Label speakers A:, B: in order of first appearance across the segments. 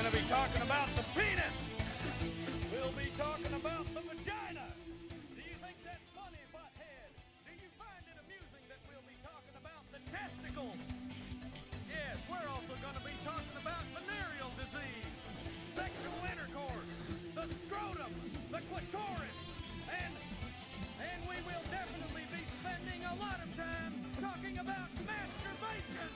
A: going to be talking about the penis. We'll be talking about the vagina. Do you think that's funny, butthead? Do you find it amusing that we'll be talking about the testicles? Yes, we're also going to be talking about venereal disease, sexual intercourse, the scrotum, the clitoris, and we will definitely be spending a lot of time talking about masturbation.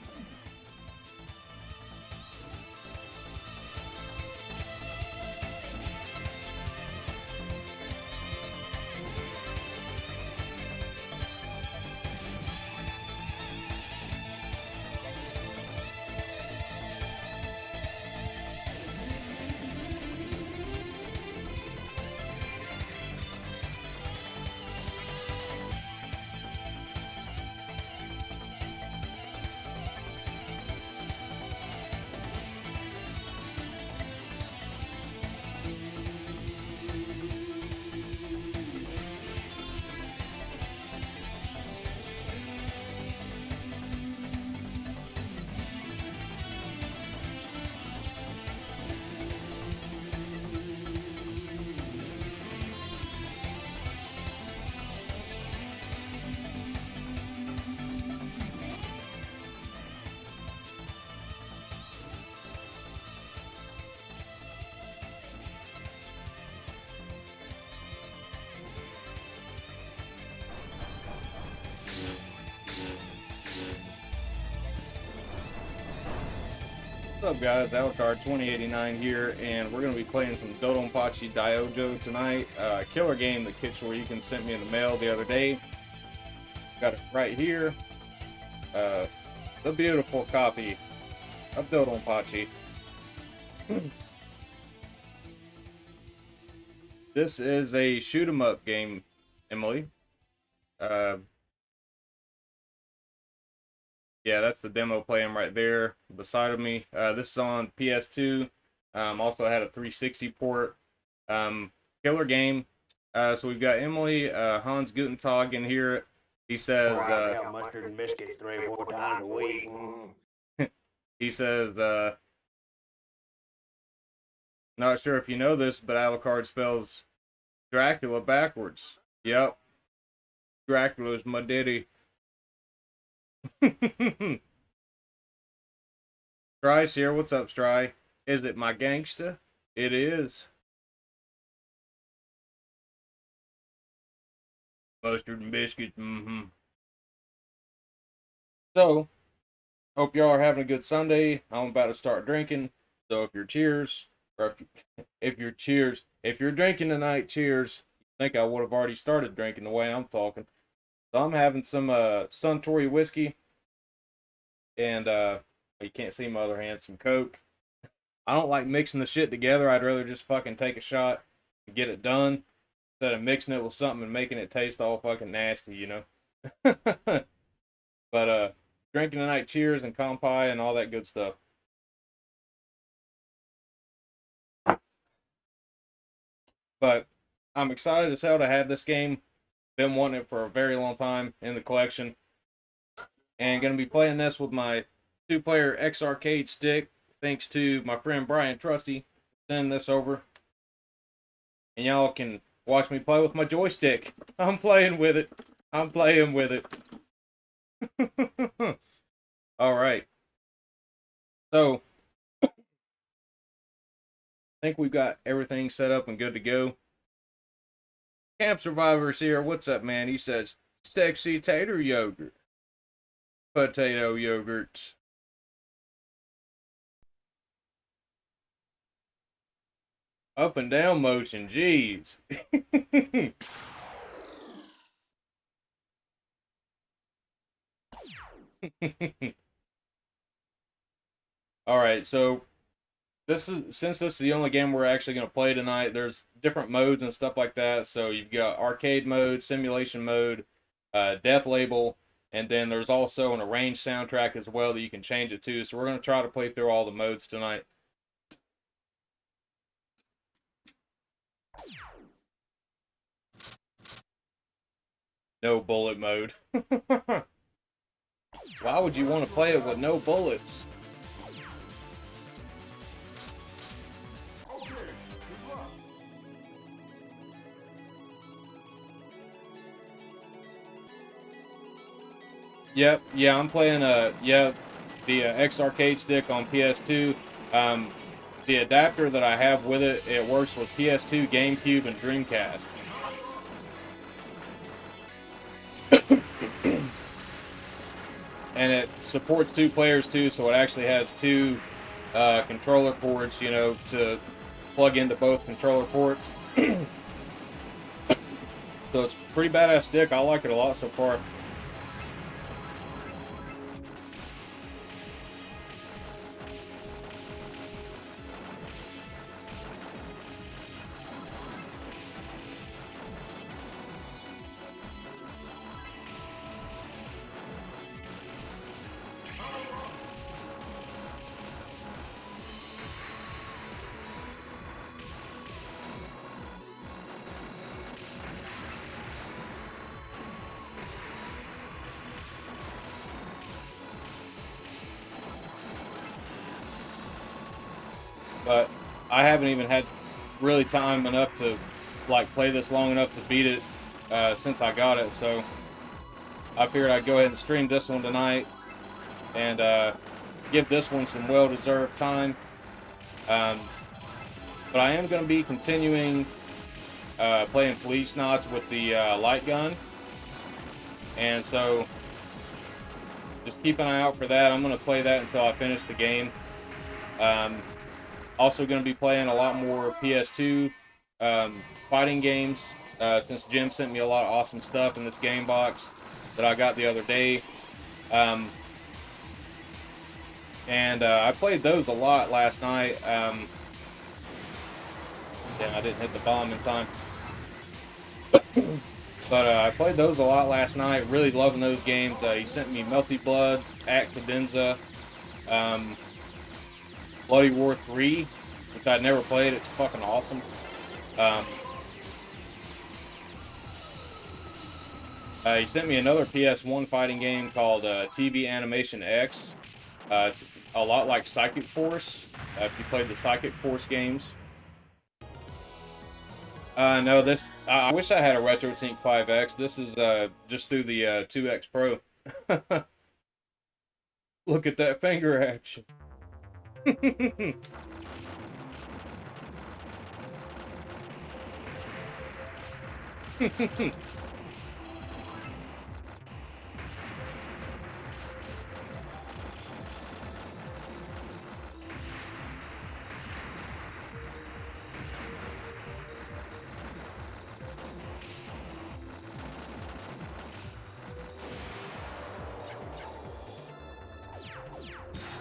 B: What's up, guys? Alucard 2089 here, and we're going to be playing some DoDonPachi DaiOuJou tonight. Killer game that Kid Shoryuken sent me in the mail the other day. Got it right here. The beautiful copy of DoDonPachi. This is a shoot 'em up game, Emily. Yeah, that's the demo playing right there beside of me. This is on PS2. Also had a 360 port. Killer game. So we've got Emily, Hans Guten Tag in here. He says,
C: mustard and biscuits 3 or 4 times a week.
B: He says, not sure if you know this, but Alucard spells Dracula backwards. Yep. Dracula's my daddy. Stry's here. What's up, Stry? Is it my gangsta? It is. Mustard and biscuits. So, hope y'all are having a good Sunday. I'm about to start drinking. So if you're cheers, or if you're drinking tonight, cheers. I think I would have already started drinking the way I'm talking. So I'm having some Suntory whiskey, and you can't see my other hand, some Coke. I don't like mixing the shit together. I'd rather just fucking take a shot and get it done instead of mixing it with something and making it taste all fucking nasty, you know. But drinking tonight, cheers and kampai and all that good stuff. But I'm excited as hell to have this game. Been wanting it for a very long time in the collection. And going to be playing this with my 2-player X Arcade stick. Thanks to my friend Brian Trusty. Send this over. And y'all can watch me play with my joystick. I'm playing with it. I'm playing with it. Alright. So, I think we've got everything set up and good to go. Camp Survivor's here. What's up, man? He says, sexy tater yogurt. Potato yogurt. Up and down motion, jeez. Alright, so since this is the only game we're actually going to play tonight, there's different modes and stuff like that. So you've got arcade mode, simulation mode, death label, and then there's also an arranged soundtrack as well that you can change it to. So we're going to try to play through all the modes tonight. No bullet mode. Why would you want to play it with no bullets? Yep, yeah, I'm playing the X Arcade stick on PS2. The adapter that I have with it works with PS2, GameCube, and Dreamcast. And it supports 2 players too, so it actually has 2 controller ports, you know, to plug into both controller ports. So it's a pretty badass stick. I like it a lot so far. But I haven't even had really time enough to like play this long enough to beat it since I got it. So I figured I'd go ahead and stream this one tonight and give this one some well-deserved time. But I am going to be continuing playing Police Knots with the light gun. And so just keep an eye out for that. I'm going to play that until I finish the game. Also going to be playing a lot more PS2 fighting games since Jim sent me a lot of awesome stuff in this game box that I got the other day. And I played those a lot last night. Damn, I didn't hit the bomb in time. But I played those a lot last night. Really loving those games. He sent me Melty Blood, Act Cadenza, Bloody War 3, which I'd never played. It's fucking awesome. He sent me another PS1 fighting game called TV Animation X. It's a lot like Psychic Force, if you played the Psychic Force games. No, this... I wish I had a RetroTink 5X. This is just through the 2X Pro. Look at that finger action.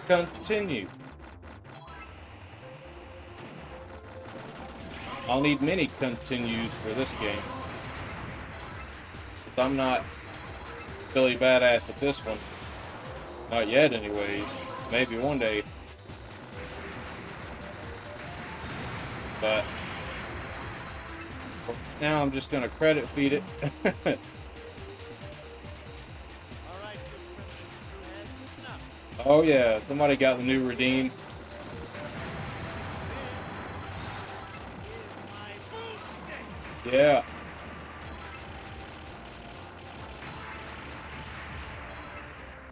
B: Continue. I'll need many continues for this game. I'm not Billy Badass at this one. Not yet, anyways. Maybe one day. But now I'm just gonna credit feed it. Oh yeah, somebody got the new redeem. Yeah.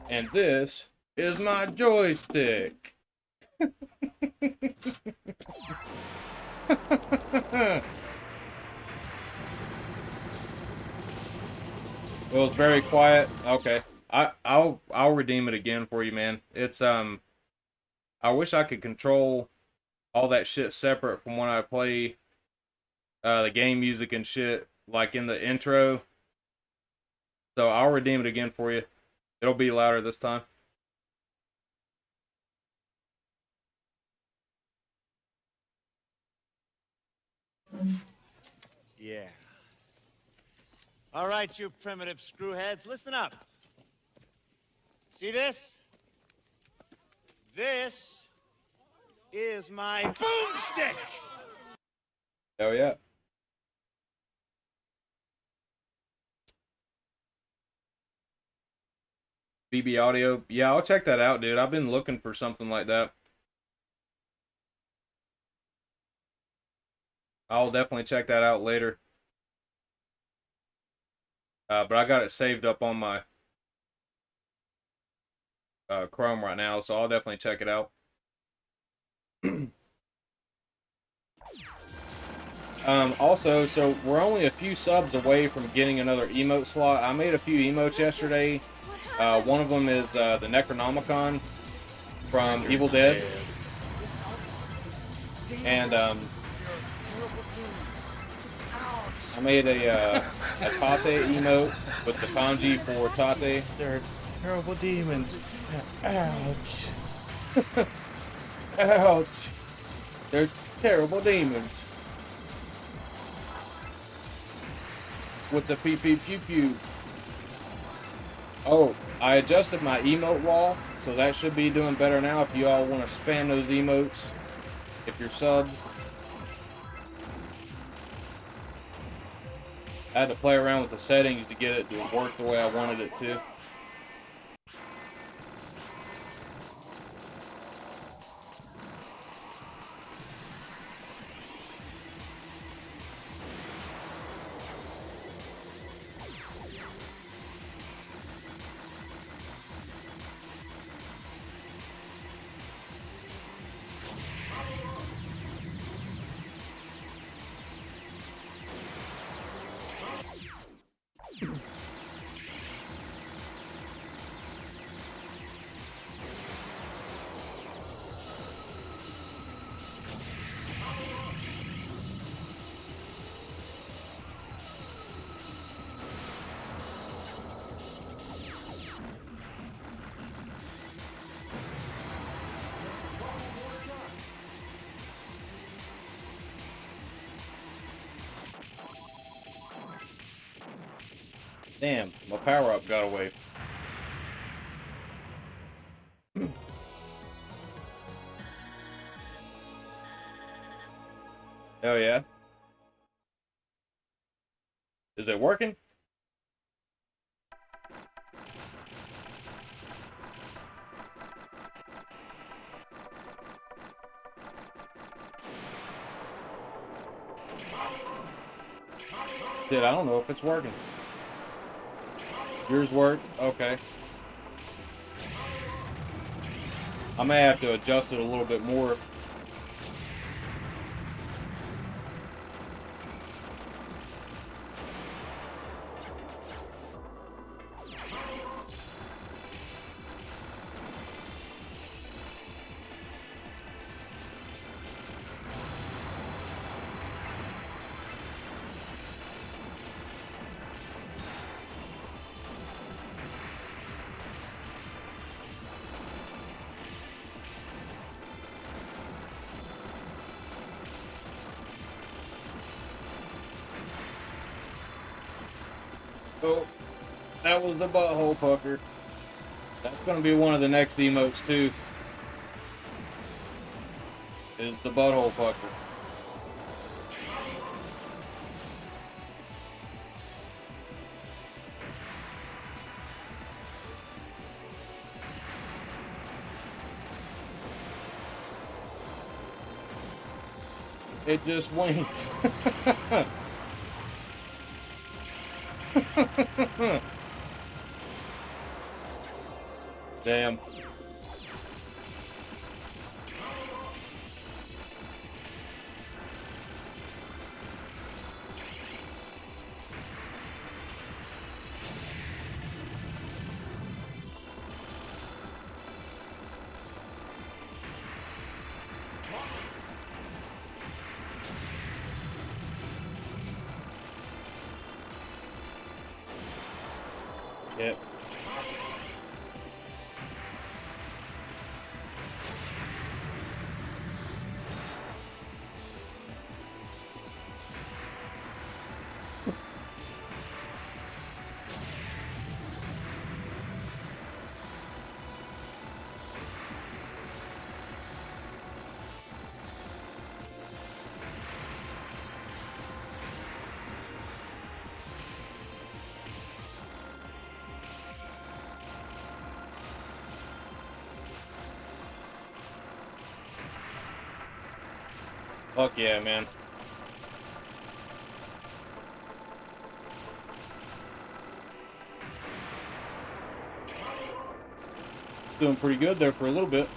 B: And this is my joystick. It was very quiet. Okay. I'll redeem it again for you, man. It's I wish I could control all that shit separate from when I play the game music and shit, like in the intro. So I'll redeem it again for you. It'll be louder this time.
D: Yeah. All right, you primitive screwheads, listen up. See this? This is my boomstick!
B: Hell yeah. BB Audio. Yeah, I'll check that out, dude. I've been looking for something like that. I'll definitely check that out later. But I got it saved up on my Chrome right now, so I'll definitely check it out. Also, so we're only a few subs away from getting another emote slot. I made a few emotes yesterday. One of them is the Necronomicon from Evil Dead. And I made a Tate emote with the kanji for Tate.
E: They're terrible demons. Ouch.
B: Ouch! There's terrible demons. With the pee pee pew pew. Oh, I adjusted my emote wall, so that should be doing better now if you all want to spam those emotes. If you're subbed. I had to play around with the settings to get it to work the way I wanted it to. Damn, my power-up got away. Oh yeah? Is it working? Dude, I don't know if it's working. Yours worked? Okay. I may have to adjust it a little bit more. Oh, that was the butthole pucker. That's gonna be one of the next emotes too. Is the butthole pucker. It just winked. Damn. Yep. Fuck yeah, man. Doing pretty good there for a little bit.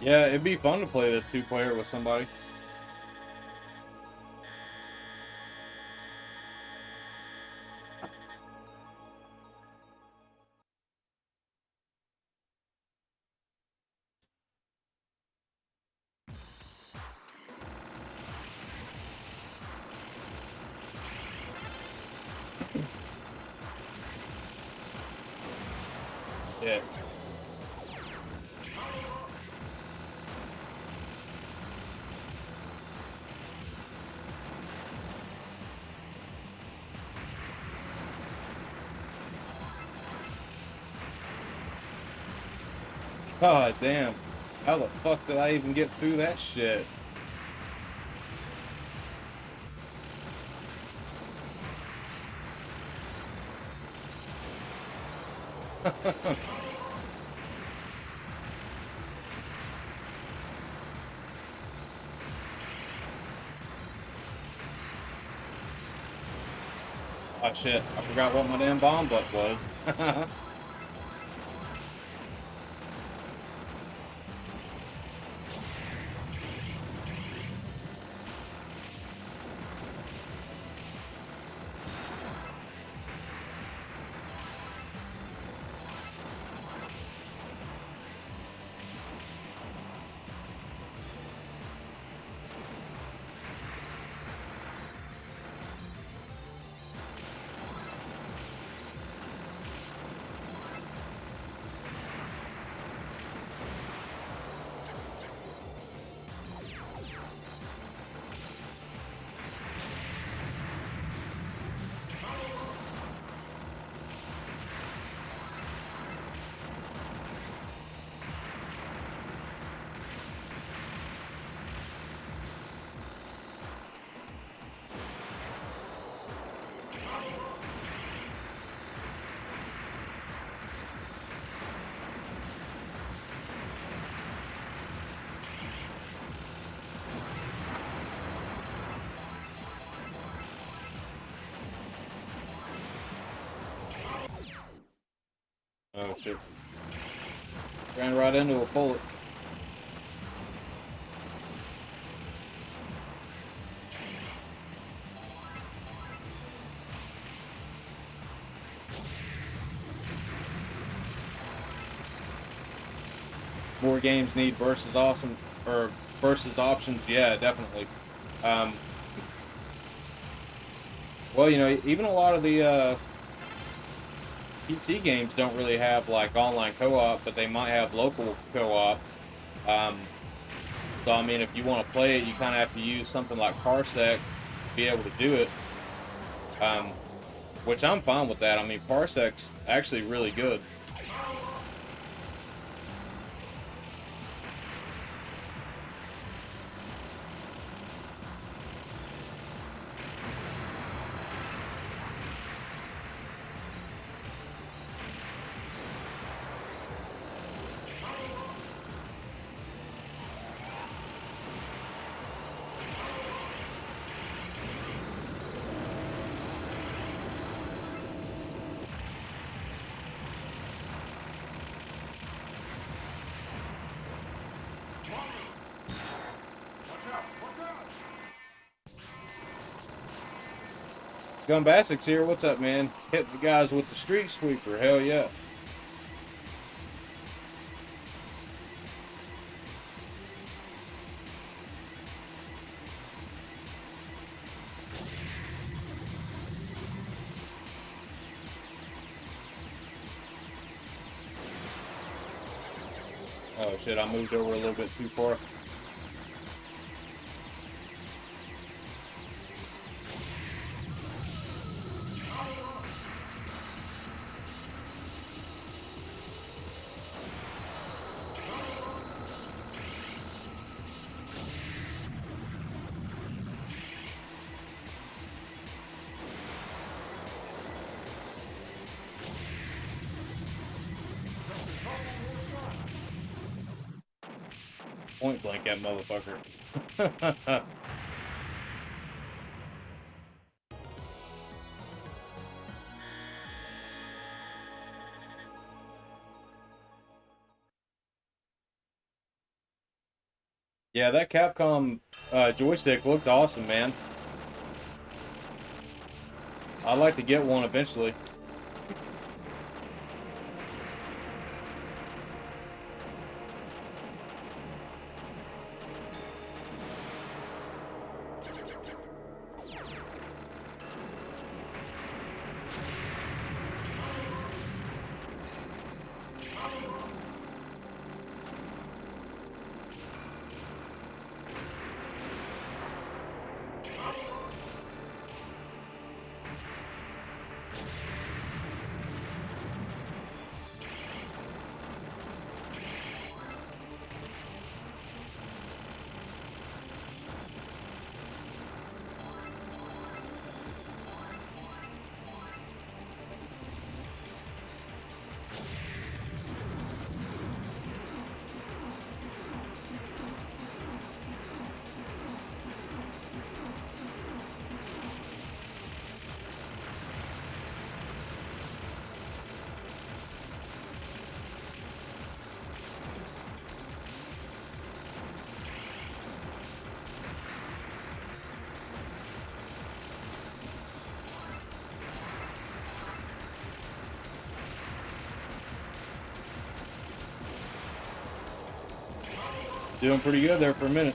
B: Yeah, it'd be fun to play this 2-player with somebody. Yeah. God damn. How the fuck did I even get through that shit? Oh shit, I forgot what my damn bomb butt was. Oh shit. Ran right into a bullet. More games need versus options, yeah, definitely. Well, you know, even a lot of the PC games don't really have like online co-op, but they might have local co-op. So I mean, if you want to play it, you kind of have to use something like Parsec to be able to do it. Which I'm fine with that. I mean, Parsec's actually really good. Gumbasic's here. What's up, man? Hit the guys with the street sweeper. Hell yeah. Oh shit, I moved over a little bit too far. Point blank that motherfucker. Yeah, that Capcom joystick looked awesome, man. I'd like to get one eventually. Doing pretty good there for a minute.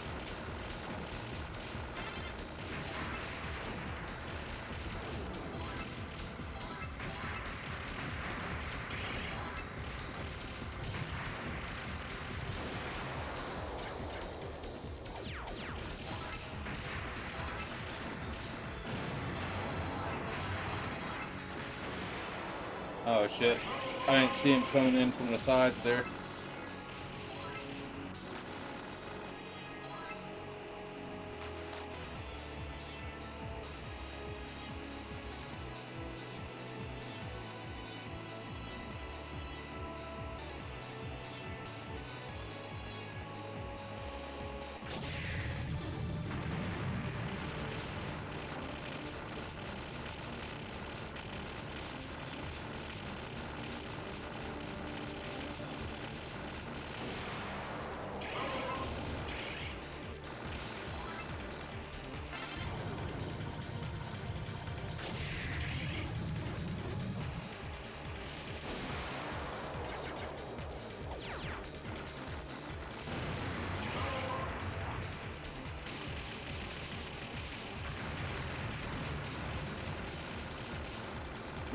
B: Oh shit. I didn't see him coming in from the sides there.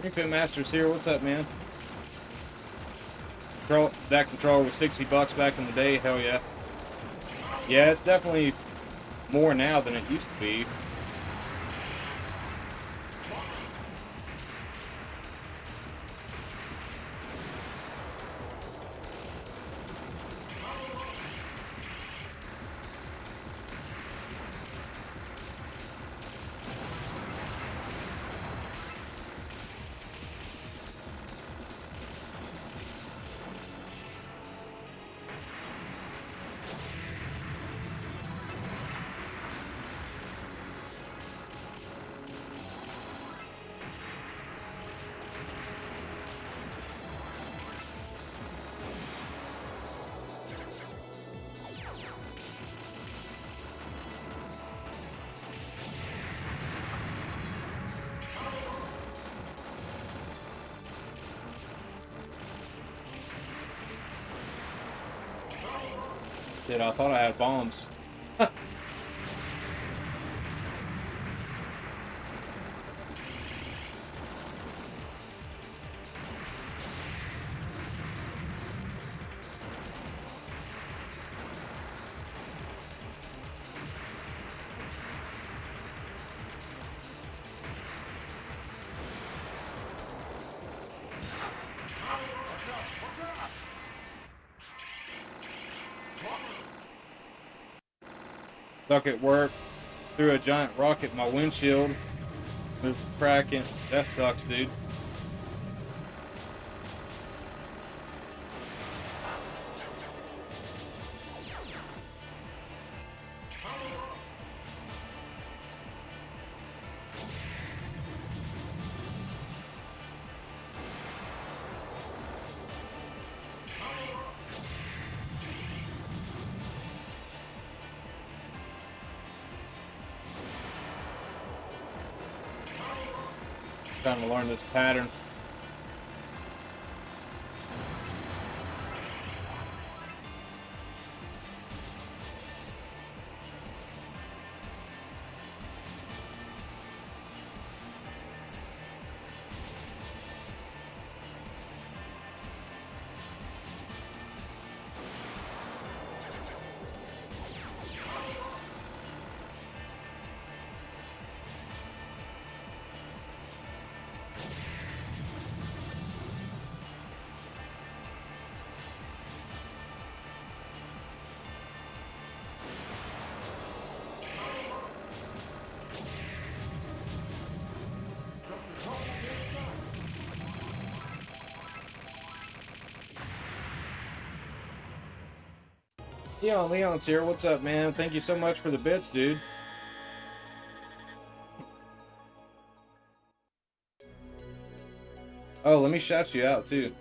B: Ring Fit Master's here. What's up, man? That controller was $60 back in the day. Hell yeah. Yeah, it's definitely more now than it used to be. Shit, I thought I had bombs. Stuck at work, threw a giant rock at my windshield. It was cracking. That sucks, dude. Trying to learn this pattern. Leon's here. What's up, man? Thank you so much for the bits, dude. Oh, let me shout you out, too.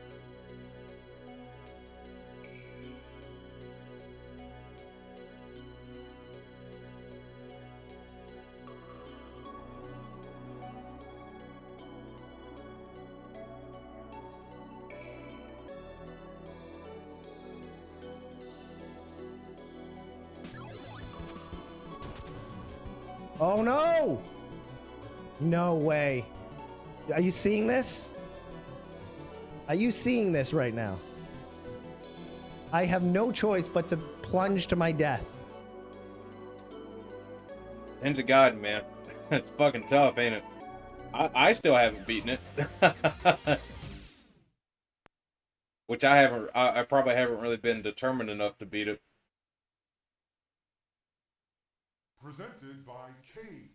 F: Oh no! No way. Are you seeing this? Are you seeing this right now? I have no choice but to plunge to my death.
B: Into God, man. It's fucking tough, ain't it? I still haven't beaten it. Which I haven't, I probably haven't really been determined enough to beat it.
G: Presented by Tate.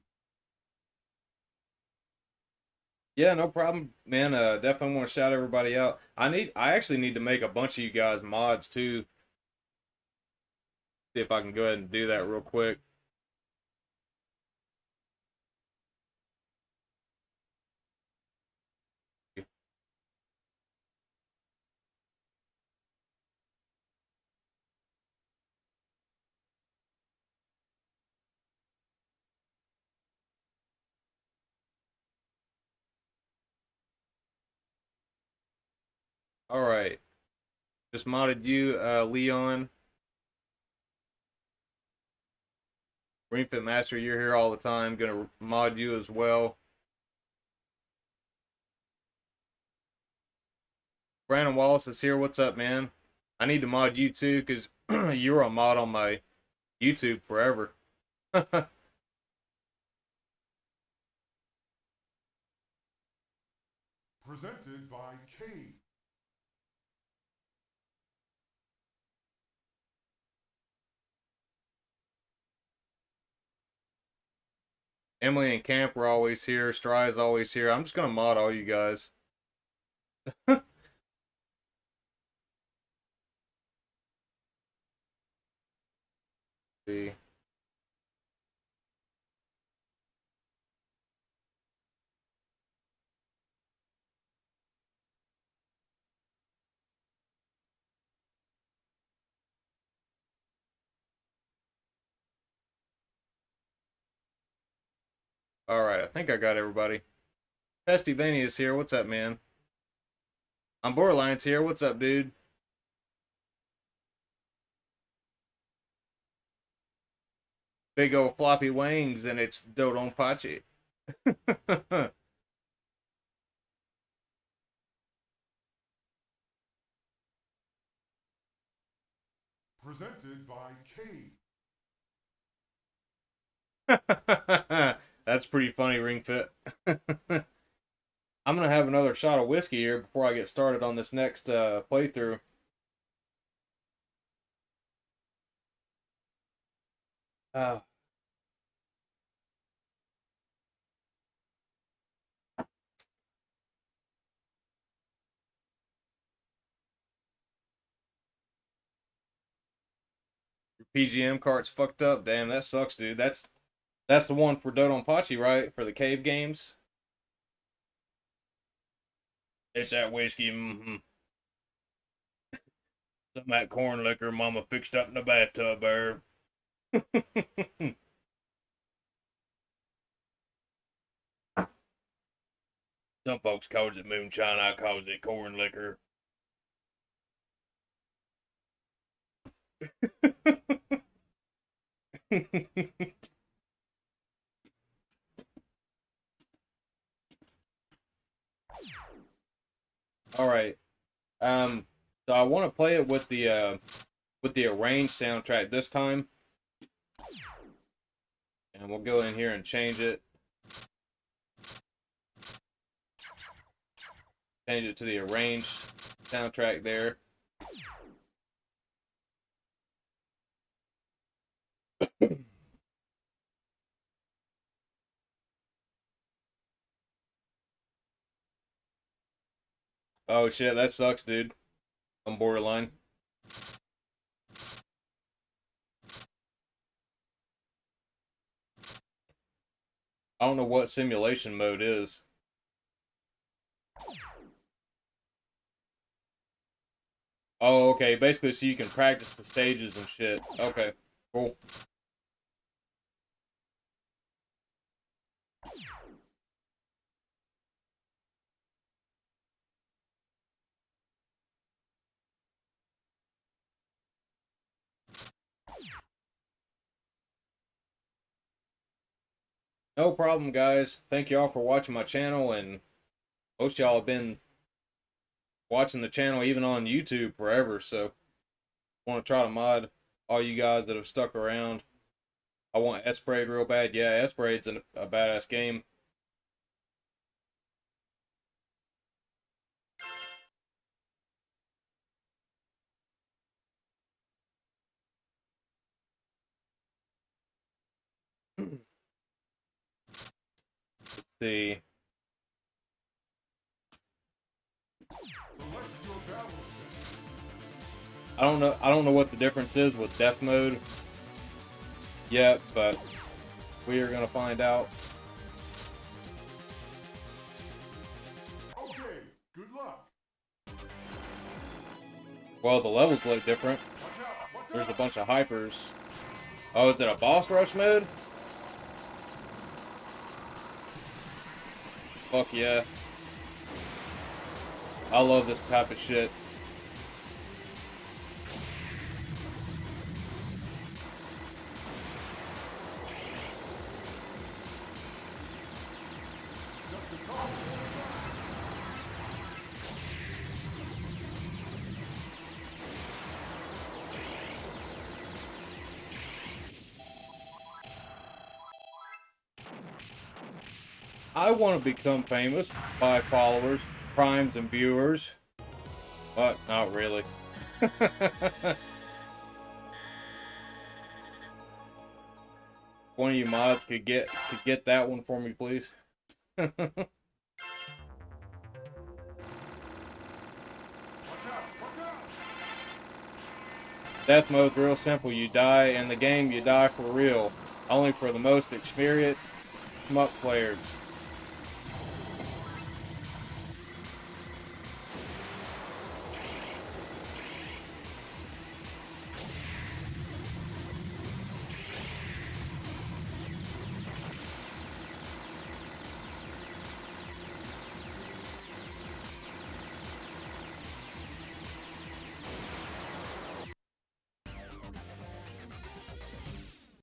B: Yeah, no problem, man. Definitely want to shout everybody out. I actually need to make a bunch of you guys mods too. See if I can go ahead and do that real quick. All right, just modded you, Leon. Ring Fit Master, you're here all the time. Gonna mod you as well. Brandon Wallace is here. What's up, man? I need to mod you too, because you were a mod on my YouTube forever.
G: Presented by Tate.
B: Emily and Camp were always here. Stry's always here. I'm just gonna mod all you guys. See. All right, I think I got everybody. Festivania is here. What's up, man? I'm Borderline's here. What's up, dude? big old floppy wings, and it's DoDonPachi.
G: Presented by Kane.
B: That's pretty funny, Ring Fit. I'm gonna have another shot of whiskey here before I get started on this next playthrough. Uh, your PGM cart's fucked up. Damn, that sucks, dude. That's the one for DoDonPachi, right? For the cave games. It's that whiskey. Mm-hmm. Some of that corn liquor Mama fixed up in the bathtub there. Some folks calls it moonshine. I calls it corn liquor. All right. So I want to play it with the arranged soundtrack this time, and we'll go in here and change it. Change it to the arranged soundtrack there. Oh shit, that sucks, dude. I'm borderline. I don't know what simulation mode is. Oh, okay. Basically, so you can practice the stages and shit. Okay, cool. No problem, guys. Thank y'all for watching my channel, and most of y'all have been watching the channel even on YouTube forever, so I want to try to mod all you guys that have stuck around. I want S-Braid real bad. Yeah, S-Braid's a badass game. Let's see.
G: Select your battle step.
B: I don't know what the difference is with death mode yet, but we are gonna find out.
G: Okay, good luck.
B: Well, the levels look different.
G: Watch out, watch
B: There's a
G: out.
B: bunch of hypers. Oh, is it a boss rush mode? Fuck yeah. I love this type of shit. I want to become famous by followers, primes, and viewers, but not really. One of you mods could get that one for me, please.
G: Watch out, watch out.
B: Death mode's real simple. You die in the game, you die for real. Only for the most experienced shmup players.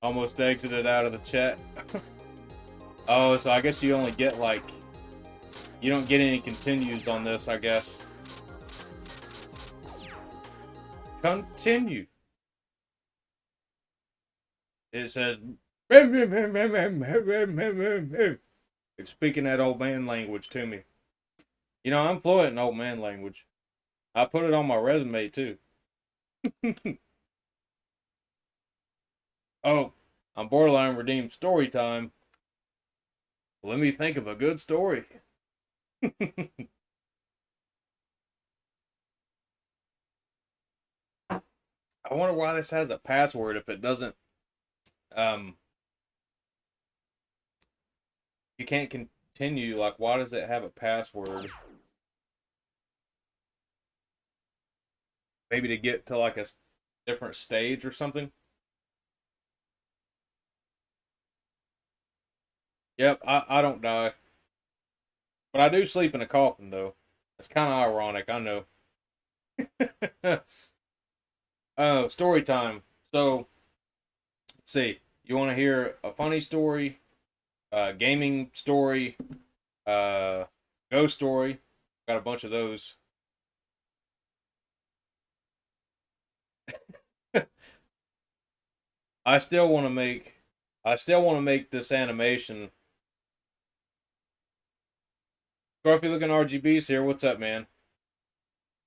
B: Almost exited out of the chat. Oh, so I guess you only get like, you don't get any continues on this, I guess. Continue. It says, it's speaking that old man language to me. You know, I'm fluent in old man language. I put it on my resume too. Oh, I'm borderline redeemed story time. Let me think of a good story. I wonder why this has a password if it doesn't. You can't continue. Like, why does it have a password? Maybe to get to like a different stage or something. Yep, I don't die. But I do sleep in a coffin, though. It's kind of ironic, I know. Oh, story time. So, let's see. You want to hear a funny story, gaming story, ghost story? Got a bunch of those. I still want to make this animation. Scruffy looking RGB's here. What's up, man?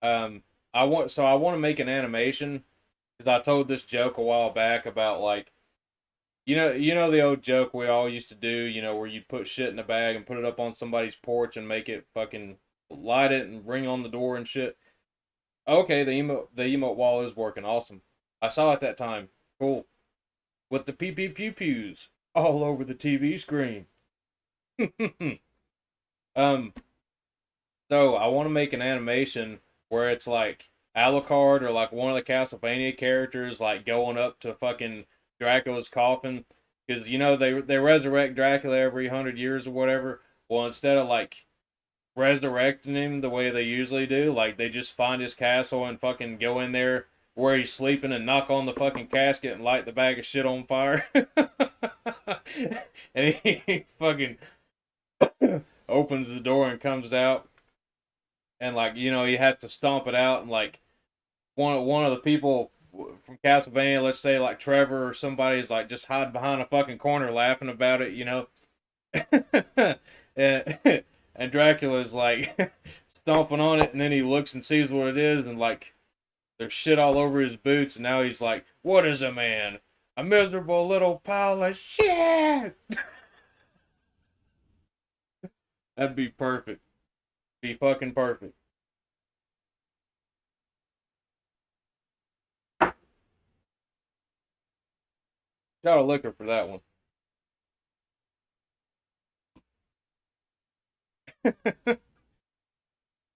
B: I want to make an animation because I told this joke a while back about like, you know the old joke we all used to do, you know, where you put shit in a bag and put it up on somebody's porch and make it fucking light it and ring on the door and shit. Okay, the emote wall is working. Awesome. I saw it that time. Cool. With the pee pee pew pews all over the TV screen. So I want to make an animation where it's like Alucard or like one of the Castlevania characters like going up to fucking Dracula's coffin, because you know they resurrect Dracula every 100 years or whatever. Well, instead of like resurrecting him the way they usually do, like they just find his castle and fucking go in there where he's sleeping and knock on the fucking casket and light the bag of shit on fire. And he fucking opens the door and comes out, and like, you know, he has to stomp it out, and like one of the people from Castlevania, let's say like Trevor or somebody, is like just hiding behind a fucking corner laughing about it, you know. And Dracula's like stomping on it, and then he looks and sees what it is, and like there's shit all over his boots, and now he's like, "What is a man? A miserable little pile of shit." That'd be perfect. Be fucking perfect. Got a liquor for that one.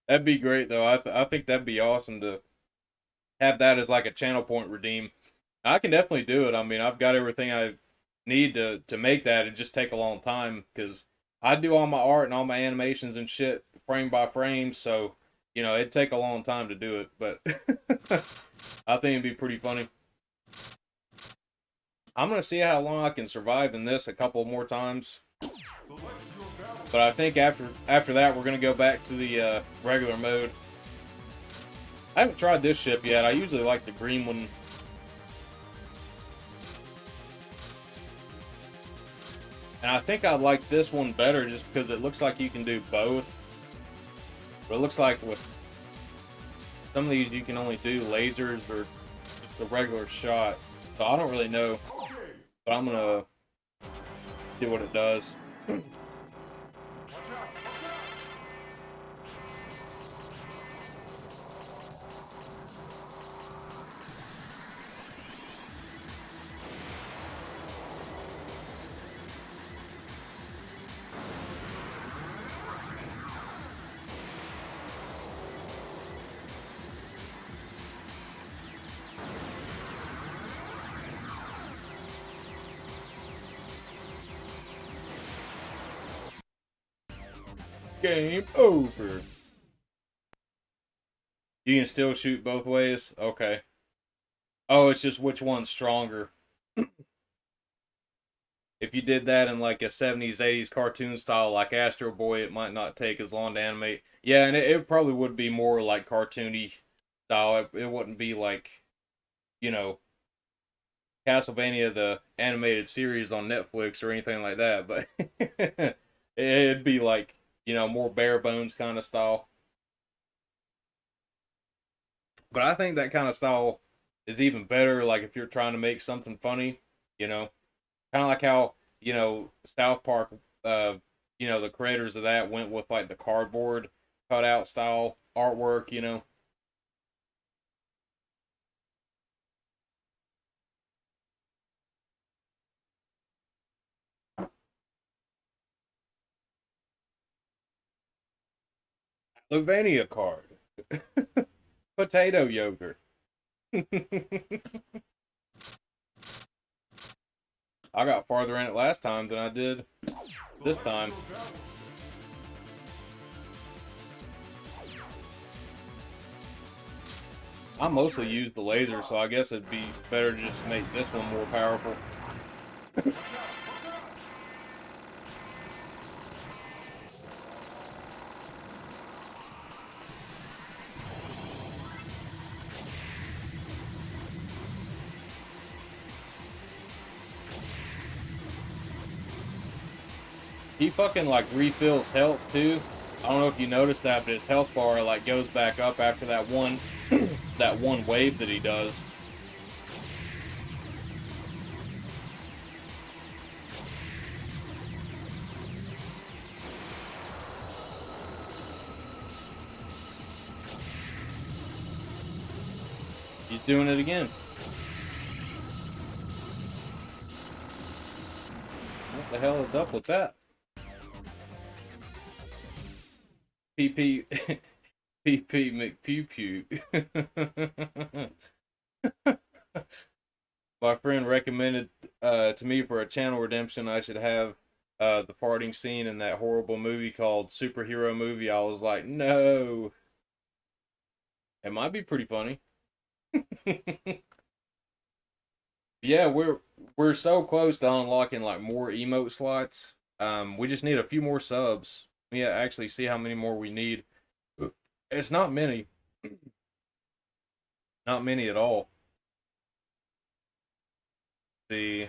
B: That'd be great though. I think that'd be awesome to have that as like a channel point redeem. I can definitely do it. I mean, I've got everything I need to make that. It just take a long time because I do all my art and all my animations and shit frame by frame. So, you know, it'd take a long time to do it, but I think it'd be pretty funny. I'm gonna see how long I can survive in this a couple more times. But I think after that, we're gonna go back to the regular mode. I haven't tried this ship yet. I usually like the green one. And I think I like this one better just because it looks like you can do both. But it looks like with some of these you can only do lasers or just a regular shot. So I don't really know. But I'm gonna see what it does. Game over. You can still shoot both ways? Okay. Oh, it's just which one's stronger. if you did that in like a 70s, 80s cartoon style like Astro Boy, it might not take as long to animate. Yeah, and it probably would be more like cartoony style. It wouldn't be like, you know, Castlevania the animated series on Netflix or anything like that, but it'd be like, you know, more bare bones kind of style. But I think that kind of style is even better, like if you're trying to make something funny, you know, kind of like how, you know, South Park, you know, the creators of that went with like the cardboard cutout style artwork, you know. Lovania card, potato yogurt. I got farther in it last time than I did this time. I mostly use the laser, so I guess it'd be better to just make this one more powerful. He fucking like refills health too. I don't know if you noticed that, but his health bar like goes back up after that one that one wave that he does. He's doing it again. What the hell is up with that? PP PP McPew Pew. My friend recommended to me for a channel redemption I should have the farting scene in that horrible movie called Superhero Movie. I was like, no. It might be pretty funny. Yeah, we're so close to unlocking like more emote slots. We just need a few more subs. Yeah, actually see how many more we need. It's not many. Not many at all. The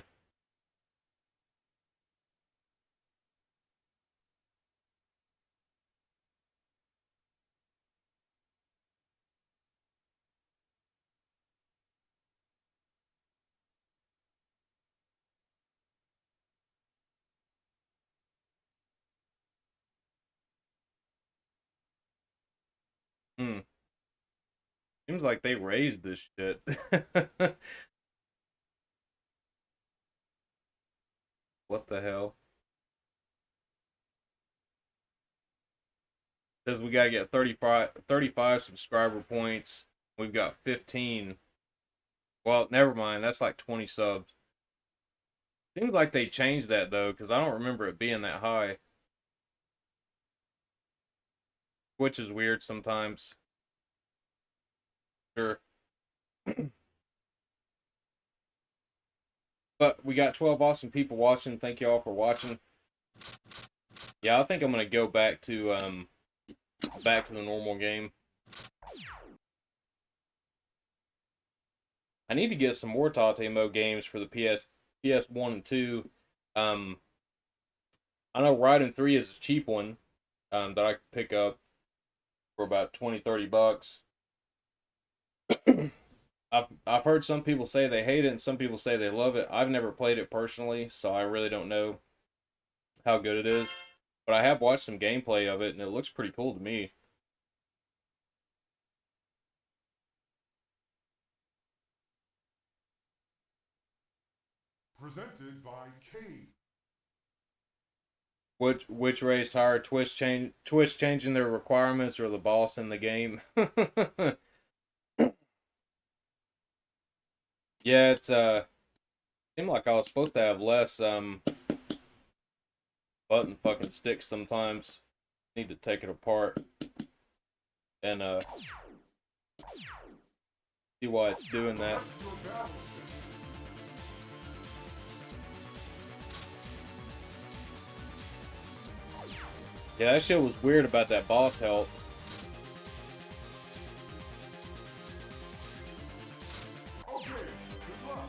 B: seems like they raised this shit. What the hell? Says we gotta get 35 subscriber points. We've got 15. Well, never mind. That's like 20 subs. Seems like they changed that though, because I don't remember it being that high. Which is weird sometimes. Sure. But we got 12 awesome people watching. Thank you all for watching. Yeah, I think I'm gonna go back to the normal game. I need to get some more Tate mode games for the PS1 and 2. I know Raiden 3 is a cheap one that I could pick up for about 20-30 bucks. I've heard some people say they hate it and some people say they love it. I've never played it personally, so I really don't know how good it is. But I have watched some gameplay of it and it looks pretty cool to me.
G: Presented by Cade.
B: Which raised higher, Twitch changing their requirements or the boss in the game? Yeah, it's seemed like I was supposed to have less button fucking sticks sometimes. Need to take it apart and see why it's doing that. Yeah, that shit was weird about that boss health.
G: Okay, good luck.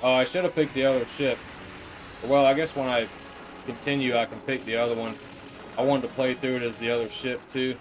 B: Oh, I should have picked the other ship. Well, I guess when I continue, I can pick the other one. I wanted to play through it as the other ship, too.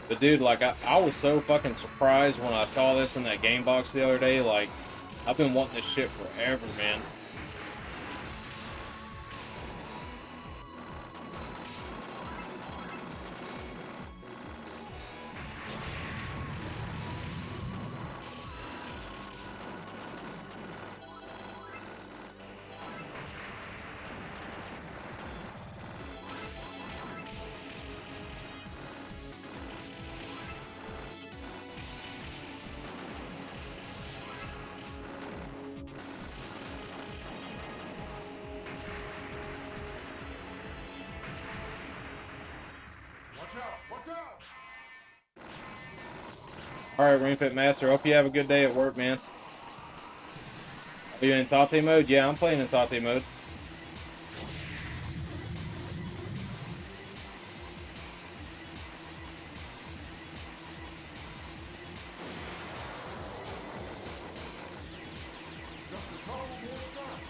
B: But dude, like, I was so fucking surprised when I saw this in that game box the other day. Like, I've been wanting this shit forever, man.
G: Watch out! Watch out!
B: Alright, Ring Fit Master, hope you have a good day at work, man. Are you in Tate mode? Yeah, I'm playing in Tate mode.
G: Just a couple more stops.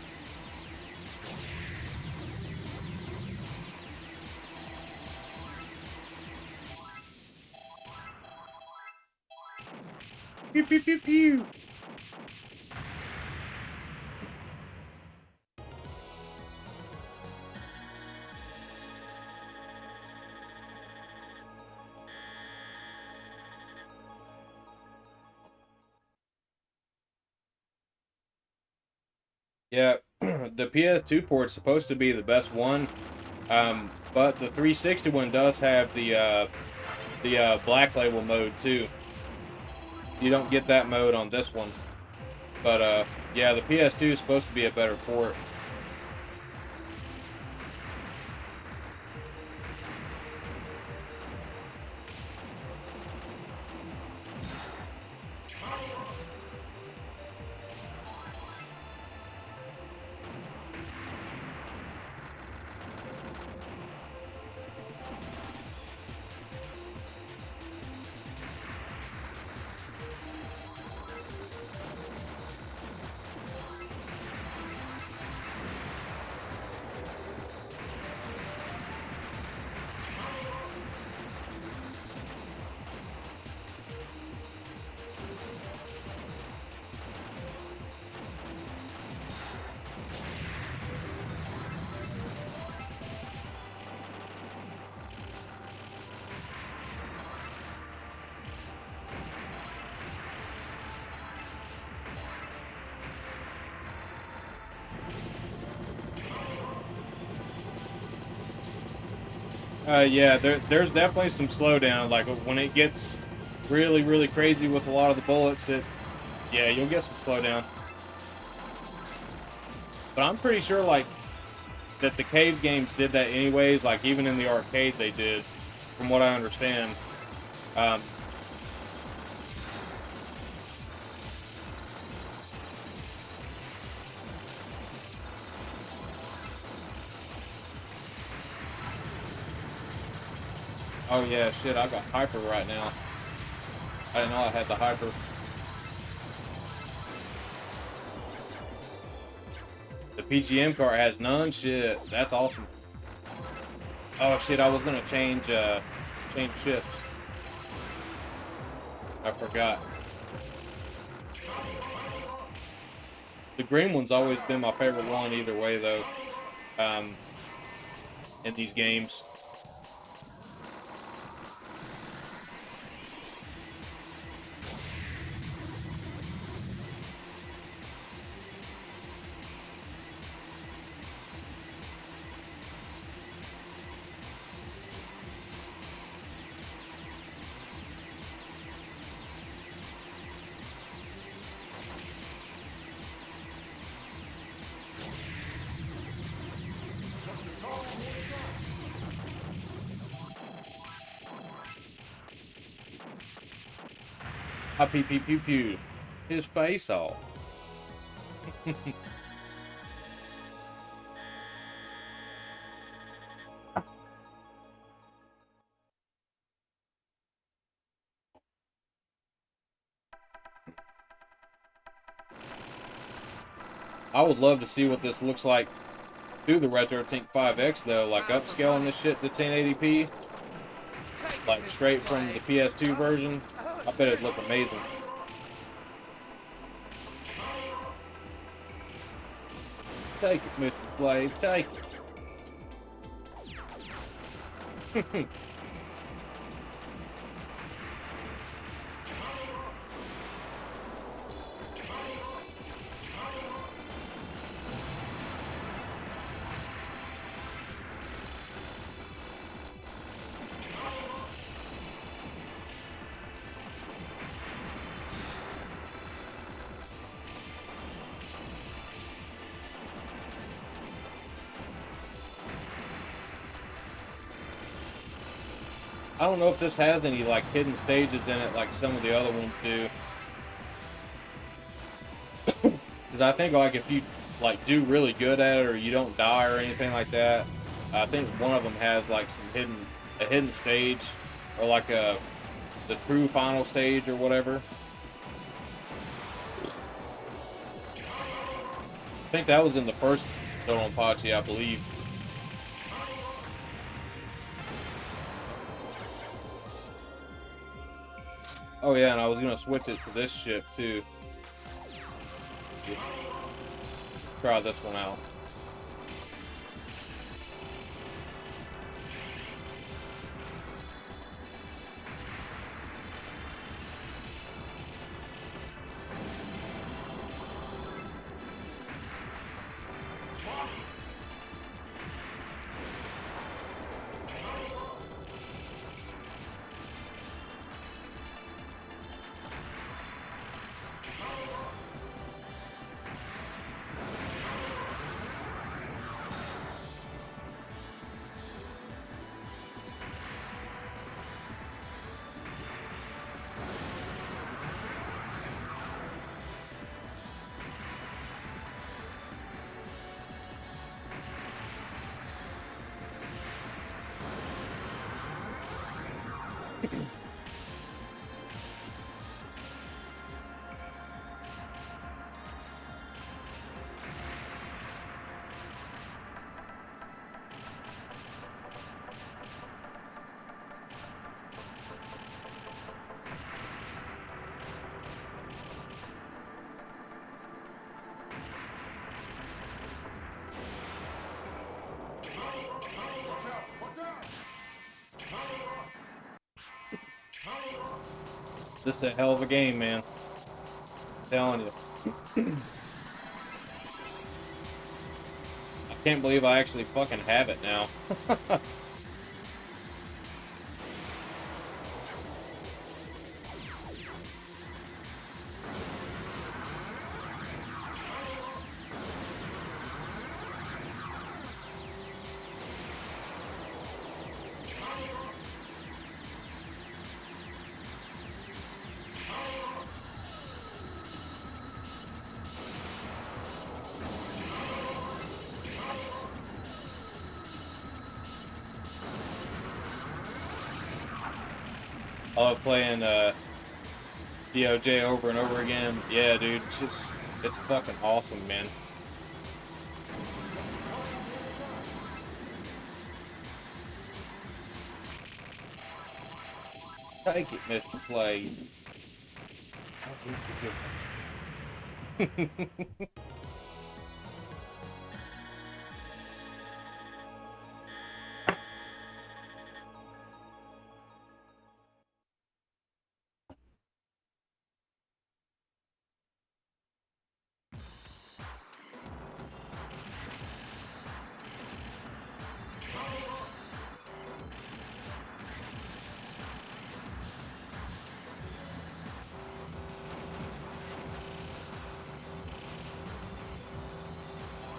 B: Pew, pew, pew, pew. Yeah, the PS2 port's supposed to be the best one, but the 360 one does have the Black Label mode too. You don't get that mode on this one, but yeah, the PS2 is supposed to be a better port. Yeah, there's definitely some slowdown. Like when it gets really, really crazy with a lot of the bullets, yeah, you'll get some slowdown. But I'm pretty sure like that the cave games did that anyways. Like even in the arcade they did, from what I understand. Oh yeah, shit, I got hyper right now. I didn't know I had the hyper. The PGM cart has none? Shit, that's awesome. Oh shit, I was gonna change ships. I forgot. The green one's always been my favorite one either way, though, in these games. I pew pew pew pew. His face off. I would love to see what this looks like through the RetroTink 5X though, like upscaling this shit to 1080p, like straight from the PS2 version. I bet it'd look amazing. Take it, Mr. Slave, take it. I don't know if this has any like hidden stages in it like some of the other ones do. Because I think like if you like do really good at it or you don't die or anything like that, I think one of them has like some a hidden stage or like the true final stage or whatever. I think that was in the first DoDonPachi, I believe. Oh yeah, and I was gonna switch it to this ship too. Try this one out. This is a hell of a game, man. I'm telling you. I can't believe I actually fucking have it now. I love playing DaiOuJou over and over again. Yeah, dude, it's fucking awesome, man. Take it, Mr. Slade.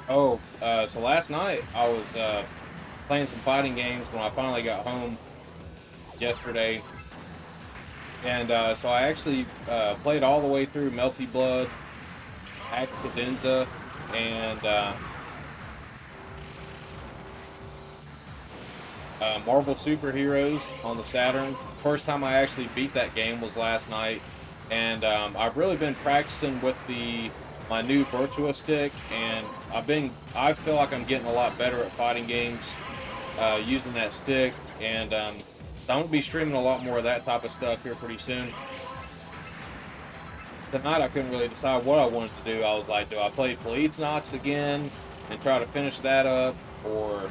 B: Oh, so last night I was playing some fighting games when I finally got home yesterday. And so I actually played all the way through Melty Blood, Act Cadenza, and Marvel Superheroes on the Saturn. First time I actually beat that game was last night, and I've really been practicing with my new Virtua stick, and I feel like I'm getting a lot better at fighting games using that stick, and so I'm gonna be streaming a lot more of that type of stuff here pretty soon. Tonight I couldn't really decide what I wanted to do. I was like, do I play Police Knots again and try to finish that up, or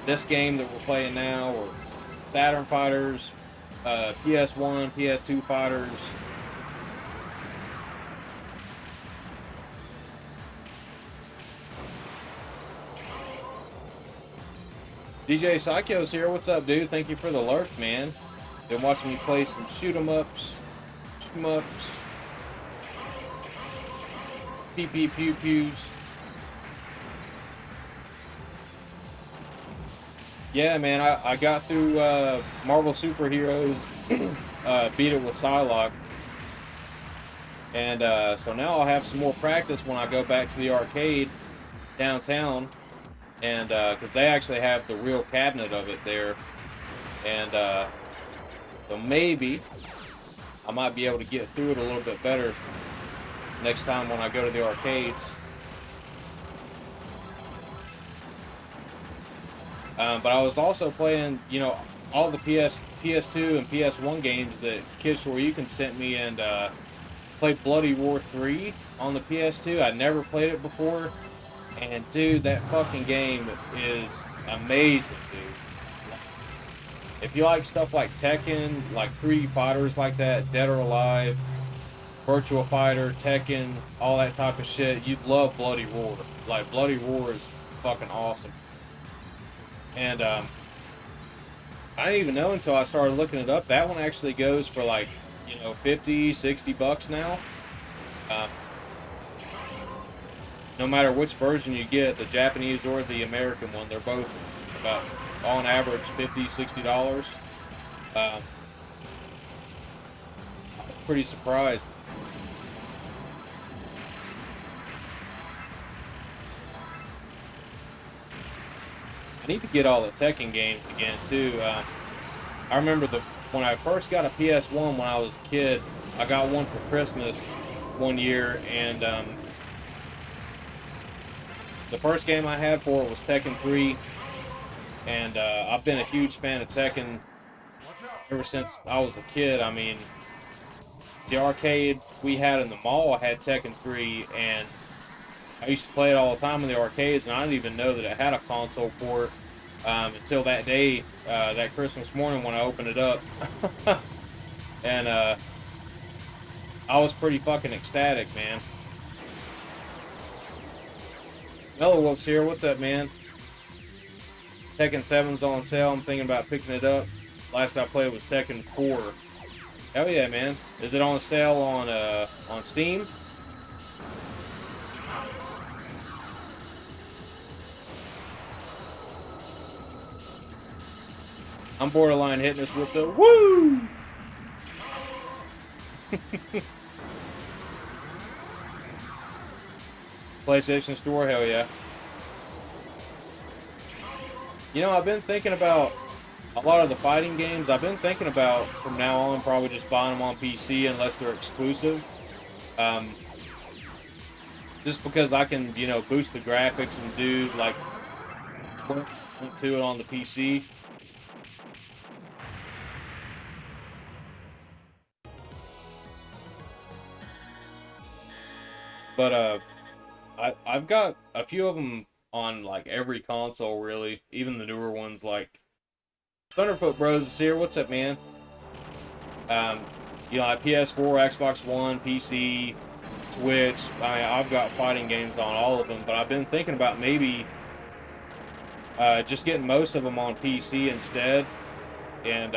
B: this game that we're playing now, or Saturn Fighters, PS1, PS2 Fighters. DJ Psycho's here. What's up, dude? Thank you for the lurk, man. Been watching me play some shoot 'em ups, PP pew pews. Yeah, man, I got through Marvel Superheroes, beat it with Psylocke, and so now I'll have some more practice when I go back to the arcade downtown, and because they actually have the real cabinet of it there, and so maybe I might be able to get through it a little bit better next time when I go to the arcades. But I was also playing, you know, all the PS2 and PS1 games that Kid Shoryuken sent me, and played Bloody Roar 3 on the PS2. I'd never played it before, and dude, that fucking game is amazing, dude. If you like stuff like Tekken, like 3D fighters like that, Dead or Alive, Virtua Fighter, Tekken, all that type of shit, you'd love Bloody Roar. Like, Bloody Roar is fucking awesome. And I didn't even know until I started looking it up. That one actually goes for like, you know, 50, 60 bucks now. No matter which version you get, the Japanese or the American one, they're both about, on average, $50, $60. I was pretty surprised. I need to get all the Tekken games again too. I remember when I first got a PS1 when I was a kid, I got one for Christmas one year, and the first game I had for it was Tekken 3, and I've been a huge fan of Tekken ever since I was a kid. I mean, the arcade we had in the mall had Tekken 3, and I used to play it all the time in the arcades, and I didn't even know that it had a console port until that day, that Christmas morning when I opened it up. And I was pretty fucking ecstatic, man. Mellow Wolf's here. What's up, man? Tekken 7's on sale. I'm thinking about picking it up. Last I played was Tekken 4. Hell yeah, man. Is it on sale on Steam? I'm borderline hitting us with the woo! PlayStation Store, hell yeah. You know, I've been thinking about a lot of the fighting games. I've been thinking about, from now on, probably just buying them on PC unless they're exclusive. Just because I can, you know, boost the graphics and do, like, want to it on the PC. But I've got a few of them on like every console, really, even the newer ones. Like Thunderfoot Bros is here. What's up, man? You know, like PS4, Xbox One, PC, Switch. I mean, I've got fighting games on all of them, but I've been thinking about maybe just getting most of them on PC instead, and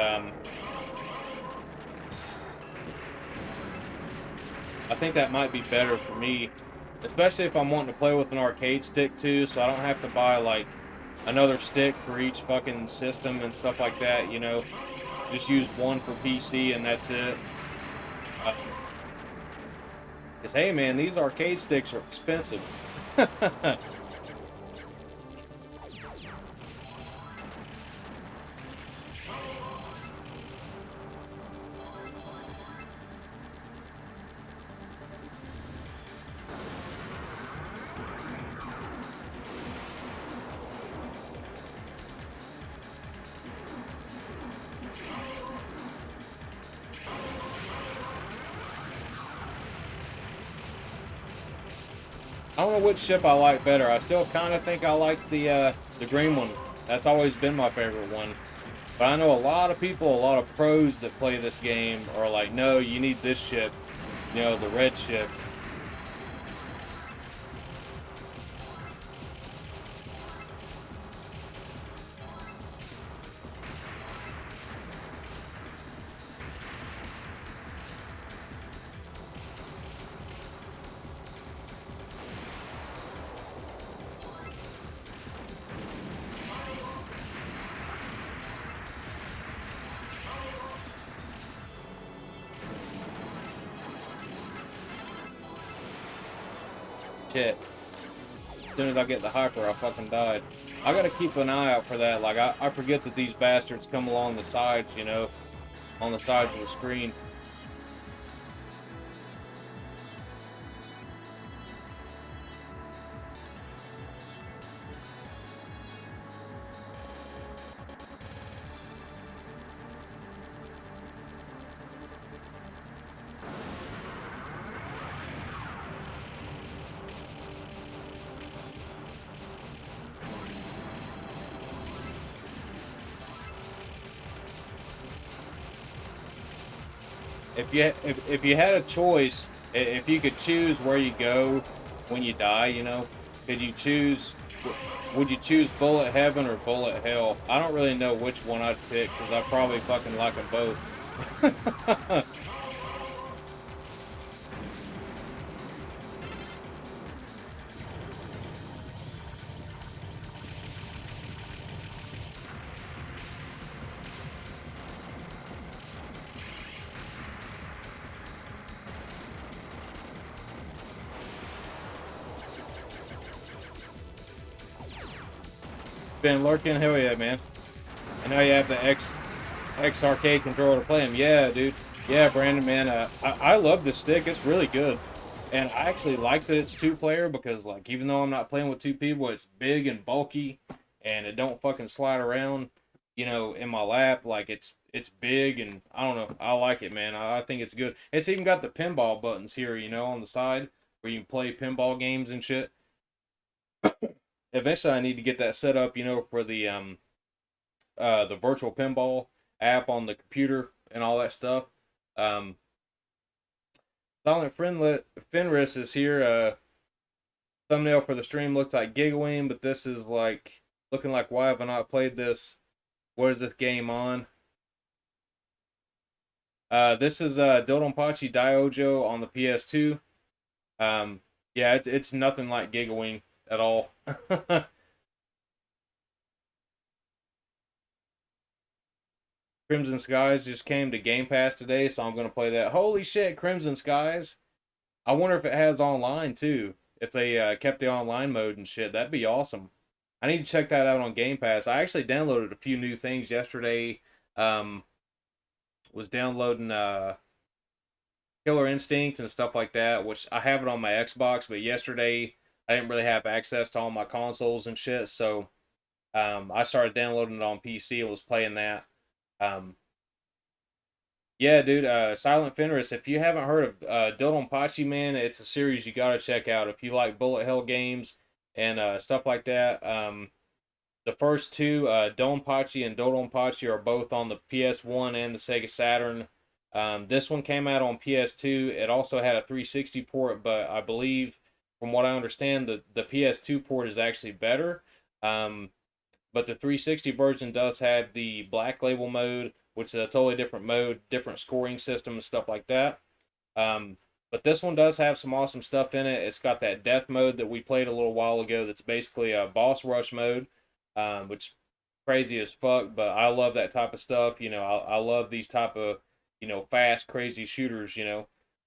B: I think that might be better for me. especially if I'm wanting to play with an arcade stick too, so I don't have to buy like another stick for each fucking system and stuff like that, you know. Just use one for PC and that's it. Because, hey man, these arcade sticks are expensive. I don't know which ship I like better. I still kind of think I like the green one. That's always been my favorite one. But I know a lot of people, a lot of pros that play this game are like, no, you need this ship, you know, the red ship. Shit. As soon as I get the hyper, I fucking died. I gotta keep an eye out for that. Like, I forget that these bastards come along the sides, you know, on the sides of the screen. If you had a choice, if you could choose where you go when you die, you know, could you choose? Would you choose bullet heaven or bullet hell? I don't really know which one I'd pick because I probably fucking like them both. Been lurking, hell yeah, man. And now you have the X arcade controller to play them. Yeah, dude. Yeah, Brandon, man. I love this stick. It's really good. And I actually like that it's two-player because, like, even though I'm not playing with two people, it's big and bulky, and it don't fucking slide around, you know, in my lap. Like, it's big, and I don't know. I like it, man. I think it's good. It's even got the pinball buttons here, you know, on the side where you can play pinball games and shit. Eventually, I need to get that set up, you know, for the virtual pinball app on the computer and all that stuff. Silent Fenris is here. Thumbnail for the stream looked like Giggling, but this is like looking like, why have I not played this? What is this game on? This is DoDonPachi DaiOuJou on the PS2. Yeah, it's nothing like Giggling at all. Crimson Skies just came to Game Pass today, so I'm going to play that. Holy shit, Crimson Skies. I wonder if it has online, too. If they kept the online mode and shit. That'd be awesome. I need to check that out on Game Pass. I actually downloaded a few new things yesterday. Was downloading Killer Instinct and stuff like that, which I have it on my Xbox, but yesterday I didn't really have access to all my consoles and shit, so I started downloading it on PC and was playing that. Yeah, dude, Silent Fenris, if you haven't heard of DoDonPachi, man, it's a series you gotta check out. If you like bullet hell games and stuff like that, the first two, DonPachi and DoDonPachi, are both on the PS1 and the Sega Saturn. This one came out on PS2. It also had a 360 port, but I believe, from what I understand, the PS2 port is actually better. But the 360 version does have the Black Label mode, which is a totally different mode, different scoring system and stuff like that. But this one does have some awesome stuff in it. It's got that death mode that we played a little while ago. That's basically a boss rush mode, which crazy as fuck. But I love that type of stuff. You know, I love these type of fast, crazy shooters.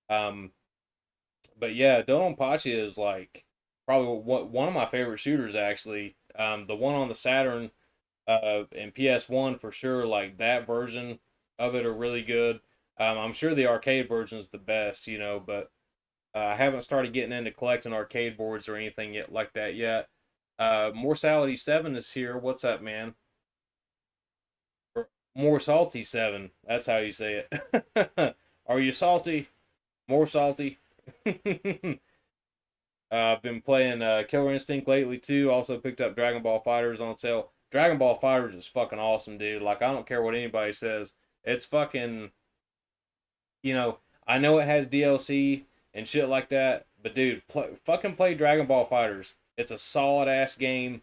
B: Um, but yeah, DoDonPachi is like probably one of my favorite shooters actually. The one on the Saturn and PS1 for sure. Like that version of it are really good. I'm sure the arcade version is the best, but I haven't started getting into collecting arcade boards or anything yet like that yet. Morsality 7 is here. What's up, man? More salty 7. That's how you say it. Are you salty? More salty? I've been playing Killer Instinct lately too. Also picked up Dragon Ball Fighters on sale. Dragon Ball Fighters is fucking awesome, dude. Like I don't care what anybody says. It's fucking, I know it has DLC and shit like that, but dude, fucking play Dragon Ball Fighters. It's a solid ass game.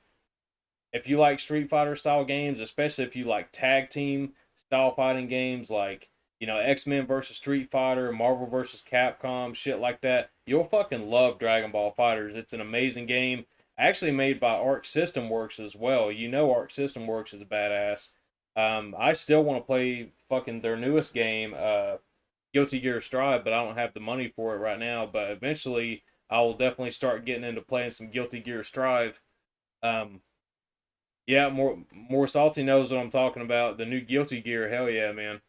B: If you like Street Fighter style games, especially if you like tag team style fighting games like, X-Men versus Street Fighter, Marvel versus Capcom, shit like that, you'll fucking love Dragon Ball Fighters. It's an amazing game. Actually made by Arc System Works as well. You know Arc System Works is a badass. I still want to play fucking their newest game, Guilty Gear Strive, but I don't have the money for it right now. But eventually, I will definitely start getting into playing some Guilty Gear Strive. Um, yeah, more salty knows what I'm talking about. The new Guilty Gear, hell yeah, man.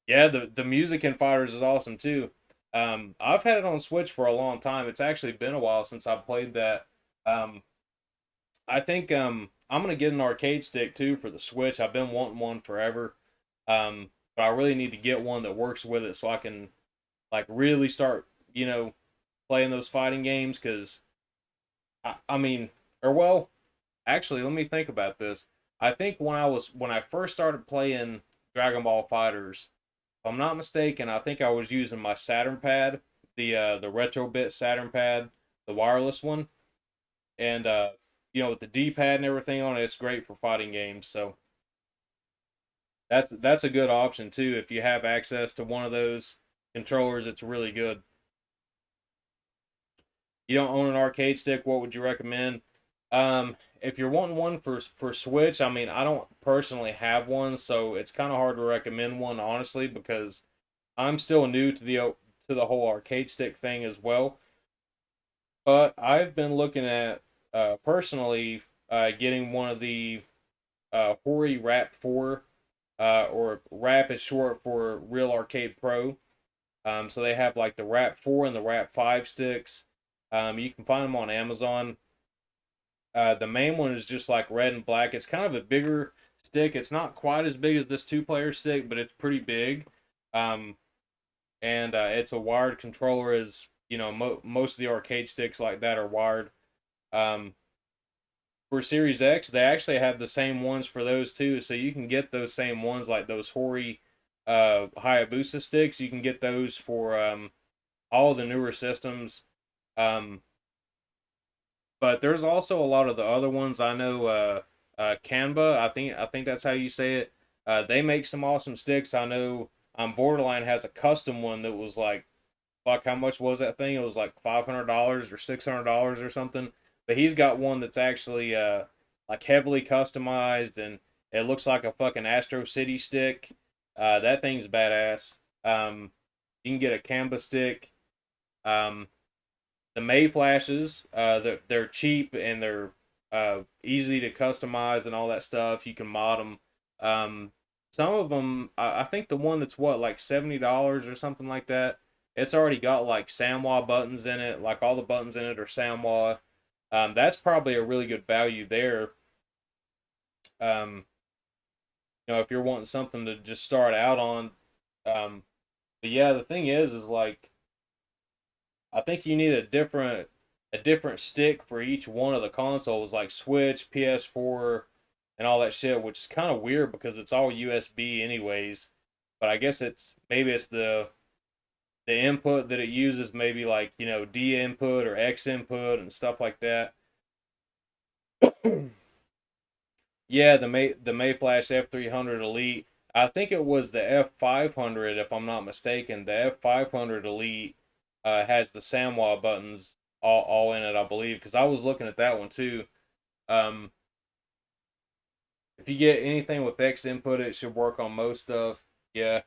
B: Yeah, the music in Fighters is awesome too. I've had it on Switch for a long time. It's actually been a while since I played that. Um, I think I'm gonna get an arcade stick too for the Switch. I've been wanting one forever. But I really need to get one that works with it so I can like really start, playing those fighting games. Because I mean, or well, actually, let me think about this. I think when I first started playing Dragon Ball Fighters, if I'm not mistaken, I think I was using my Saturn pad, the Retrobit Saturn pad, the wireless one, and with the D-pad and everything on it, it's great for fighting games. So that's a good option too. If you have access to one of those controllers, it's really good. You don't own an arcade stick, what would you recommend? If you're wanting one for Switch, I mean, I don't personally have one, so it's kind of hard to recommend one honestly because I'm still new to the whole arcade stick thing as well. But I've been looking at personally getting one of the Hori Rap 4, or Rap is short for Real Arcade Pro. So they have like the Rap 4 and the Rap 5 sticks. You can find them on Amazon. The main one is just like red and black. It's kind of a bigger stick. It's not quite as big as this two-player stick, but it's pretty big. Um, and it's a wired controller. As most of the arcade sticks like that are wired. Um, for Series X, they actually have the same ones for those too, so you can get those same ones like those Hori Hayabusa sticks. You can get those for all the newer systems. Um, but there's also a lot of the other ones. I know Canva. I think that's how you say it. They make some awesome sticks. I know Borderline has a custom one that was like, fuck, how much was that thing? It was like $500 or $600 or something. But he's got one that's actually like heavily customized, and it looks like a fucking Astro City stick. That thing's badass. You can get a Canva stick. Um, the May flashes, they're cheap and they're easy to customize and all that stuff. You can mod them. Some of them, I think the one that's like $70 or something like that. It's already got like Samwa buttons in it. Like all the buttons in it are Samwa. That's probably a really good value there. Um, if you're wanting something to just start out on. But yeah, the thing is like I think you need a different stick for each one of the consoles, like Switch, PS4, and all that shit, which is kind of weird because it's all USB anyways. But I guess maybe it's the input that it uses, maybe like D input or X input and stuff like that. Yeah, the Mayflash F300 Elite. I think it was the F500 if I'm not mistaken. The F500 Elite has the SAMWA buttons all in it, I believe, because I was looking at that one too. Um, if you get anything with X input, it should work on most stuff. Yeah.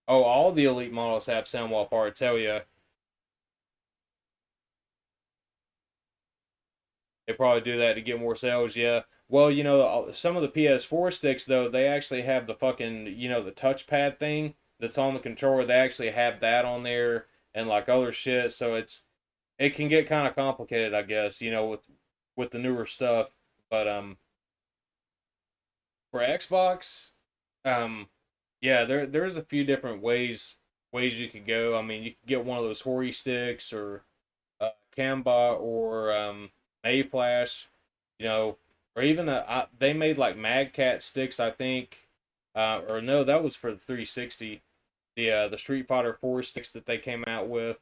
B: Oh, all the Elite models have SAMWA parts. Hell yeah. They probably do that to get more sales. Yeah. Well, some of the PS4 sticks though, they actually have the fucking, the touchpad thing that's on the controller. They actually have that on there and like other shit. So it can get kind of complicated, I guess, with the newer stuff. But for Xbox, um, yeah, there's a few different ways you could go. I mean, you could get one of those Hori sticks or Camba or Mayflash, or even they made like Magcat sticks, I think, or no, that was for the 360. The Street Fighter 4 sticks that they came out with.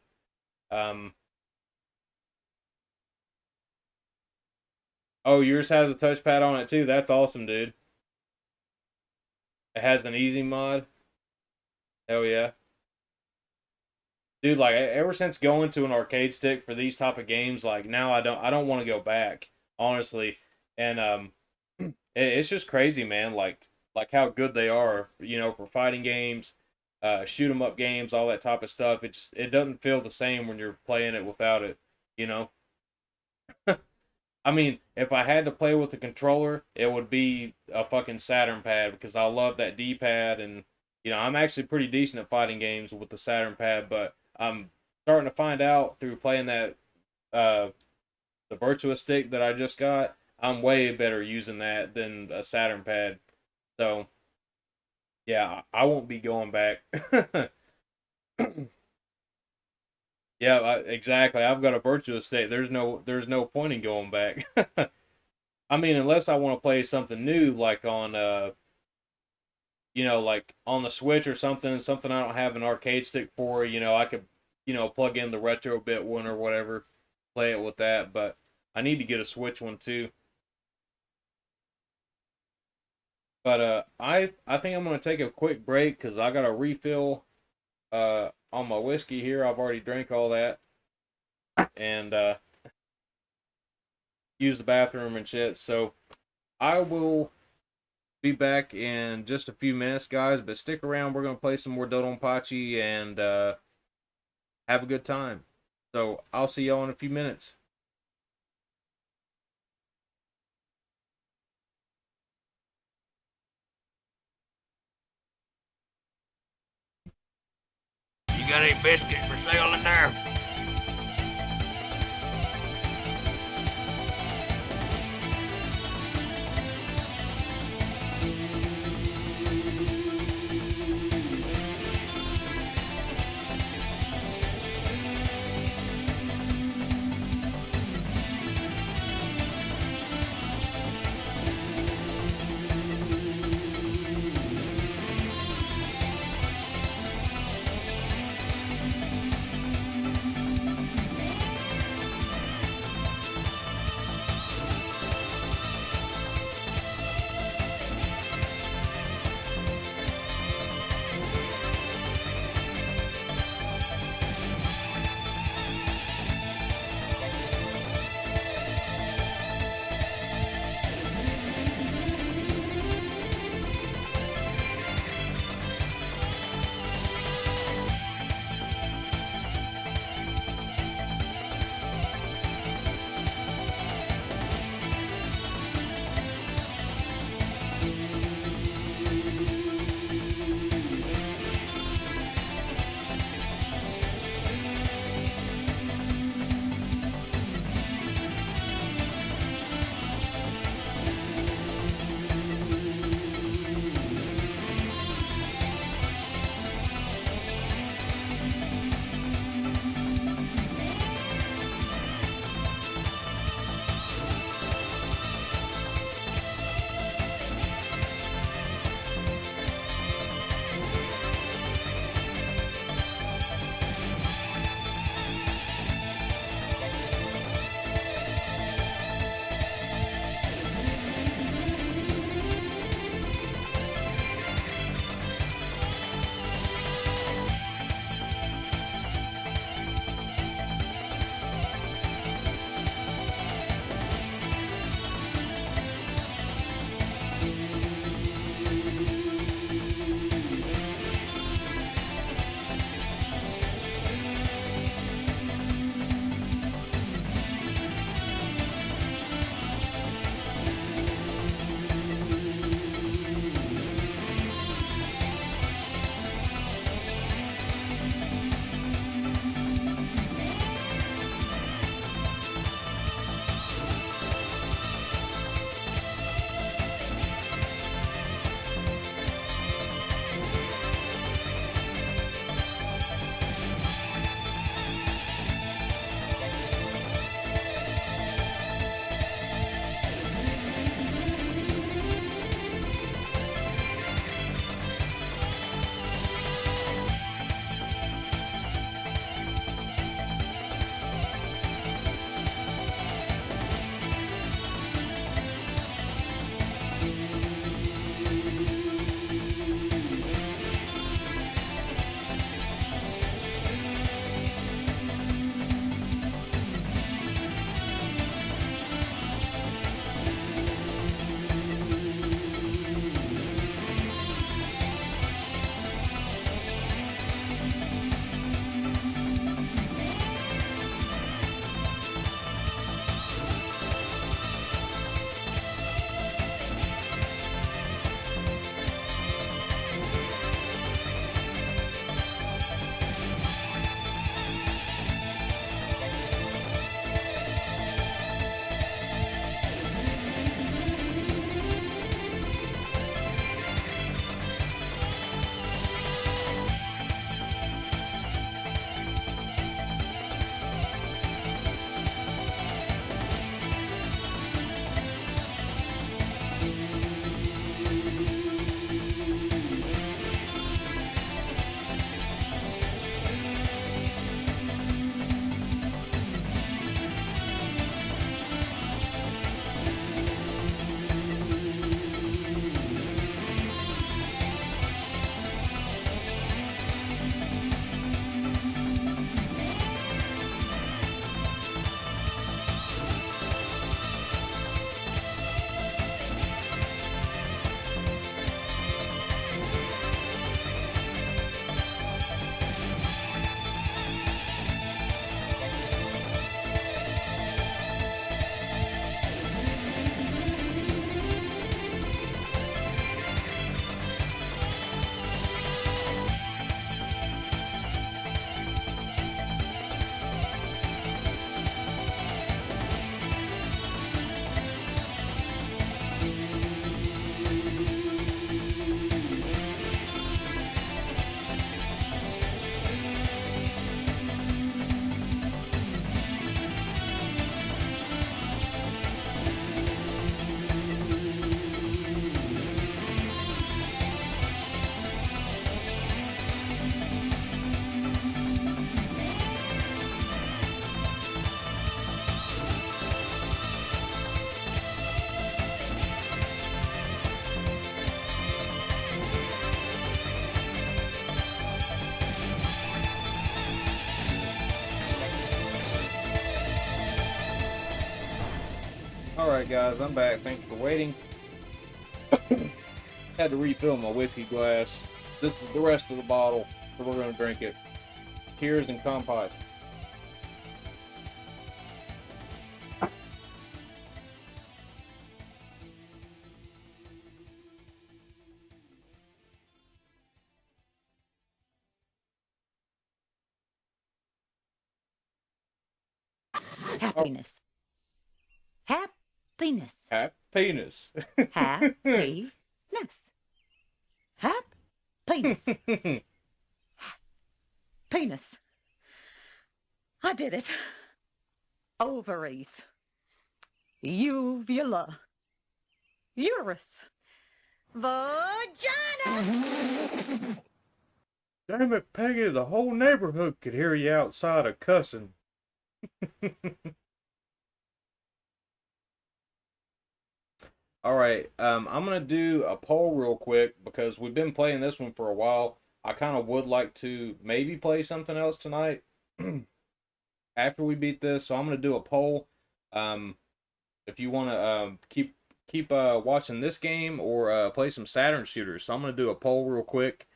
B: Um, oh, yours has a touchpad on it too. That's awesome, dude. It has an easy mod. Hell yeah. Dude, like ever since going to an arcade stick for these type of games, like now I don't want to go back, honestly. And it's just crazy, man. Like how good they are, for fighting games, shoot 'em up games, all that type of stuff. It doesn't feel the same when you're playing it without it, you know. I mean, if I had to play with a controller, it would be a fucking Saturn pad because I love that D-pad and I'm actually pretty decent at fighting games with the Saturn pad, but I'm starting to find out through playing that the Virtua stick that I just got, I'm way better using that than a Saturn pad. So, yeah, I won't be going back. Yeah, exactly. I've got a Virtua stick. There's no point in going back. I mean, unless I want to play something new, like on like on the Switch or something I don't have an arcade stick for. I could, plug in the retro bit one or whatever, play it with that. But I need to get a Switch one too. But I think I'm gonna take a quick break because I got to refill on my whiskey here. I've already drank all that and use the bathroom and shit. So I will be back in just a few minutes, guys. But stick around. We're gonna play some more DoDonPachi and have a good time. So I'll see y'all in a few minutes.
C: You got any biscuits for sale in there?
B: Alright guys, I'm back. Thanks for waiting. Had to refill my whiskey glass. This is the rest of the bottle, so we're going to drink it. Cheers and compote.
H: Happiness. Happiness.
B: Happiness.
H: Happiness. Happiness. Penis. I did it. Ovaries. Uvula. Uterus. Vagina.
B: Damn it, Peggy, the whole neighborhood could hear you outside a cussing. Alright, I'm going to do a poll real quick because we've been playing this one for a while. I kind of would like to maybe play something else tonight after we beat this, so I'm going to do a poll. If you want to keep watching this game or play some Saturn shooters, so I'm going to do a poll real quick.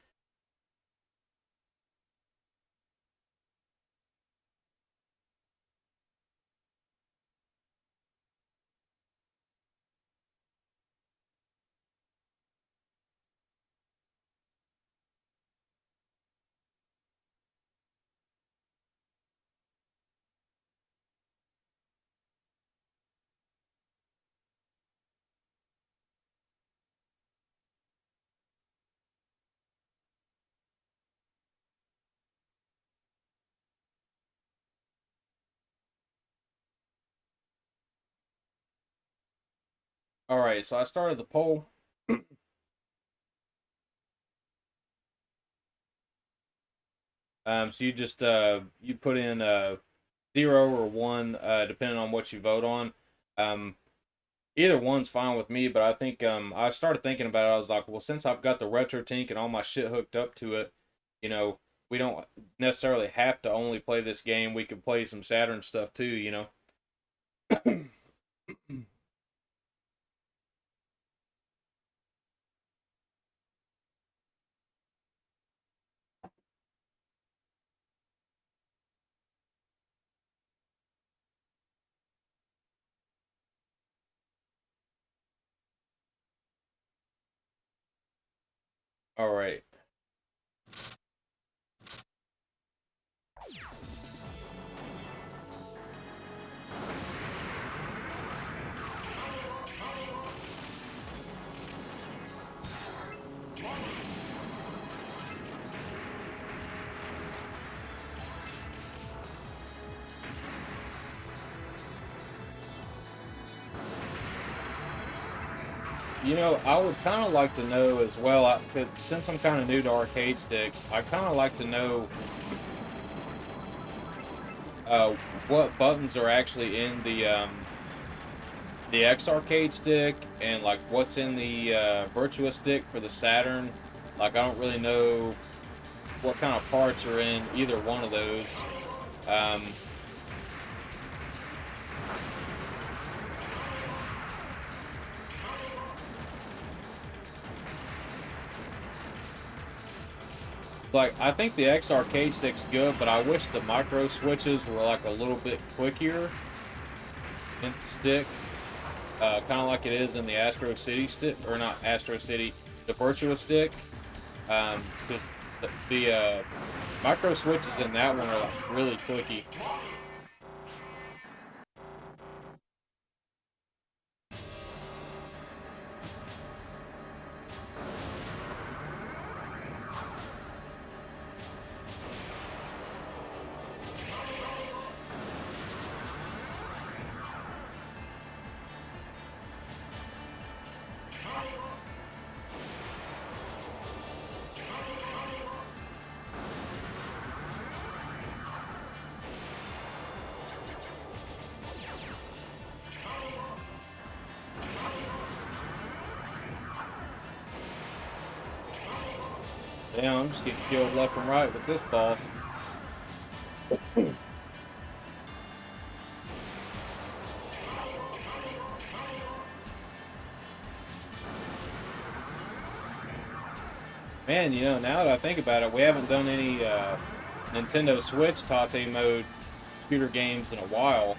B: Alright, so I started the poll. So you just you put in 0 or 1 depending on what you vote on. Either one's fine with me, but I think I started thinking about it. I was like, well, since I've got the retro tink and all my shit hooked up to it, you know, we don't necessarily have to only play this game. We could play some Saturn stuff too, you know. All right. You know, I would kind of like to know as well, since I'm kind of new to arcade sticks, I kind of like to know what buttons are actually in the X arcade stick and like what's in the Virtua stick for the Saturn. Like, I don't really know what kind of parts are in either one of those. Like, I think the X arcade stick's good, but I wish the micro switches were like a little bit quicker in the stick, kind of like it is in the Astro City stick, or not Astro City, the Virtua stick. Because the micro switches in that one are like really clicky. Damn, I'm just getting killed left and right with this boss. Man, you know, now that I think about it, we haven't done any Nintendo Switch Tate mode shooter games in a while.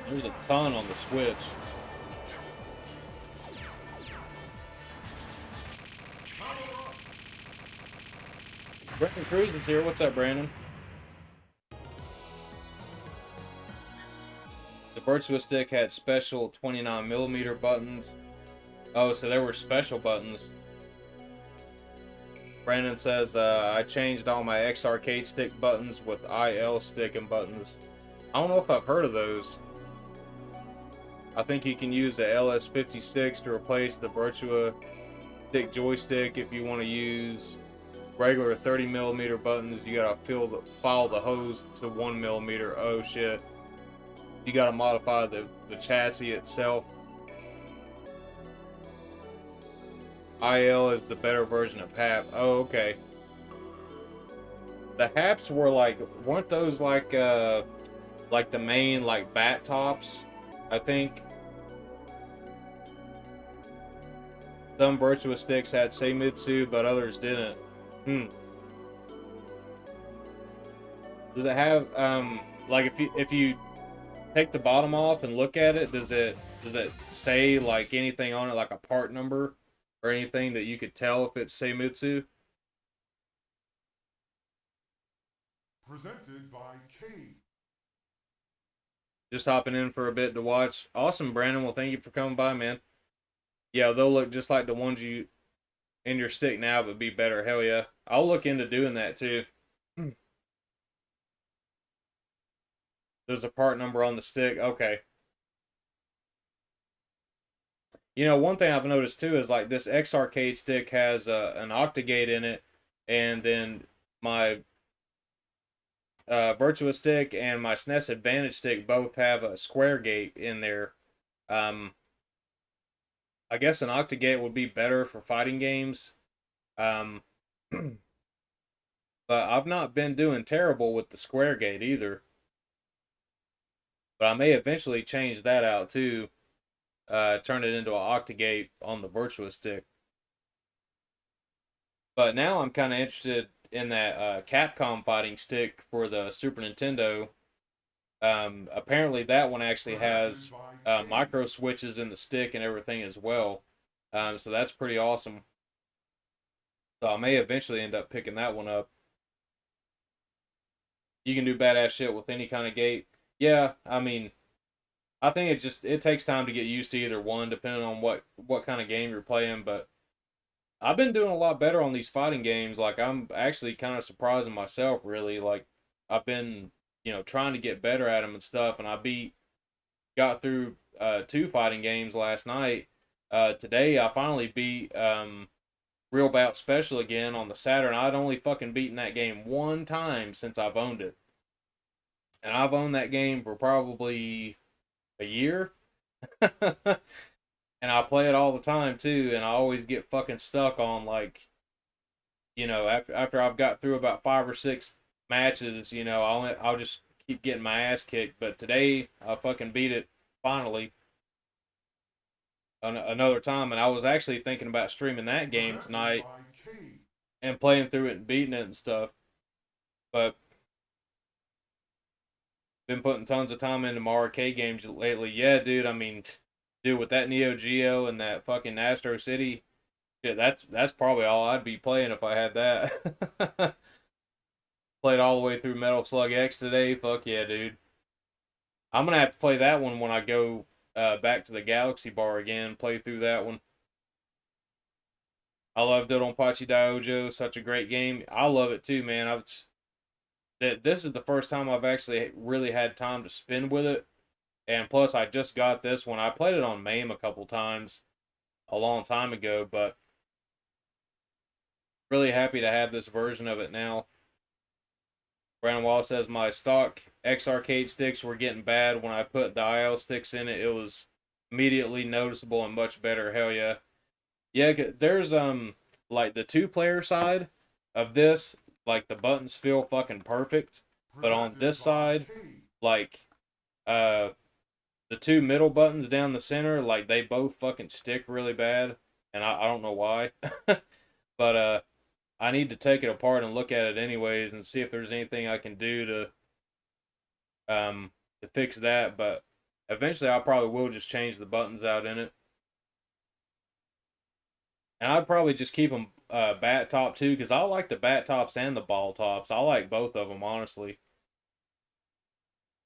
B: There's a ton on the Switch. Brandon Cruz is here. What's up, Brandon? The Virtua Stick had special 29mm buttons. Oh, so there were special buttons. Brandon says, I changed all my X Arcade Stick buttons with IL stick and buttons. I don't know if I've heard of those. I think you can use the LS56 to replace the Virtua Stick joystick. If you want to use regular 30mm buttons, you gotta follow the hose to 1mm. Oh shit. You gotta modify the chassis itself. IL is the better version of HAP. Oh, okay. The HAPs were like, weren't those like the main like bat tops? I think. Some Virtua sticks had Seimitsu, but others didn't. Does it have like if you take the bottom off and look at it, does it say like anything on it, like a part number or anything that you could tell if it's Seimitsu?
G: Presented by Tate.
B: Just hopping in for a bit to watch. Awesome, Brandon. Well, thank you for coming by, man. Yeah, they'll look just like the ones you in your stick now, but be better. Hell yeah. I'll look into doing that too. There's a part number on the stick. Okay. You know, one thing I've noticed too is like this X Arcade stick has an Octagate in it, and then my Virtua stick and my SNES Advantage stick both have a Square Gate in there. I guess an Octagate would be better for fighting games. But I've not been doing terrible with the Square Gate either. But I may eventually change that out too. Turn it into an Octagate on the Virtua stick. But now I'm kind of interested in that Capcom fighting stick for the Super Nintendo. Apparently that one actually has micro switches in the stick and everything as well. So that's pretty awesome. So I may eventually end up picking that one up. You can do badass shit with any kind of gate. Yeah, I mean, I think it takes time to get used to either one, depending on what kind of game you're playing. But I've been doing a lot better on these fighting games. Like I'm actually kind of surprising myself, really. Like I've been, trying to get better at them and stuff, and got through 2 fighting games last night. Today I finally beat Real Bout Special again on the Saturn. I'd only fucking beaten that game 1 time since I've owned it. And I've owned that game for probably a year. And I play it all the time too, and I always get fucking stuck on like, after I've got through about 5 or 6 matches, I'll just keep getting my ass kicked. But today I fucking beat it finally another time, and I was actually thinking about streaming that game tonight and playing through it and beating it and stuff. But been putting tons of time into my arcade games lately. Yeah, dude. I mean, dude, with that Neo Geo and that fucking Astro City, shit, that's probably all I'd be playing if I had that. Played all the way through Metal Slug X today. Fuck yeah, dude. I'm gonna have to play that one when I go back to the Galaxy Bar again. Play through that one. I love DoDonPachi DaiOuJou. Such a great game. I love it too, man. This is the first time I've actually really had time to spend with it. And plus, I just got this one. I played it on MAME a couple times a long time ago, but really happy to have this version of it now. Brandon Wallace says, my stock X Arcade sticks were getting bad. When I put the IL sticks in it, it was immediately noticeable and much better. Hell yeah. Yeah, there's like the 2-player side of this, like the buttons feel fucking perfect. But on this side, like the 2 middle buttons down the center, like they both fucking stick really bad. and I don't know why. But I need to take it apart and look at it anyways and see if there's anything I can do to fix that. But eventually I probably will just change the buttons out in it. And I'd probably just keep them bat top too, because I like the bat tops and the ball tops. I like both of them, honestly.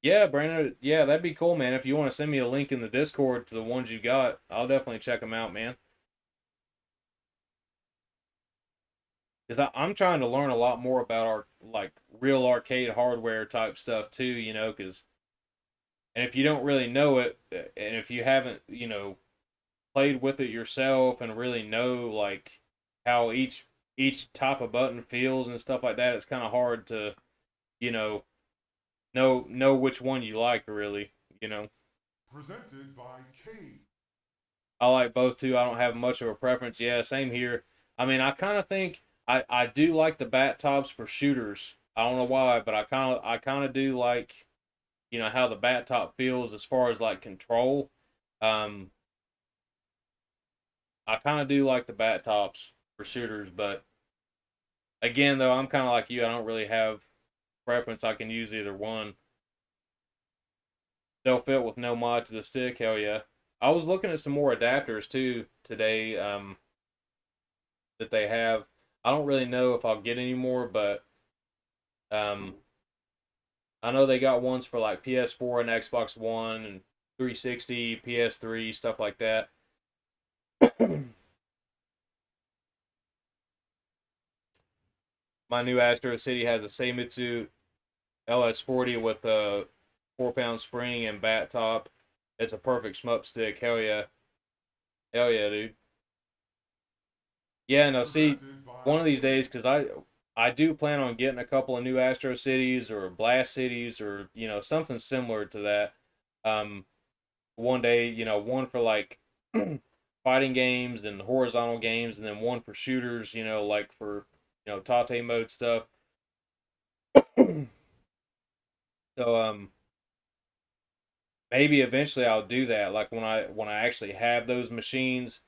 B: Yeah, Brandon. Yeah, that'd be cool, man. If you want to send me a link in the Discord to the ones you got, I'll definitely check them out, man. Because I'm trying to learn a lot more about our like real arcade hardware type stuff too, you know. Because and if you don't really know it, and if you haven't, you know, played with it yourself and really know like how each type of button feels and stuff like that, it's kind of hard to, you know which one you like really, you know.
G: Presented by Cade.
B: I like both too. I don't have much of a preference. Yeah, same here. I mean, I kind of think I do like the bat tops for shooters. I don't know why, but I kind of do like, you know, how the bat top feels as far as like control. Um, I kind of do like the bat tops for shooters, but again, though, I'm kind of like you. I don't really have preference. I can use either one. They'll fit with no mod to the stick. Hell yeah. I was looking at some more adapters too today. That they have. I don't really know if I'll get any more, but um, I know they got ones for like PS4 and Xbox One and 360, PS3, stuff like that. My new Astro City has a Seimitsu LS40 with a 4-pound spring and bat top. It's a perfect shmup stick. Hell yeah. Hell yeah, dude. Yeah, no, see,
G: Presented by
B: one of these
G: Cade.
B: days, because I do plan on getting a couple of new Astro Cities or Blast Cities or, you know, something similar to that. Um, one day, you know, one for like fighting games and horizontal games, and then one for shooters, you know, like for, you know, Tate mode stuff. So, maybe eventually I'll do that. Like when I actually have those machines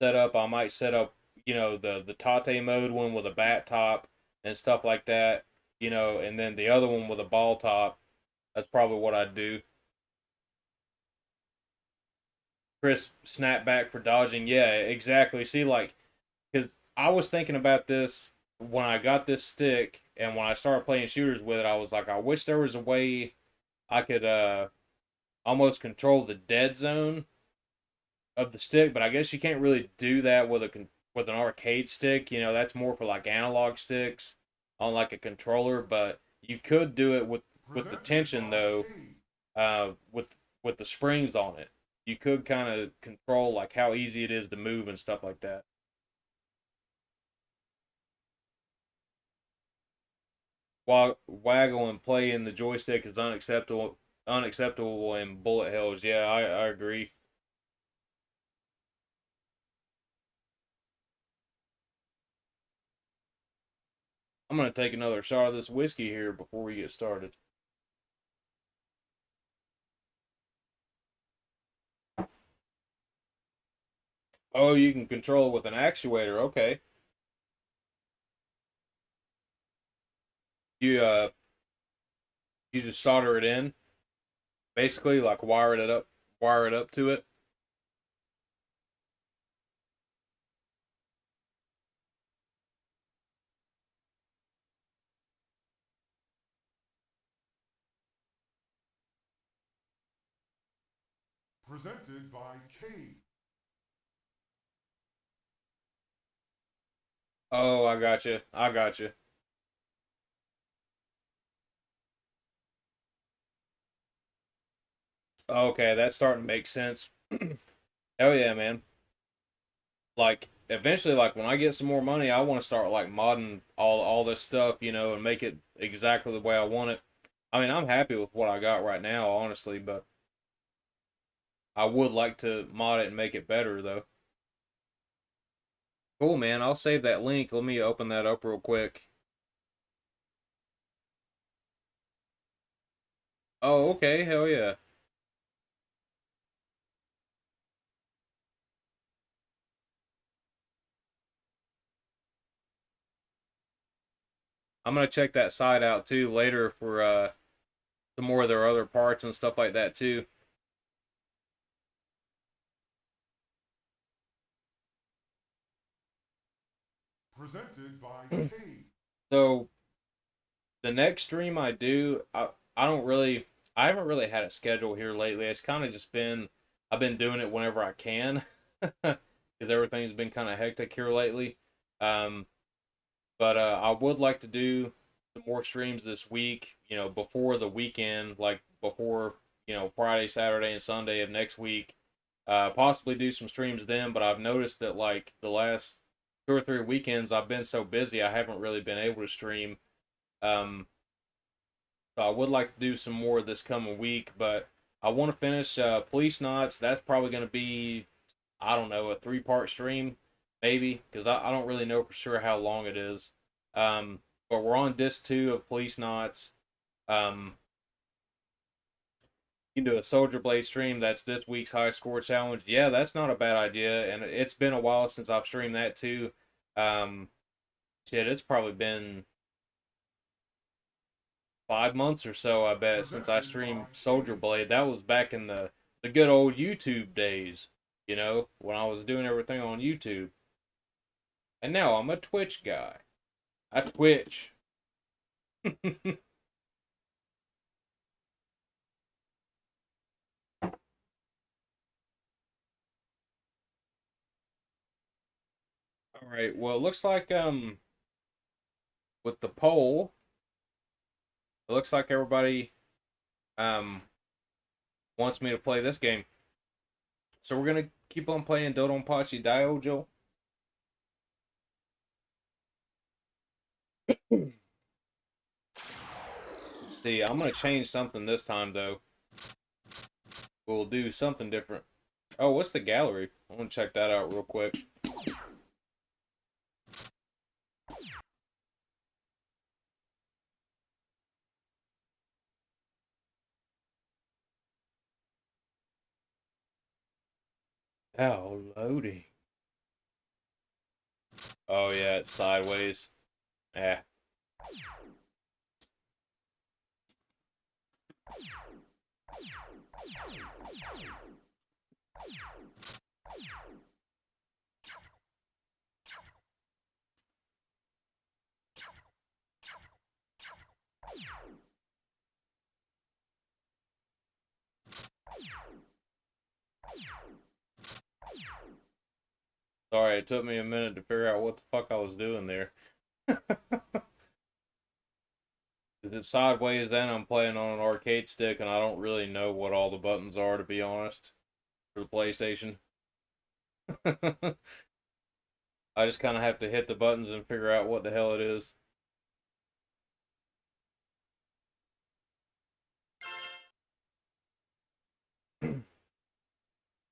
B: set up, I might set up, you know, the Tate mode one with a bat top and stuff like that, you know, and then the other one with a ball top. That's probably what I'd do. Chris snap back for dodging. Yeah, exactly. See, like, because I was thinking about this when I got this stick and when I started playing shooters with it, I was like, I wish there was a way I could almost control the dead zone of the stick, but I guess you can't really do that with with an arcade stick. You know, that's more for like analog sticks on like a controller. But you could do it with the
G: Presented
B: tension
G: by
B: though,
G: Cade.
B: uh, with with the springs on it. You could kind of control like how easy it is to move and stuff like that. While waggle and play in the joystick is unacceptable in bullet hells. Yeah, I agree. I'm gonna take another shot of this whiskey here before we get started. Oh, you can control it with an actuator. Okay. You you just solder it in, basically like wire it up to it.
G: Presented by Cade.
B: Oh, I got you. I got you. Okay, that's starting to make sense. Hell yeah, man. Like eventually, like when I get some more money, I want to start like modding all this stuff, you know, and make it exactly the way I want it. I mean, I'm happy with what I got right now, honestly, but I would like to mod it and make it better though. Cool, man. I'll save that link. Let me open that up real quick. Oh, okay. Hell yeah. I'm gonna check that site out too later for some more of their other parts and stuff like that too.
G: Presented by Cade.
B: So the next stream I do, I don't really, I haven't really had a schedule here lately. It's kind of just been, I've been doing it whenever I can, because everything's been kind of hectic here lately. But I would like to do some more streams this week, you know, before the weekend, like before, you know, Friday, Saturday, and Sunday of next week. Possibly do some streams then, but I've noticed that like the last 2 or 3 weekends I've been so busy I haven't really been able to stream. So I would like to do some more this coming week, but I want to finish Police Knots. That's probably going to be, I don't know, a 3-part stream, maybe, because I don't really know for sure how long it is. But we're on disc 2 of Police Knots. You can do a Soldier Blade stream. That's this week's high score challenge. Yeah, that's not a bad idea, and it's been a while since I've streamed that too. Shit, it's probably been 5 months or so, I bet, since I streamed Soldier Blade. That was back in the good old YouTube days, you know, when I was doing everything on YouTube. And now I'm a Twitch guy. I Twitch. All right. Well, it looks like with the poll, it looks like everybody wants me to play this game. So we're gonna keep on playing DoDonPachi DaiOuJou. Let's see. I'm gonna change something this time though. We'll do something different. Oh, what's the gallery? I want to check that out real quick. Oh, loading. Oh yeah, it's sideways. Yeah. Sorry, it took me a minute to figure out what the fuck I was doing there. Is it sideways and I'm playing on an arcade stick and I don't really know what all the buttons are, to be honest, for the PlayStation. I just kind of have to hit the buttons and figure out what the hell it is.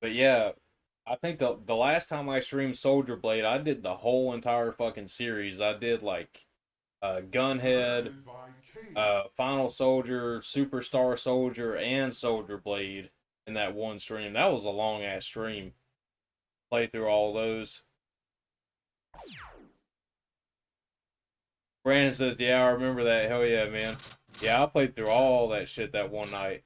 B: But yeah, I think the last time I streamed Soldier Blade, I did the whole entire fucking series. I did like Gunhead,
G: Presented by Cade.
B: Final Soldier, Superstar Soldier, and Soldier Blade in that one stream. That was a long ass stream. Play through all those. Brandon says, yeah, I remember that. Hell yeah, man. Yeah, I played through all that shit that one night.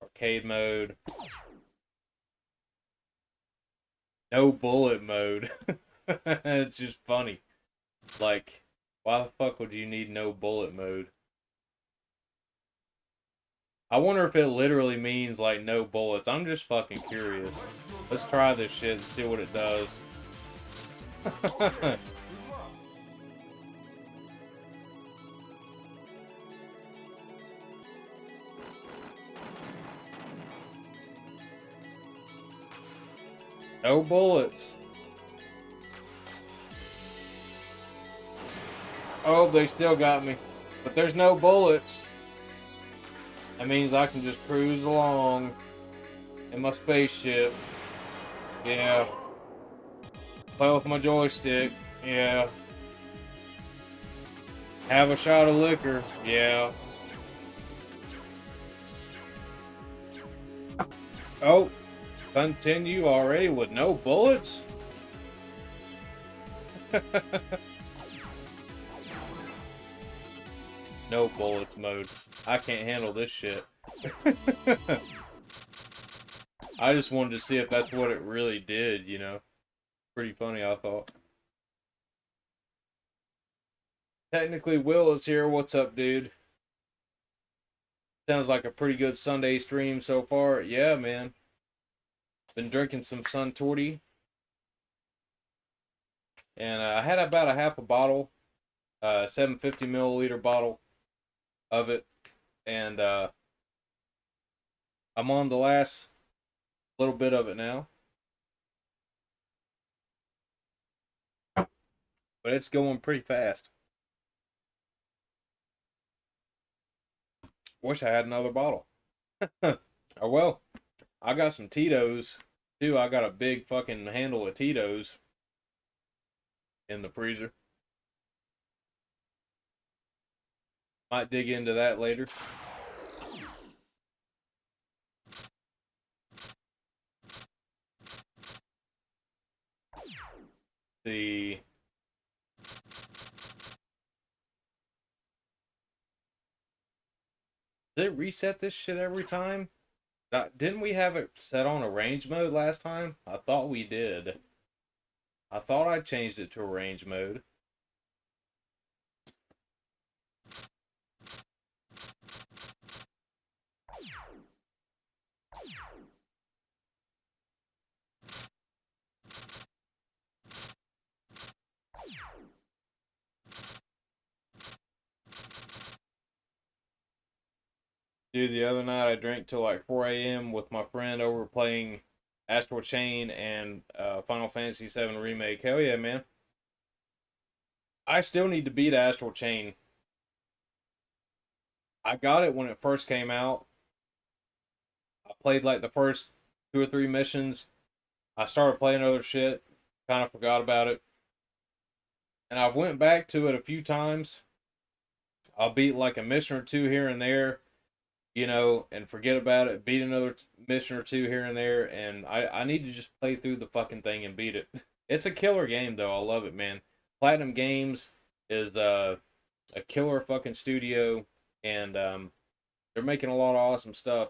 B: Arcade mode. No bullet mode. It's just funny. Like, why the fuck would you need no bullet mode? I wonder if it literally means, like, no bullets. I'm just fucking curious. Let's try this shit and see what it does. No bullets. Oh, they still got me. But there's no bullets. That means I can just cruise along in my spaceship. Yeah. Play with my joystick. Yeah. Have a shot of liquor. Yeah. Oh. Continue already with no bullets? No bullets mode. I can't handle this shit. I just wanted to see if that's what it really did, you know. Pretty funny, I thought. Technically, Will is here. What's up, dude? Sounds like a pretty good Sunday stream so far. Yeah, man. Been drinking some Suntory. And I had about a half a bottle. 750 milliliter bottle of it. And I'm on the last little bit of it now. But it's going pretty fast. Wish I had another bottle. Oh well. I got some Tito's too. I got a big fucking handle of Tito's in the freezer. Might dig into that later. The Did it reset this shit every time? Didn't we have it set on arrange mode last time? I thought we did. I thought I changed it to arrange mode. Dude, the other night I drank till like 4 a.m. with my friend over playing Astral Chain and Final Fantasy VII Remake. Hell yeah, man. I still need to beat Astral Chain. I got it when it first came out. I played like the first 2 or 3 missions. I started playing other shit. Kind of forgot about it. And I went back to it a few times. I'll beat like a mission or two here and there, you know, and forget about it. Beat another mission or two here and there. And I need to just play through the fucking thing and beat it. It's a killer game, though. I love it, man. Platinum Games is a killer fucking studio. And they're making a lot of awesome stuff.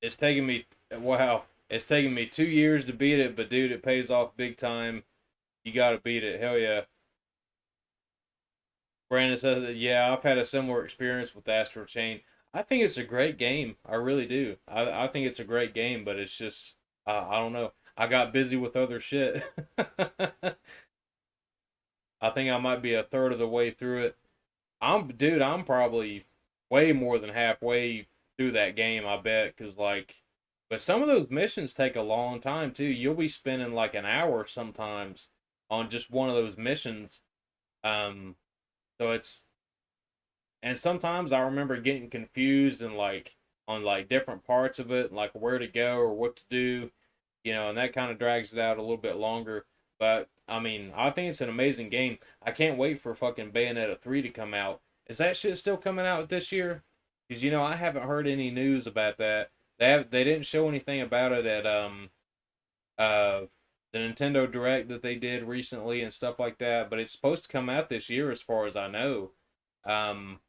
B: It's taken me, wow, it's taken me 2 years to beat it, but dude, it pays off big time. You gotta beat it. Hell yeah. Brandon says that, yeah, I've had a similar experience with Astral Chain. I think it's a great game. I really do. I think it's a great game, but it's just, I don't know. I got busy with other shit. I think I might be a third of the way through it. Dude, I'm probably way more than halfway through that game, I bet, because like, but some of those missions take a long time too. You'll be spending like an hour sometimes on just one of those missions. Um, so and sometimes I remember getting confused and like on like different parts of it, like where to go or what to do, you know, and that kind of drags it out a little bit longer. But I mean, I think it's an amazing game. I can't wait for fucking Bayonetta 3 to come out. Is that shit still coming out this year? Because you know, I haven't heard any news about that. They didn't show anything about it at uh the Nintendo Direct that they did recently and stuff like that, but it's supposed to come out this year as far as I know. Um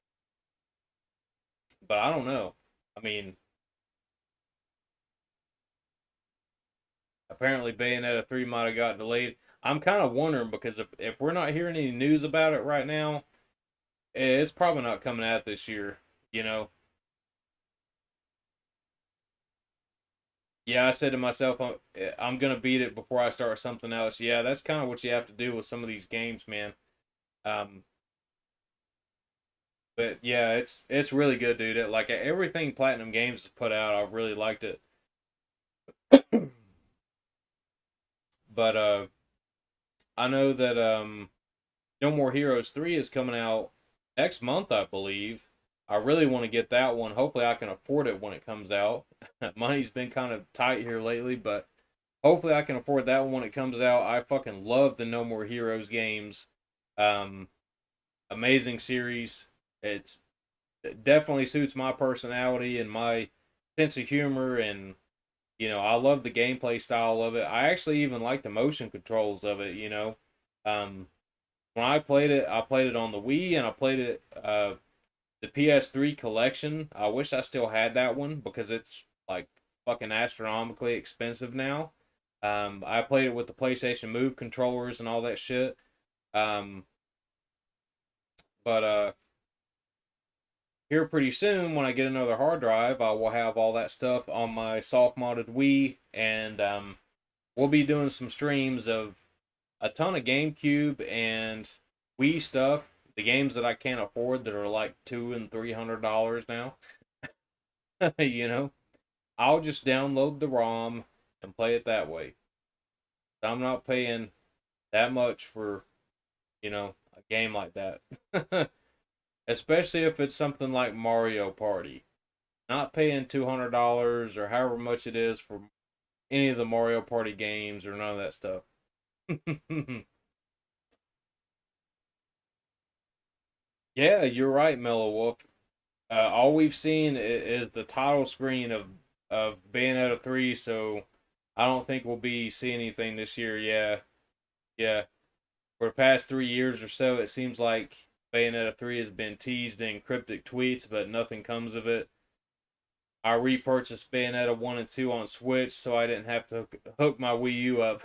B: but I don't know. I mean, apparently Bayonetta 3 might have got delayed. I'm kind of wondering because if we're not hearing any news about it right now, it's probably not coming out this year, you know. Yeah, I said to myself, I'm gonna beat it before I start something else. Yeah, that's kind of what you have to do with some of these games, man. Um, but yeah, it's really good, dude. Like everything Platinum Games has put out, I've really liked it. But I know that No More Heroes 3 is coming out next month, I believe. I really want to get that one. Hopefully, I can afford it when it comes out. Money's been kind of tight here lately, but hopefully I can afford that one when it comes out. I fucking love the No More Heroes games. Um, Amazing series. It definitely suits my personality and my sense of humor, and I love the gameplay style of it. I actually even like the motion controls of it. Um, when I played it on the Wii, and I played it the PS3 collection. I wish I still had that one because it's like fucking astronomically expensive now. I played it with the PlayStation Move controllers and all that shit. Um, but here pretty soon, when I get another hard drive, I will have all that stuff on my soft modded Wii, and we'll be doing some streams of a ton of GameCube and Wii stuff. The games that I can't afford that are like $200 and $300 now. I'll just download the ROM and play it that way. I'm not paying that much for, a game like that. Especially if it's something like Mario Party. Not paying $200 or however much it is for any of the Mario Party games or none of that stuff. Yeah, you're right, Mellow Wolf. All we've seen is the title screen of Bayonetta 3, so I don't think we'll be seeing anything this year. Yeah, yeah. For the past 3 years or so, it seems like Bayonetta 3 has been teased in cryptic tweets, but nothing comes of it. I repurchased Bayonetta 1 and 2 on Switch so I didn't have to hook my Wii U up.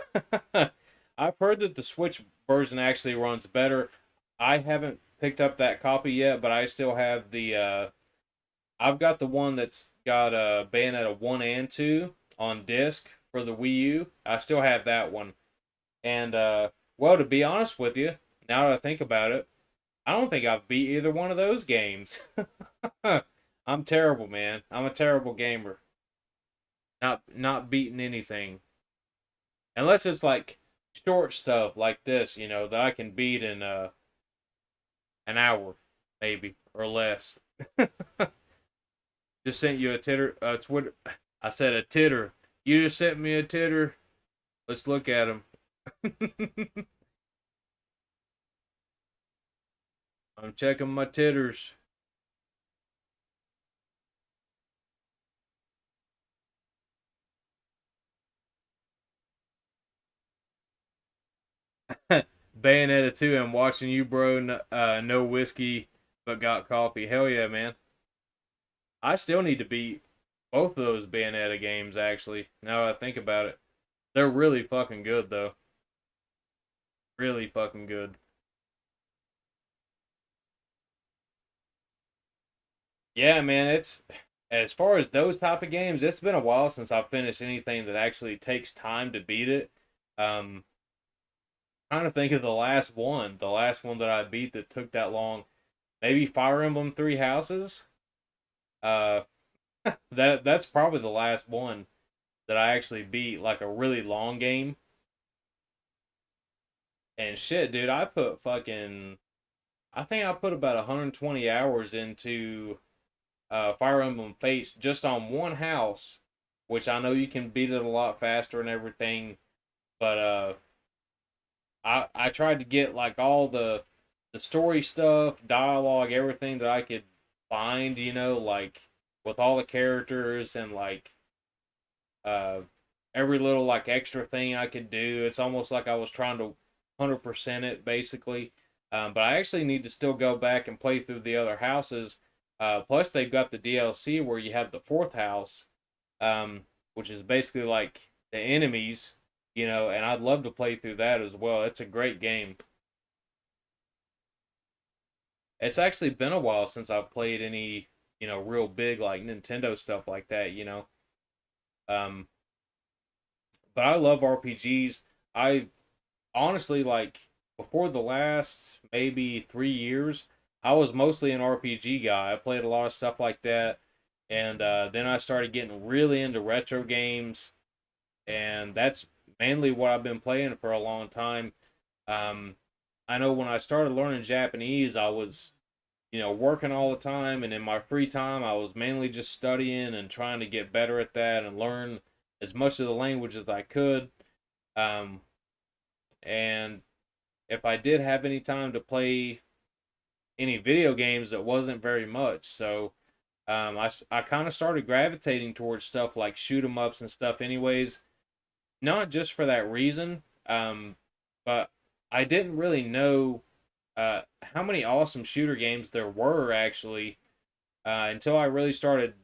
B: I've heard that the Switch version actually runs better. I haven't picked up that copy yet, but I still have I've got the one that's got Bayonetta 1 and 2 on disc for the Wii U. I still have that one. And, well, to be honest with you, now that I think about it, I don't think I've beat either one of those games. I'm terrible, man. I'm a terrible gamer. Not beating anything. Unless it's like short stuff like this, that I can beat in an hour, maybe, or less. Just sent you a Twitter. I said a titter. You just sent me a titter. Let's look at him. I'm checking my titters. Bayonetta 2, I'm watching you, bro. No whiskey, but got coffee. Hell yeah, man. I still need to beat both of those Bayonetta games, actually, now that I think about it. They're really fucking good, though. Really fucking good. Yeah, man, it's as far as those type of games, it's been a while since I've finished anything that actually takes time to beat it. Um, Trying to think of the last one that I beat that took that long. Maybe Fire Emblem Three Houses. Uh, that's probably the last one that I actually beat, like a really long game. And shit, dude, I think I put about 120 hours into Fire Emblem Fates just on one house, which I know you can beat it a lot faster and everything, but I tried to get like all the story stuff, dialogue, everything that I could find, like with all the characters and like uh every little like extra thing I could do. It's almost like I was trying to 100% it basically. But I actually need to still go back and play through the other houses. Plus, they've got the DLC where you have the fourth house, which is basically like the enemies, and I'd love to play through that as well. It's a great game. It's actually been a while since I've played any, real big like Nintendo stuff like that. Um, but I love RPGs. I honestly like before the last maybe 3 years, I was mostly an RPG guy. I played a lot of stuff like that, and then I started getting really into retro games, and that's mainly what I've been playing for a long time. Um, I know when I started learning Japanese, I was, working all the time, and in my free time, I was mainly just studying and trying to get better at that and learn as much of the language as I could. Um, and if I did have any time to play any video games, it wasn't very much. So I kind of started gravitating towards stuff like shoot 'em ups and stuff, anyways. Not just for that reason, but I didn't really know how many awesome shooter games there were actually until I really started.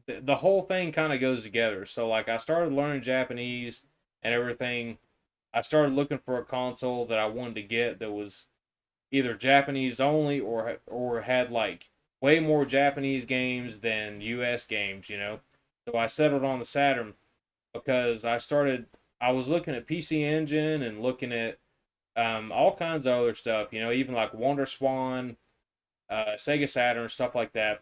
B: The whole thing kind of goes together. So like I started learning Japanese and everything. I started looking for a console that I wanted to get that was either Japanese only or had like way more Japanese games than US games, you know. So I settled on the Saturn because I was looking at PC Engine and looking at all kinds of other stuff, you know, even like Wonder Swan, Sega Saturn, stuff like that.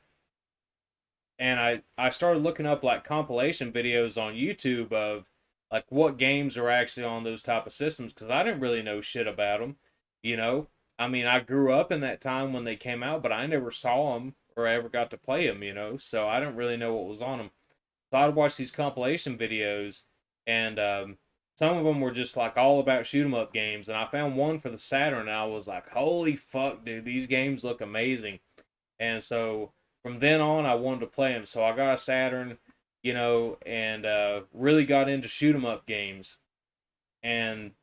B: And I started looking up like compilation videos on YouTube of like what games are actually on those type of systems because I didn't really know shit about them, you know. I mean, I grew up in that time when they came out, but I never saw them or ever got to play them, you know. So I didn't really know what was on them. So I'd watch these compilation videos, and some of them were just like all about shoot 'em up games. And I found one for the Saturn, and I was like, "Holy fuck, dude! These games look amazing." And so from then on, I wanted to play them. So I got a Saturn, you know, and really got into shoot 'em up games. And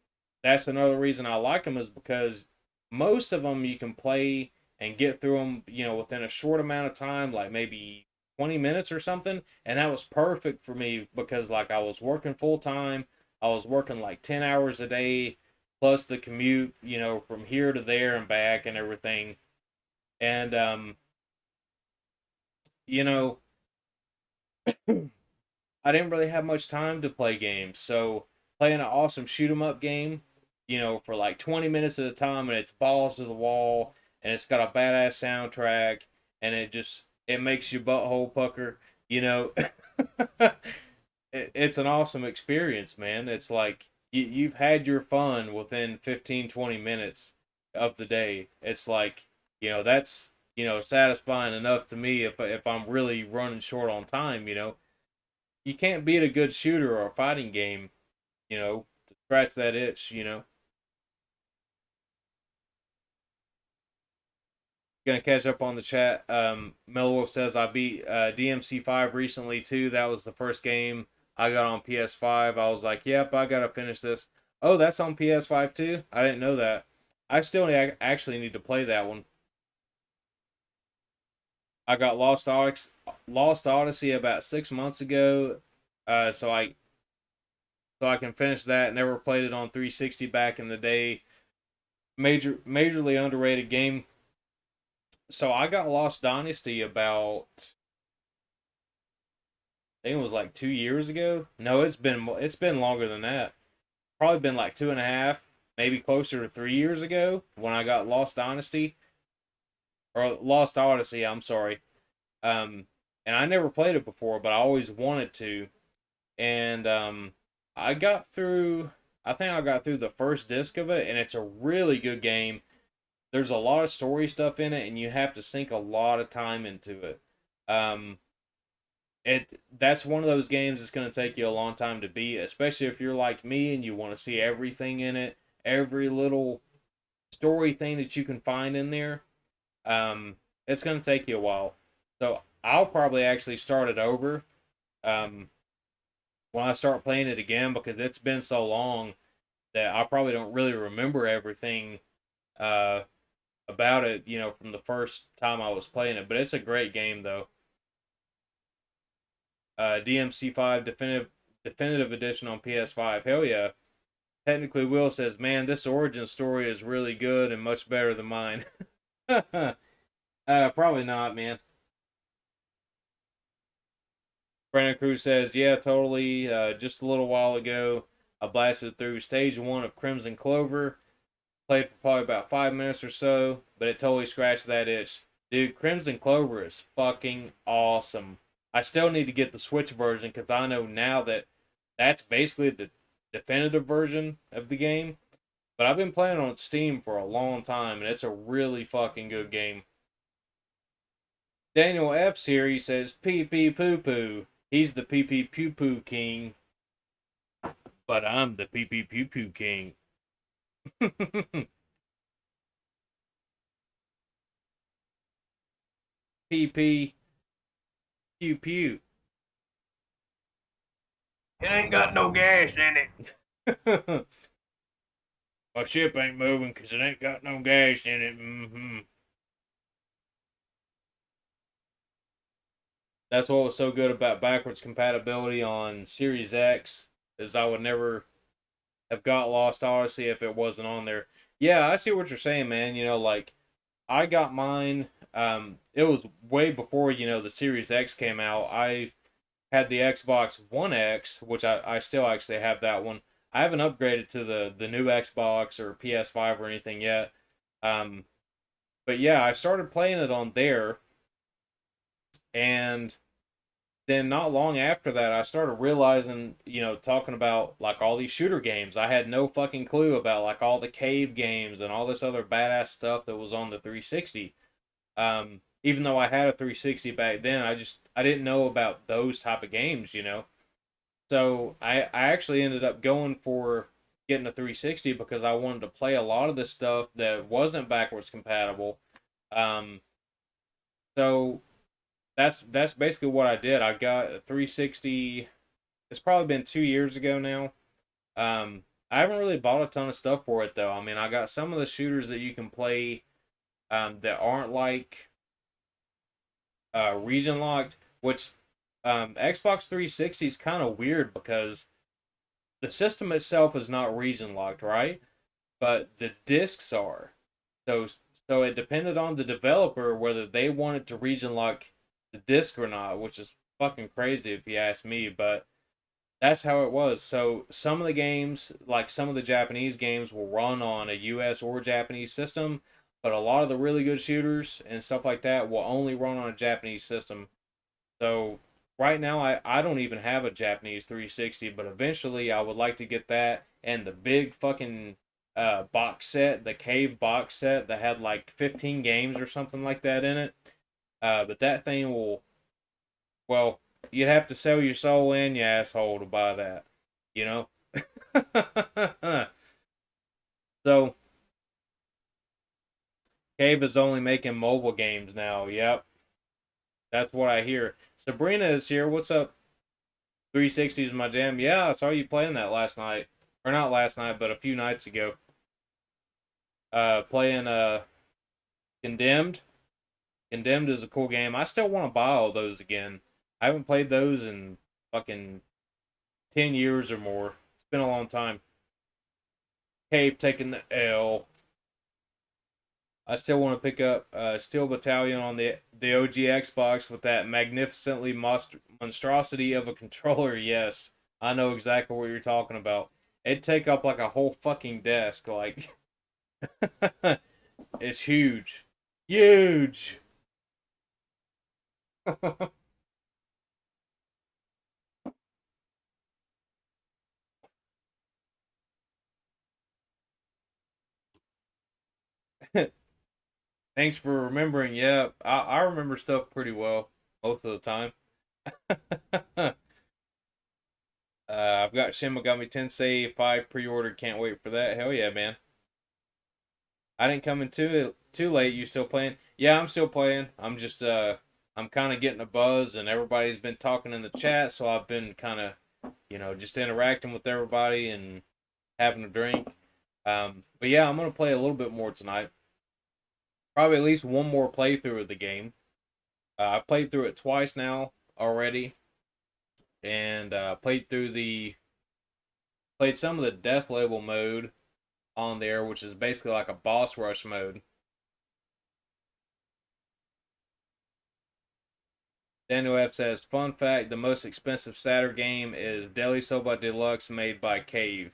B: that's another reason I like them is because most of them you can play and get through them, you know, within a short amount of time, like maybe 20 minutes or something. And that was perfect for me because like I was working full time. I was working like 10 hours a day plus the commute, you know, from here to there and back and everything. And you know, I didn't really have much time to play games. So playing an awesome shoot 'em up game, you know, for like 20 minutes at a time and it's balls to the wall and it's got a badass soundtrack and it makes your butthole pucker, you know. It's an awesome experience, man. It's like you've had your fun within 15, 20 minutes of the day. It's like, you know, that's, you know, satisfying enough to me if I'm really running short on time, you know. You can't beat a good shooter or a fighting game, you know, to scratch that itch, you know. Gonna catch up on the chat. Mellow Wolf says I beat DMC5 recently too. That was the first game I got on PS5. I was like, yep, I gotta finish this. Oh, that's on PS5 too? I didn't know that. I still actually need to play that one. I got Lost Odyssey about 6 months ago, so I can finish that. Never played it on 360 back in the day. Majorly underrated game. So I got Lost Dynasty about I think it was like 2 years ago. No, it's been longer than that. Probably been like 2.5, maybe closer to 3 years ago when I got Lost Dynasty or Lost Odyssey. I'm sorry. Um, and I never played it before, but I always wanted to. And I got through. I think I got through the first disc of it, and it's a really good game. There's a lot of story stuff in it, and you have to sink a lot of time into it. Um, that's one of those games that's going to take you a long time to beat, especially if you're like me and you want to see everything in it, every little story thing that you can find in there. It's going to take you a while. So I'll probably actually start it over um, when I start playing it again because it's been so long that I probably don't really remember everything uh, about it, you know, from the first time I was playing it. But it's a great game though. DMC5 definitive edition on PS5. Hell yeah. Technically, Will says, "Man, this origin story is really good and much better than mine." Probably not, man. Brandon Cruz says, "Yeah, totally. Just a little while ago, I blasted through stage 1 of Crimson Clover. Played for probably about 5 minutes or so, but it totally scratched that itch. Dude, Crimson Clover is fucking awesome. I still need to get the Switch version because I know now that that's basically the definitive version of the game. But I've been playing on Steam for a long time, and it's a really fucking good game." Daniel F's here. He says, "Pee pee poo poo. He's the pee pee poo poo king, but I'm the pee pee poo poo king." PP Pew pew.
C: It ain't got no gas in it. My ship ain't moving 'cause it ain't got no gas in it. Mm-hmm.
B: That's what was so good about backwards compatibility on Series X, is I would never have got Lost Odyssey if it wasn't on there. Yeah, I see what you're saying, man. You know, like I got mine. It was way before the Series X came out. I had the Xbox One X, which I still actually have that one. I haven't upgraded to the new Xbox or PS5 or anything yet. Um, but yeah, I started playing it on there, and then not long after that, I started realizing, talking about like all these shooter games. I had no fucking clue about like all the cave games and all this other badass stuff that was on the 360. Even though I had a 360 back then, I didn't know about those type of games. So I actually ended up going for getting a 360 because I wanted to play a lot of this stuff that wasn't backwards compatible. Um, so that's basically what I did. I got a 360. It's probably been 2 years ago now. I haven't really bought a ton of stuff for it though. I mean, I got some of the shooters that you can play that aren't like region locked, which Xbox 360 is kind of weird because the system itself is not region locked, right? But the discs are. So so it depended on the developer whether they wanted to region lock the disc or not, which is fucking crazy if you ask me, but that's how it was. So some of the games, like some of the Japanese games, will run on a US or Japanese system, but a lot of the really good shooters and stuff like that will only run on a Japanese system. So right now I don't even have a Japanese 360, but eventually I would like to get that and the big fucking box set, the Cave box set that had like 15 games or something like that in it. But that thing will, well, you'd have to sell your soul in, you asshole, to buy that. You know? So, Cave is only making mobile games now. Yep. That's what I hear. Sabrina is here. What's up? 360 is my jam. Yeah, I saw you playing that last night. Or not last night, but a few nights ago. Playing Condemned. Condemned is a cool game. I still want to buy all those again. I haven't played those in fucking 10 years or more. It's been a long time. Cave taking the L. I still want to pick up Steel Battalion on the OG Xbox with that magnificently monstrosity of a controller. Yes, I know exactly what you're talking about. It'd take up like a whole fucking desk. Like, it's huge. Huge! Thanks for remembering. Yeah, I remember stuff pretty well most of the time. I've got Shin Megami Tensei 5 pre-ordered. Can't wait for that. Hell yeah, man. I didn't come in too late. You still playing? Yeah, I'm still playing. I'm just I'm kind of getting a buzz, and everybody's been talking in the chat, so I've been kind of just interacting with everybody and having a drink. But yeah, I'm gonna play a little bit more tonight. Probably at least one more playthrough of the game. I've played through it twice now already, and played some of the death label mode on there, which is basically like a boss rush mode. Daniel F says, fun fact, the most expensive Saturn game is Deli Soba Deluxe made by Cave.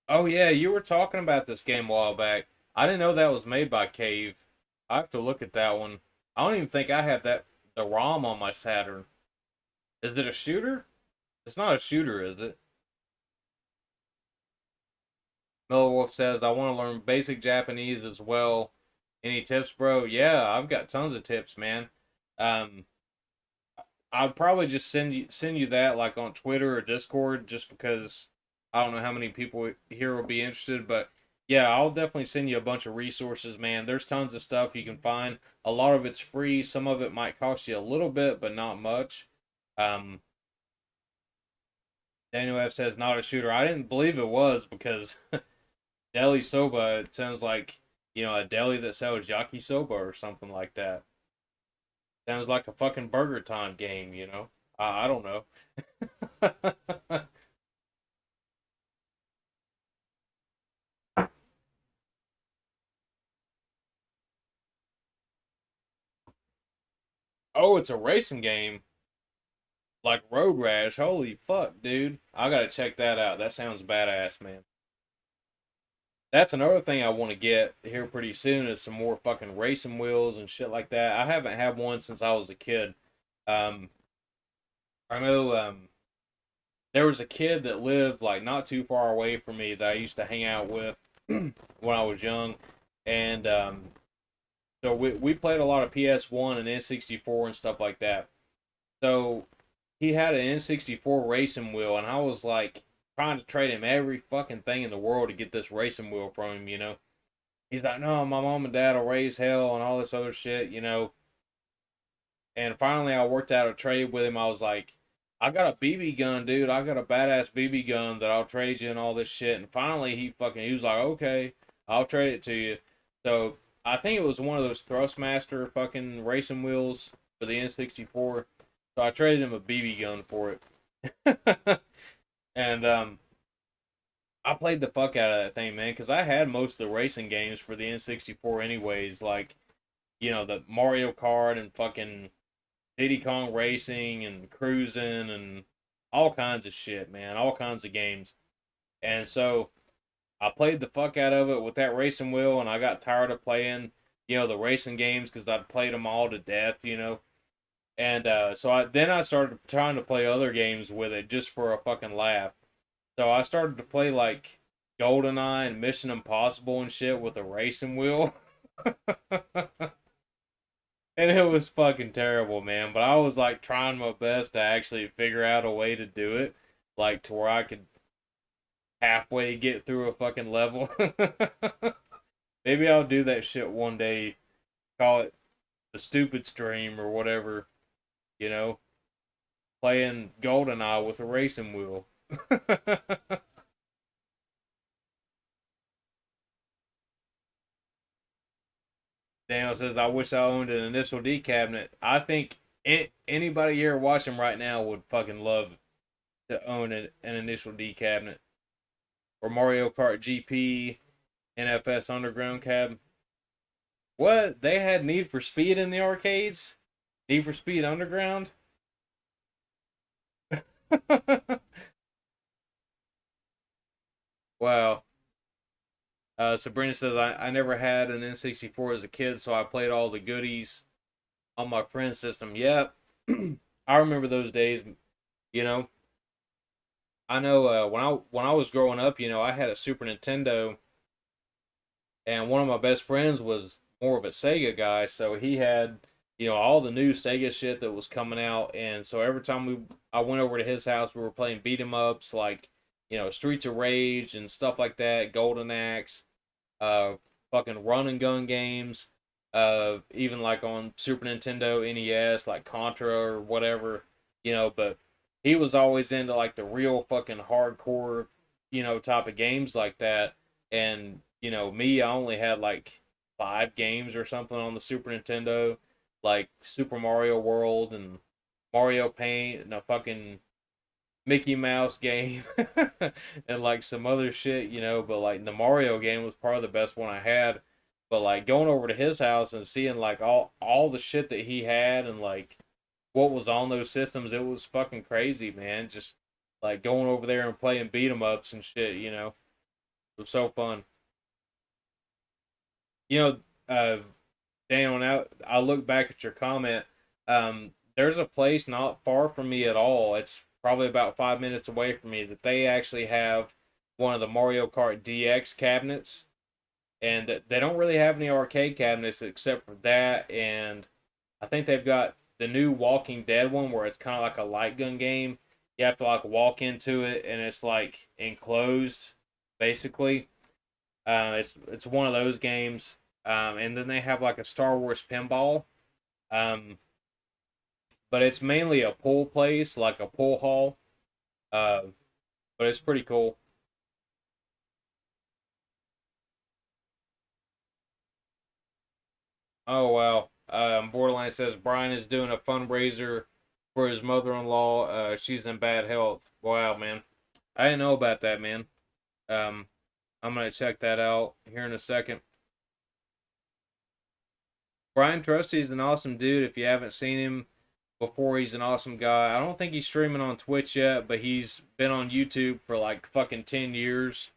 B: Oh yeah, you were talking about this game a while back. I didn't know that was made by Cave. I have to look at that one. I don't even think I have the ROM on my Saturn. Is it a shooter? It's not a shooter, is it? Miller Wolf says, I want to learn basic Japanese as well. Any tips, bro? Yeah, I've got tons of tips, man. Um, I'll probably just send you that like on Twitter or Discord, just because I don't know how many people here will be interested. But Yeah, I'll definitely send you a bunch of resources, man. There's tons of stuff you can find. A lot of it's free. Some of it might cost you a little bit, but not much. Um, Daniel F says not a shooter. I didn't believe it was because deli soba. It sounds like a deli that sells yakisoba or something like that. Sounds like a fucking Burger Time game. I don't know. Oh, it's a racing game like Road Rash. Holy fuck, dude! I gotta check that out. That sounds badass, man. That's another thing I want to get here pretty soon is some more fucking racing wheels and shit like that. I haven't had one since I was a kid. Um, I know there was a kid that lived like not too far away from me that I used to hang out with when I was young, and so we played a lot of PS1 and N64 and stuff like that. So he had an N64 racing wheel, and I was like trying to trade him every fucking thing in the world to get this racing wheel from him. He's like, no, my mom and dad will raise hell and all this other shit. And finally, I worked out a trade with him. I was like, I got a BB gun, dude. I got a badass BB gun that I'll trade you and all this shit. And finally, he was like, okay, I'll trade it to you. So I think it was one of those Thrustmaster fucking racing wheels for the N64. So I traded him a BB gun for it. And I played the fuck out of that thing, man, because I had most of the racing games for the N64 anyways, like, the Mario Kart and fucking Diddy Kong Racing and Cruising and all kinds of shit, man, all kinds of games. And so I played the fuck out of it with that racing wheel, and I got tired of playing, the racing games because I'd played them all to death. And so I started trying to play other games with it just for a fucking laugh. So I started to play like GoldenEye and Mission Impossible and shit with a racing wheel. And it was fucking terrible, man. But I was like trying my best to actually figure out a way to do it, like to where I could halfway get through a fucking level. Maybe I'll do that shit one day. Call it the stupid stream or whatever, you know, playing GoldenEye with a racing wheel. Daniel says, I wish I owned an Initial D cabinet. I think anybody here watching right now would fucking love to own an Initial D cabinet. Or Mario Kart GP, NFS Underground cab. What? They had Need for Speed in the arcades? Need for Speed Underground? Wow. Sabrina says, I never had an N64 as a kid, so I played all the goodies on my friend's system. Yep. I remember those days, you know. I know when I was growing up, I had a Super Nintendo, and one of my best friends was more of a Sega guy, so he had, all the new Sega shit that was coming out, and so every time I went over to his house, we were playing beat 'em ups like, Streets of Rage and stuff like that, Golden Axe, uh, fucking run and gun games, even like on Super Nintendo, NES, like Contra or whatever, but he was always into like the real fucking hardcore, type of games like that. And, me, I only had like 5 games or something on the Super Nintendo, like Super Mario World and Mario Paint and a fucking Mickey Mouse game and like some other shit, but like the Mario game was probably the best one I had. But like going over to his house and seeing like all the shit that he had and like what was on those systems, it was fucking crazy, man. Just like going over there and playing beat 'em ups and shit. It was so fun. You know, Daniel, now I look back at your comment. There's a place not far from me at all. It's probably about 5 minutes away from me that they actually have one of the Mario Kart DX cabinets, and they don't really have any arcade cabinets except for that. And I think they've got the new Walking Dead one where it's kind of like a light gun game. You have to like walk into it, and it's like enclosed, basically. It's one of those games. And then they have like a Star Wars pinball. But it's mainly a pool place, like a pool hall. Uh, but it's pretty cool. Oh wow. Borderline says Brian is doing a fundraiser for his mother-in-law. She's in bad health. Wow, man. I didn't know about that, man. Um, I'm gonna check that out here in a second. Brian Trusty's an awesome dude. If you haven't seen him before, he's an awesome guy. I don't think he's streaming on Twitch yet, but he's been on YouTube for like fucking 10 years.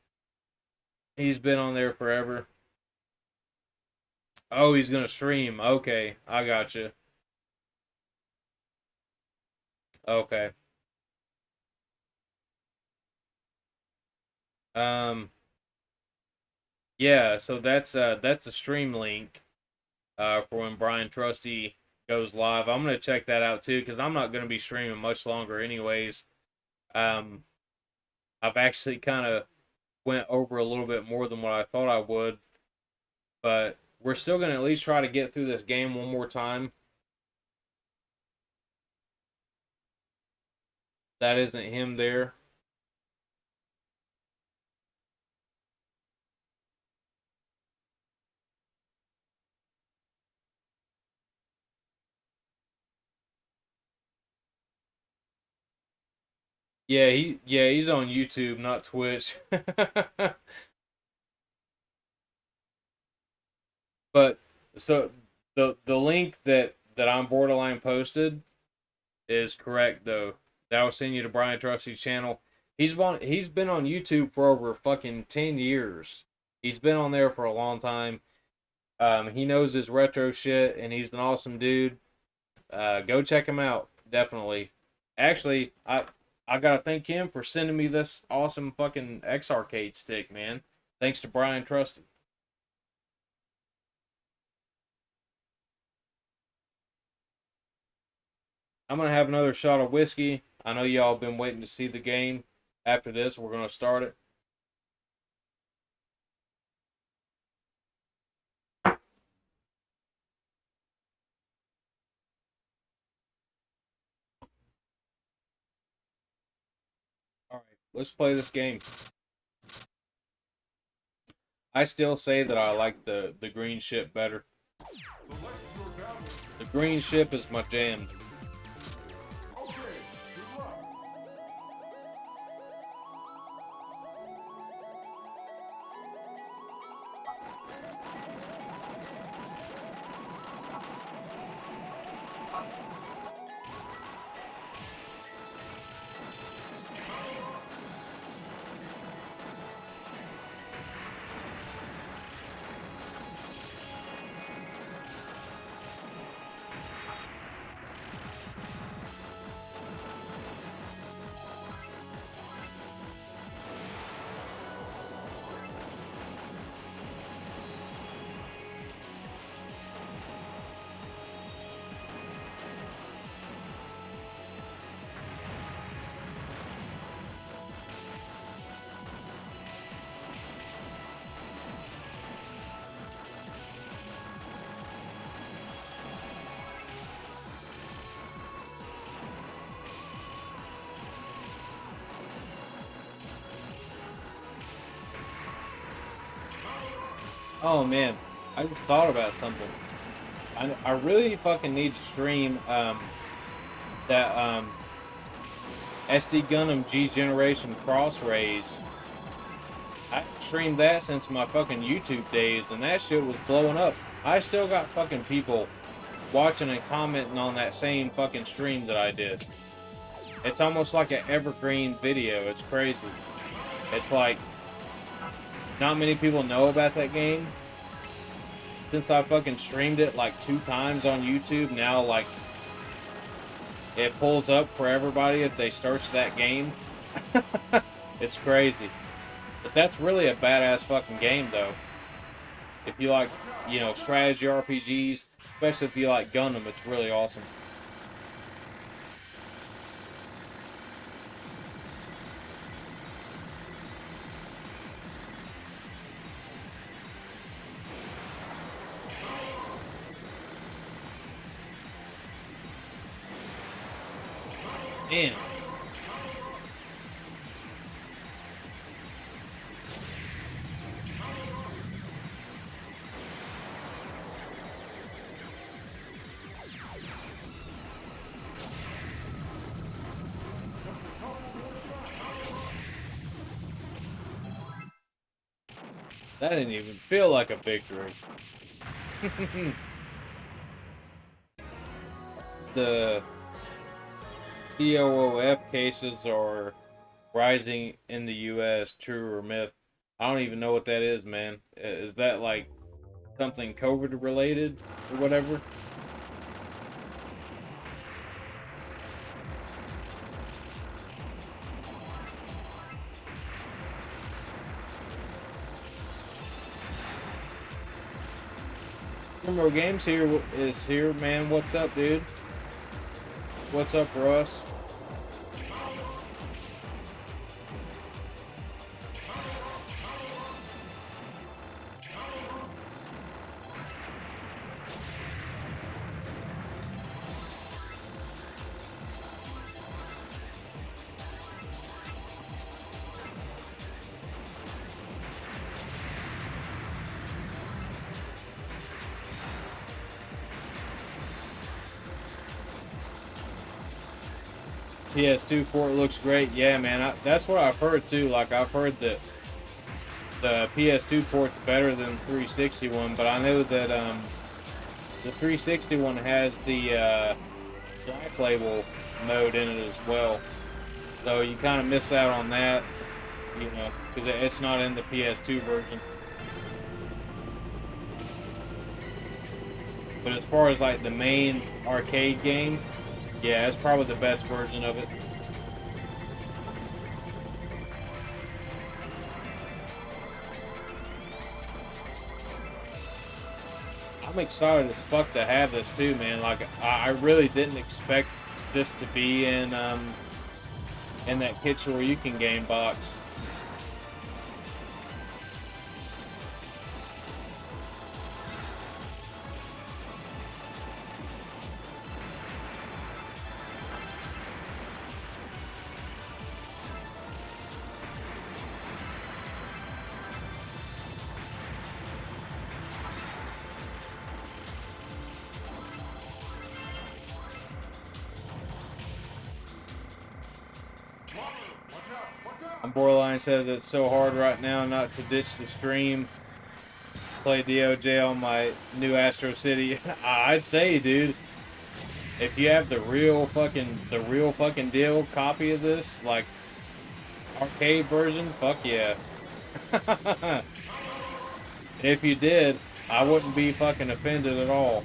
B: He's been on there forever. Oh, he's gonna stream. Okay, I got you. Okay. Um, yeah, so that's a stream link for when Brian Trusty goes live. I'm gonna check that out too because I'm not gonna be streaming much longer anyways. Um, I've actually kind of went over a little bit more than what I thought I would, but we're still gonna at least try to get through this game one more time. That isn't him there. He's on YouTube, not Twitch. But so the link that I'm borderline posted is correct though. That I'll send you to Brian Trusty's channel. He's been on YouTube for over fucking 10 years. He's been on there for a long time. He knows his retro shit and he's an awesome dude. Go check him out, definitely. Actually, I gotta thank him for sending me this awesome fucking X Arcade stick, man. Thanks to Brian Trusty. I'm gonna have another shot of whiskey. I know y'all been waiting to see the game. After this, we're gonna start it. All right, let's play this game. I still say that I like the green ship better. The green ship is my jam. Oh man, I just thought about something. I really fucking need to stream that SD Gundam G Generation Cross Rays. I streamed that since my fucking YouTube days, and that shit was blowing up. I still got fucking people watching and commenting on that same fucking stream that I did. It's almost like an evergreen video. It's crazy. It's like not many people know about that game. Since I fucking streamed it like 2 times on YouTube, now like it pulls up for everybody if they search that game. It's crazy. But that's really a badass fucking game though. If you like, you know, strategy RPGs, especially if you like Gundam, it's really awesome. Man. That didn't even feel like a victory. The COOF cases are rising in the US, true or myth? I don't even know what that is, man. Is that like something COVID related or whatever? Remote Games here is here, man. What's up, dude? What's up, Russ? PS2 port looks great. Yeah, man. That's what I've heard too. Like, I've heard that the PS2 port's better than the 360 one, but I know that the 360 one has the Black Label mode in it as well. So you kind of miss out on that, you know, because it's not in the PS2 version. But as far as like the main arcade game, yeah, it's probably the best version of it. I'm excited as fuck to have this too, man. Like, I really didn't expect this to be in that Kitchen Where You Can game box. Borderline says it's so hard right now not to ditch the stream. Play DoDonPachi on my new Astro City. I'd say, dude, if you have the real fucking deal copy of this, like arcade version, fuck yeah. If you did, I wouldn't be fucking offended at all.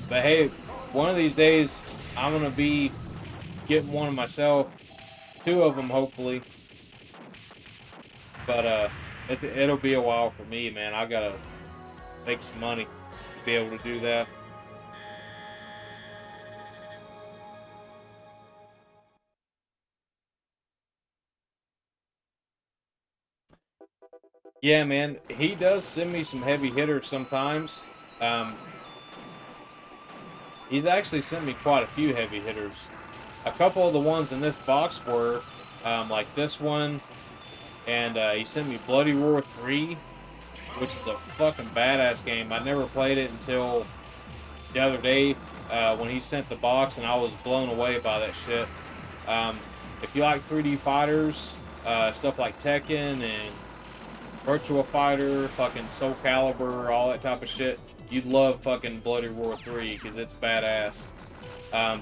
B: But hey, one of these days, I'm going to be getting one of myself. 2 of them, hopefully. But it'll be a while for me, man. I got to make some money to be able to do that. Yeah, man. He does send me some heavy hitters sometimes. He's actually sent me quite a few heavy hitters. A couple of the ones in this box were like this one, and he sent me Bloody Roar 3, which is a fucking badass game. I never played it until the other day when he sent the box, and I was blown away by that shit. If you like 3D fighters, stuff like Tekken and Virtua Fighter, fucking Soul Calibur, all that type of shit, you'd love fucking Bloody Roar 3 because it's badass. That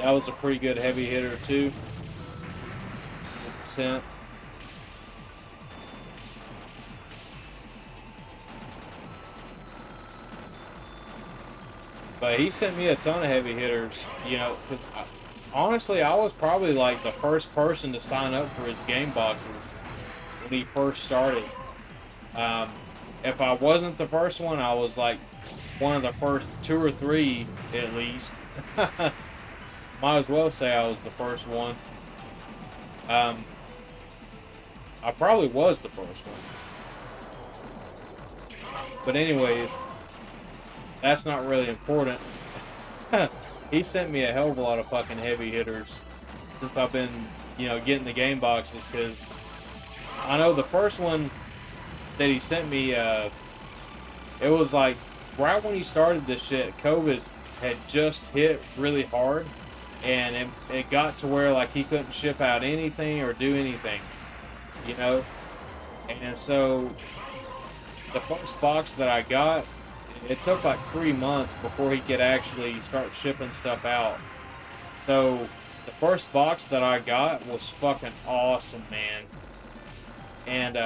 B: was a pretty good heavy hitter too. Sent. But he sent me a ton of heavy hitters, you know, 'cause honestly, I was probably like the first person to sign up for his game boxes when he first started. If I wasn't the first one, I was like one of the first 2 or 3 at least. Might as well say I was the first one. I probably was the first one. But anyways, that's not really important. He sent me a hell of a lot of fucking heavy hitters since I've been, getting the game boxes, because I know the first one that he sent me, it was like right when he started this shit, COVID had just hit really hard, and it got to where like he couldn't ship out anything or do anything, and so the first box that I got, it took like 3 months before he could actually start shipping stuff out. So the first box that I got was fucking awesome, man. And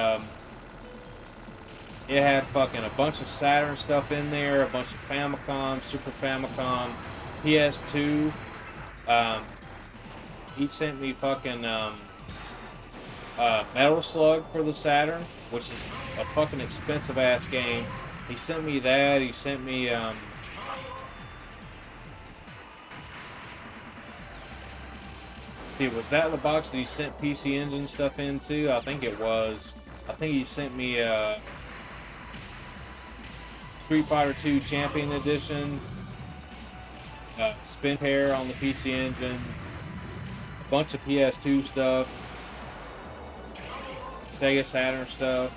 B: it had fucking a bunch of Saturn stuff in there, a bunch of Famicom, Super Famicom, PS2. He sent me fucking Metal Slug for the Saturn, which is a fucking expensive ass game. He sent me that. He sent me was that the box that he sent PC Engine stuff into? I think it was. I think he sent me Street Fighter 2 Champion Edition, Spin Pair on the PC Engine, a bunch of PS2 stuff, Sega Saturn stuff,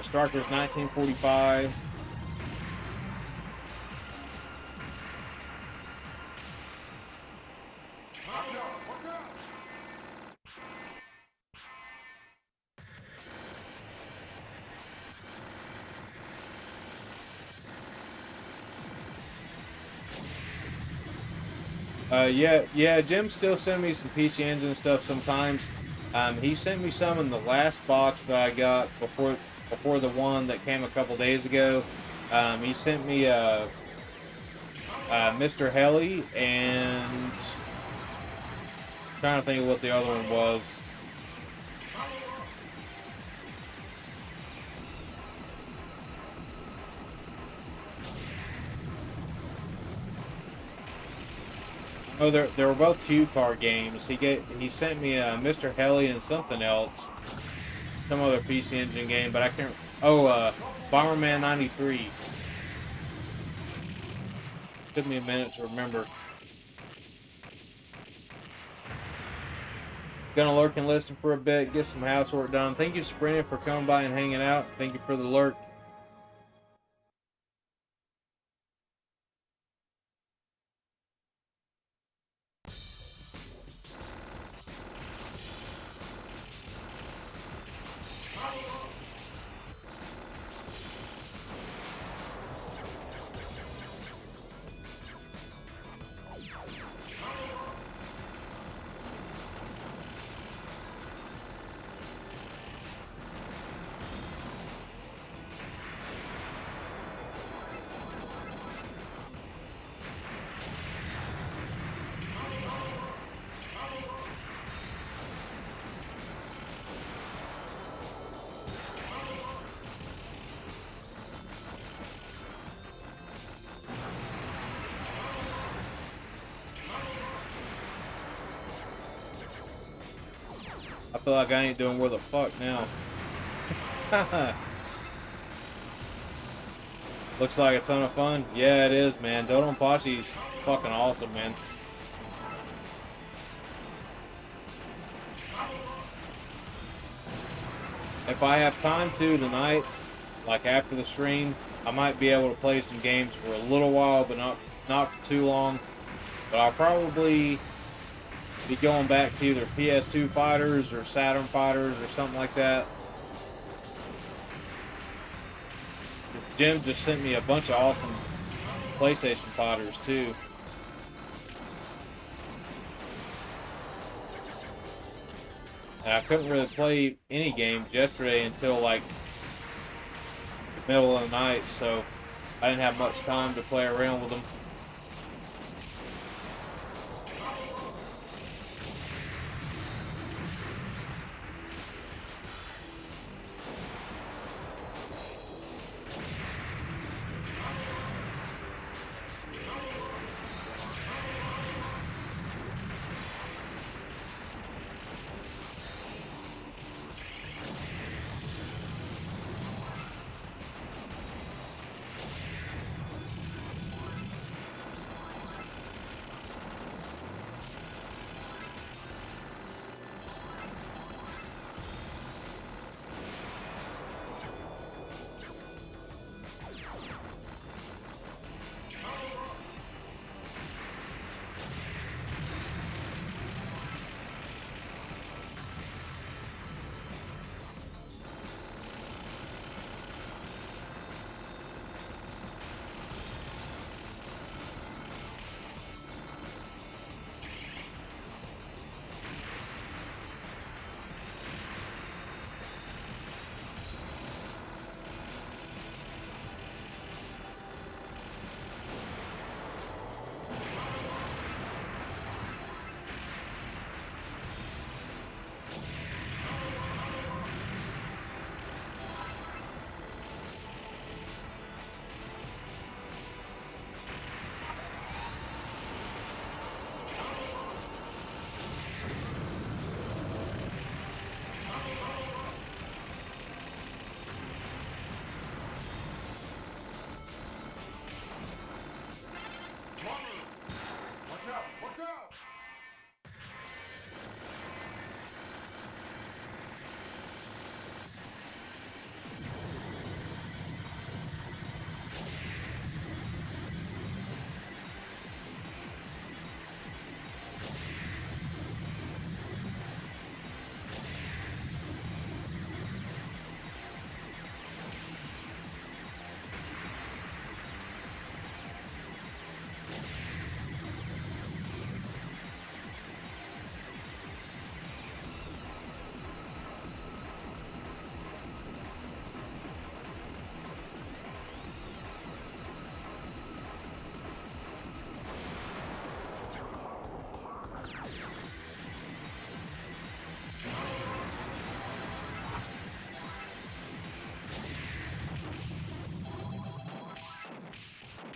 B: Strikers 1945. Yeah, Jim still sends me some PC Engine stuff sometimes. He sent me some in the last box that I got before the one that came a couple days ago. He sent me Mr. Helly, and I'm trying to think of what the other one was. Oh, they were both cue card games. He sent me Mr. Helly and something else, some other PC Engine game, but I can't. Oh, Bomberman 93. Took me a minute to remember. Gonna lurk and listen for a bit, get some housework done. Thank you, Sabrina, for coming by and hanging out. Thank you for the lurk. I feel like I ain't doing where the fuck now. Looks like a ton of fun. Yeah, it is, man. DoDonPachi's fucking awesome, man. If I have time to tonight, like after the stream, I might be able to play some games for a little while, but not for too long. But I'll probably be going back to either PS2 fighters or Saturn fighters or something like that. Jim just sent me a bunch of awesome PlayStation fighters too. And I couldn't really play any games yesterday until like the middle of the night, so I didn't have much time to play around with them.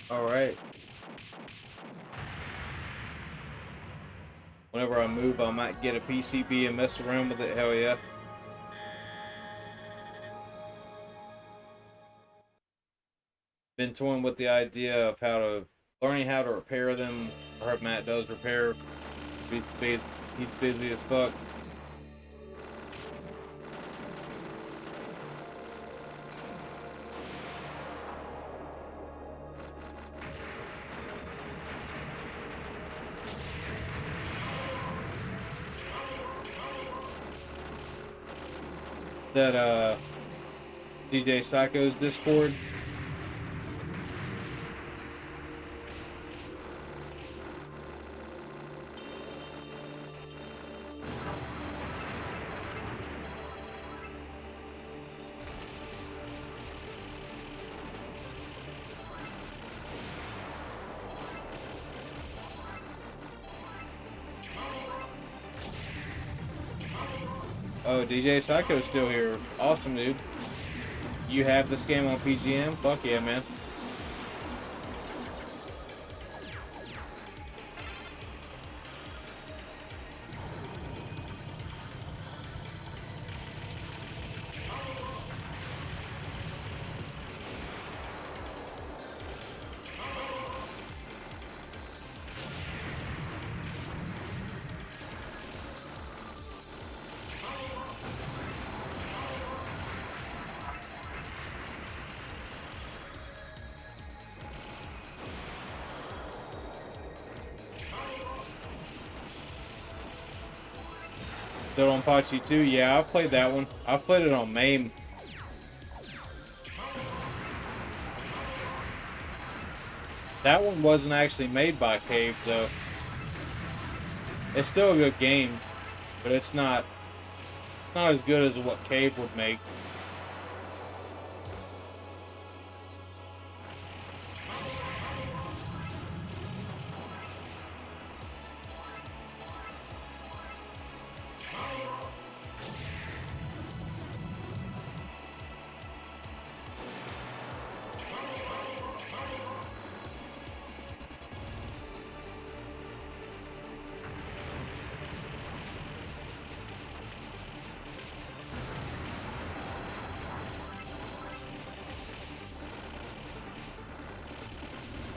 B: Alright. Whenever I move, I might get a PCB and mess around with it. Hell yeah. Been toying with the idea of learning how to repair them. I heard Matt does repair. He's busy as fuck. That DJ Psycho's Discord. Oh, DJ Psycho's still here. Awesome, dude. You have this game on PGM? Fuck yeah, man. DoDonPachi 2, yeah, I've played that one. I've played it on MAME. That one wasn't actually made by Cave, though. It's still a good game, but it's not as good as what Cave would make.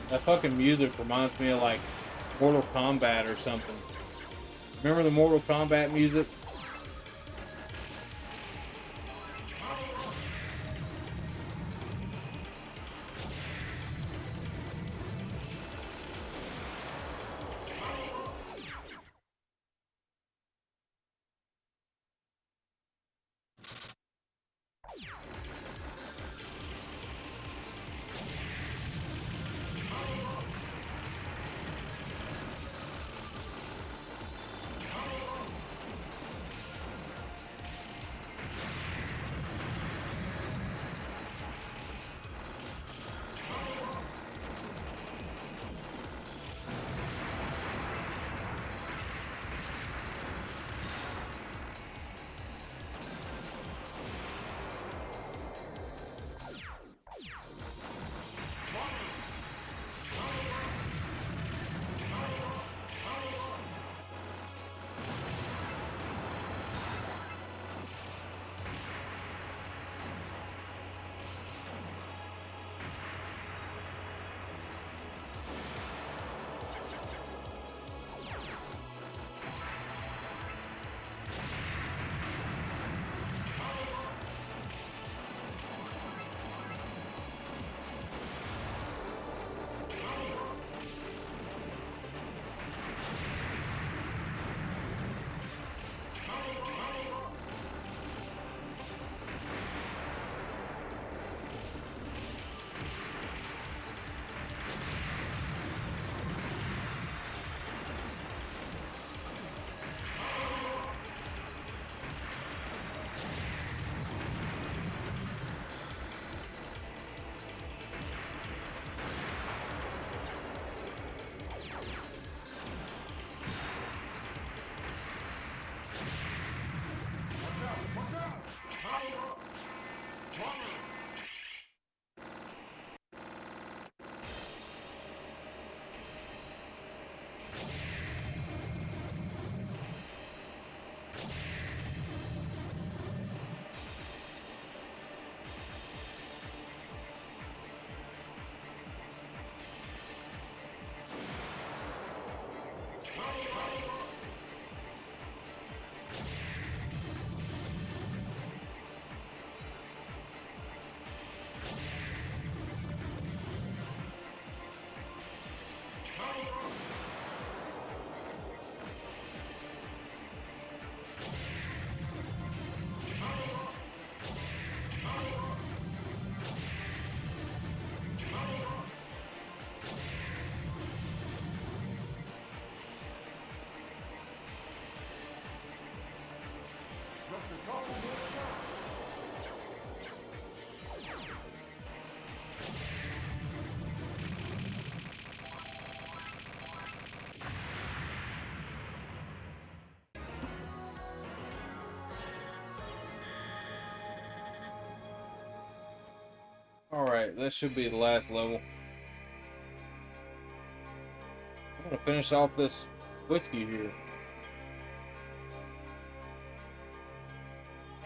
B: That fucking music reminds me of like Mortal Kombat or something. Remember the Mortal Kombat music? Alright, that should be the last level. I'm gonna finish off this whiskey here.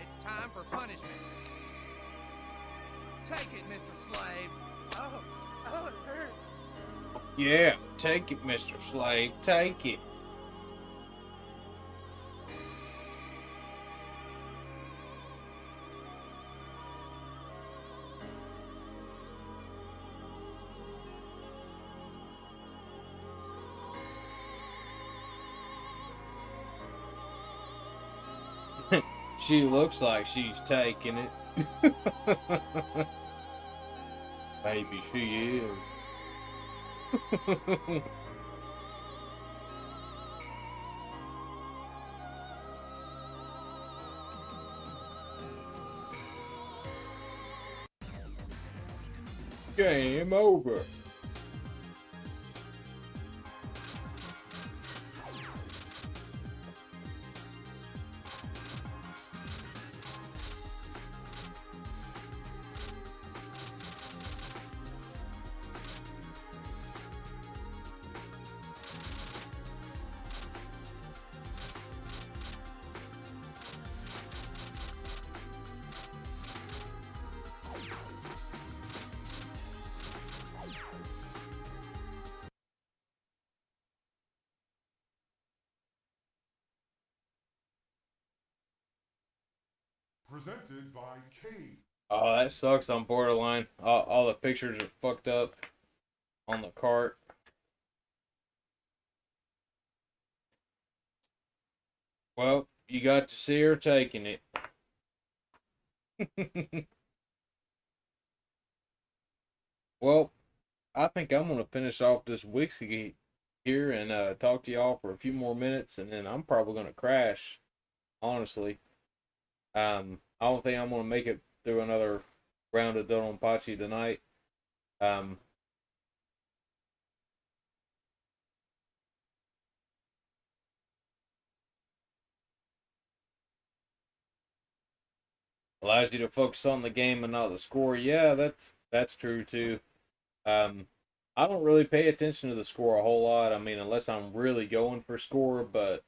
I: It's time for punishment. Take it, Mr. Slave.
D: Oh, it hurt.
B: Yeah, take it, Mr. Slave, take it. She looks like she's taking it. Maybe she is. Game over.
G: Presented by Tate.
B: Oh, that sucks on Borderline. All the pictures are fucked up on the cart. Well, you got to see her taking it. Well, I think I'm going to finish off this whiskey here and talk to y'all for a few more minutes, and then I'm probably going to crash, honestly. I don't think I'm going to make it through another round of DoDonPachi tonight. Allows you to focus on the game and not the score. Yeah, that's true too. I don't really pay attention to the score a whole lot. I mean, unless I'm really going for score, but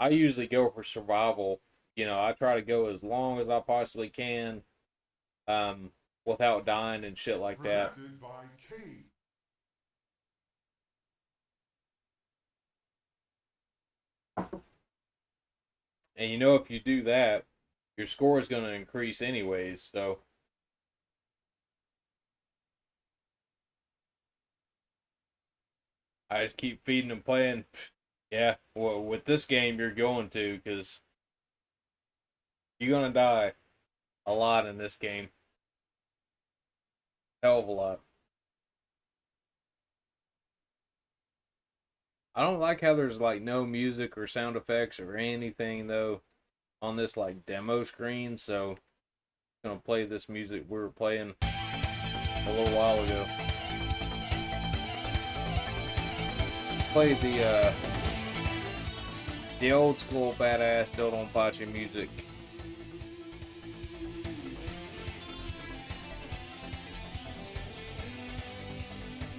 B: I usually go for survival. You know, I try to go as long as I possibly can, without dying and shit like that.
G: Presented by Tate.
B: And you know, if you do that, your score is going to increase anyways. So I just keep feeding and playing. Yeah, well, with this game, you're going to, because you're going to die a lot in this game. Hell of a lot. I don't like how there's like no music or sound effects or anything though on this like demo screen, so I'm gonna play this music we were playing a little while ago. Play the old school badass DoDonPachi music.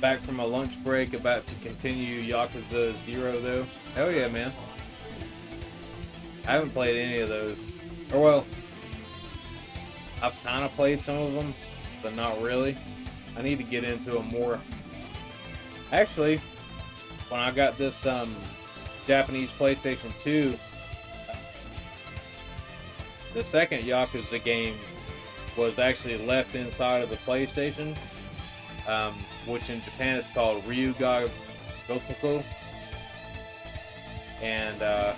B: Back from a lunch break, about to continue Yakuza 0 though. Hell yeah, man. I haven't played any of those. Or well, I've kind of played some of them, but not really. I need to get into them more. Actually, when I got this Japanese PlayStation 2, the second Yakuza game was actually left inside of the PlayStation, which in Japan is called Ryuga Gotoku. And I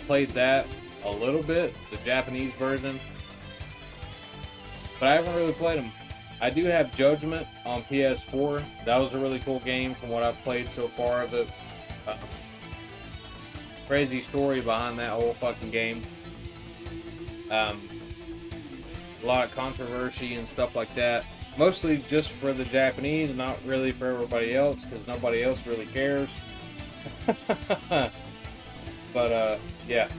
B: played that a little bit, the Japanese version, but I haven't really played them. I do have Judgment on PS4. That was a really cool game from what I've played so far of it. Crazy story behind that whole fucking game. A lot of controversy and stuff like that. Mostly just for the Japanese, not really for everybody else, because nobody else really cares. But, yeah.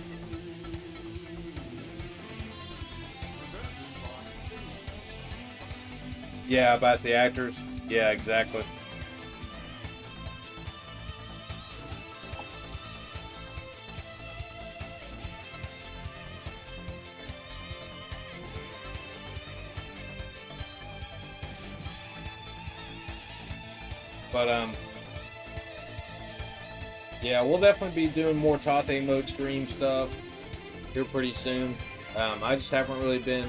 B: Yeah, about the actors. Yeah, exactly. But yeah, we'll definitely be doing more Tate mode stream stuff here pretty soon. I just haven't really been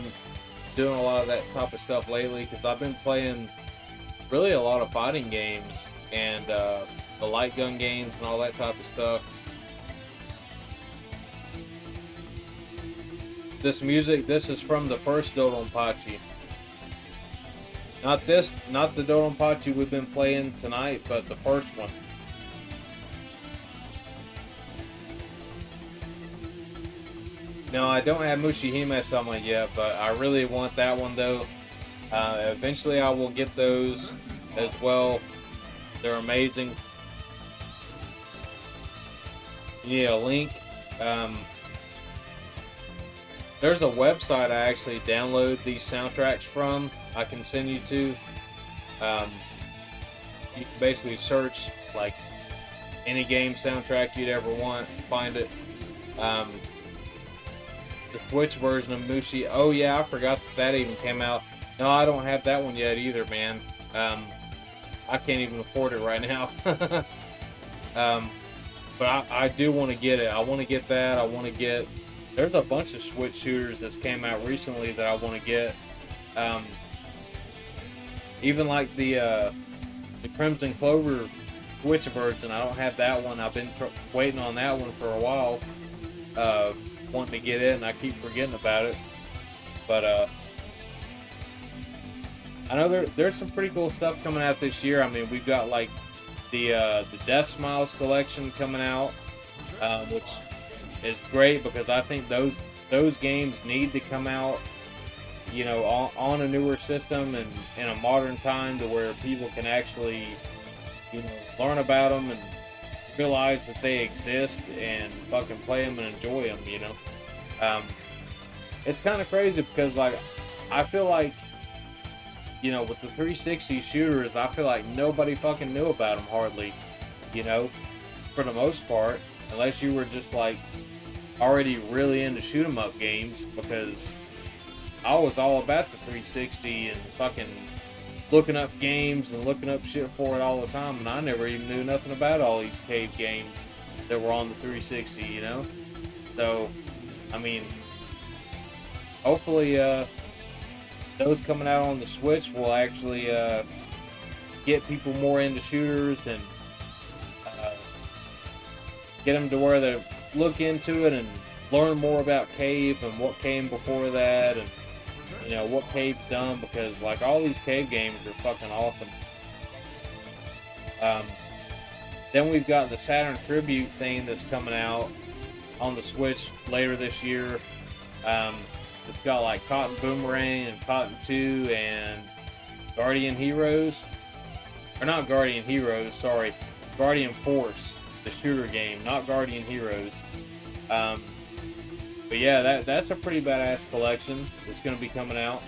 B: doing a lot of that type of stuff lately because I've been playing really a lot of fighting games and the light gun games and all that type of stuff. This music, this is from the first DoDonPachi. Not the DoDonPachi we've been playing tonight, but the first one. No, I don't have Mushihime Sama yet, but I really want that one though. Eventually I will get those as well. They're amazing. You need a link. There's a website I actually download these soundtracks from. I can send you to. You can basically search like any game soundtrack you'd ever want, find it. The Switch version of Mushi. Oh yeah, I forgot that even came out. No, I don't have that one yet either, man. I can't even afford it right now. But I do want to get it. I want to get that. I want to get. There's a bunch of Switch shooters that's came out recently that I want to get. Even like the Crimson Clover Switch version. I don't have that one. I've been waiting on that one for a while. Wanting to get it, and I keep forgetting about it. But I know there's some pretty cool stuff coming out this year. I mean, we've got like the Death Smiles collection coming out, which is great because I think those games need to come out, you know, on a newer system and in a modern time to where people can actually, you know, learn about them and realize that they exist and fucking play them and enjoy them, you know. It's kind of crazy because, like, I feel like, you know, with the 360 shooters, I feel like nobody fucking knew about them hardly, you know, for the most part, unless you were just, like, already really into shoot 'em up games, because I was all about the 360 and fucking looking up games and looking up shit for it all the time, and I never even knew nothing about all these cave games that were on the 360, you know? So, I mean, hopefully those coming out on the Switch will actually get people more into shooters and get them to where they look into it and learn more about cave and what came before that, and you know what cave's done, because like all these cave games are fucking awesome. Then we've got the Saturn Tribute thing that's coming out on the Switch later this year. It's got like Cotton Boomerang and Cotton 2 and Guardian Heroes, or not Guardian Heroes, sorry, Guardian Force, the shooter game, not Guardian Heroes. But yeah, that's a pretty badass collection that's going to be coming out.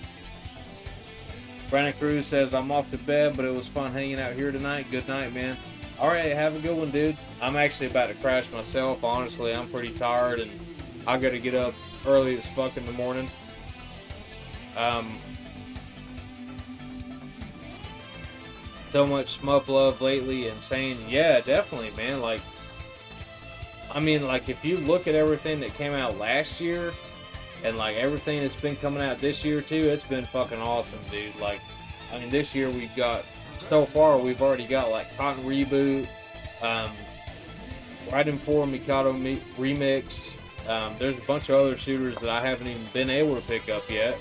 B: Brandon Cruz says, I'm off to bed, but it was fun hanging out here tonight. Good night, man. Alright, have a good one, dude. I'm actually about to crash myself. Honestly, I'm pretty tired, and I got to get up early as fuck in the morning. So much Smup love lately, insane. Yeah, definitely, man. Like, I mean, like, if you look at everything that came out last year and, like, everything that's been coming out this year, too, it's been fucking awesome, dude. Like, I mean, this year we've got, so far, we've already got, like, Cotton Reboot, Raiden 4 Mikado Remix. There's a bunch of other shooters that I haven't even been able to pick up yet.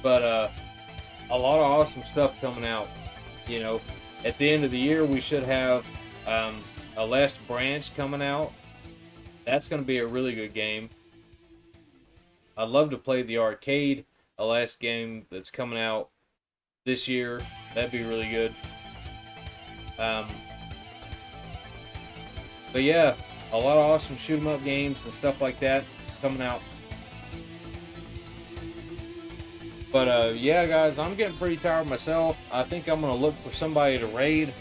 B: But, a lot of awesome stuff coming out. You know, at the end of the year, we should have, a Last Branch coming out. That's going to be a really good game. I'd love to play the arcade, a last game that's coming out this year. That'd be really good. But yeah, a lot of awesome shoot 'em up games and stuff like that coming out. But yeah, guys, I'm getting pretty tired myself. I think I'm gonna look for somebody to raid.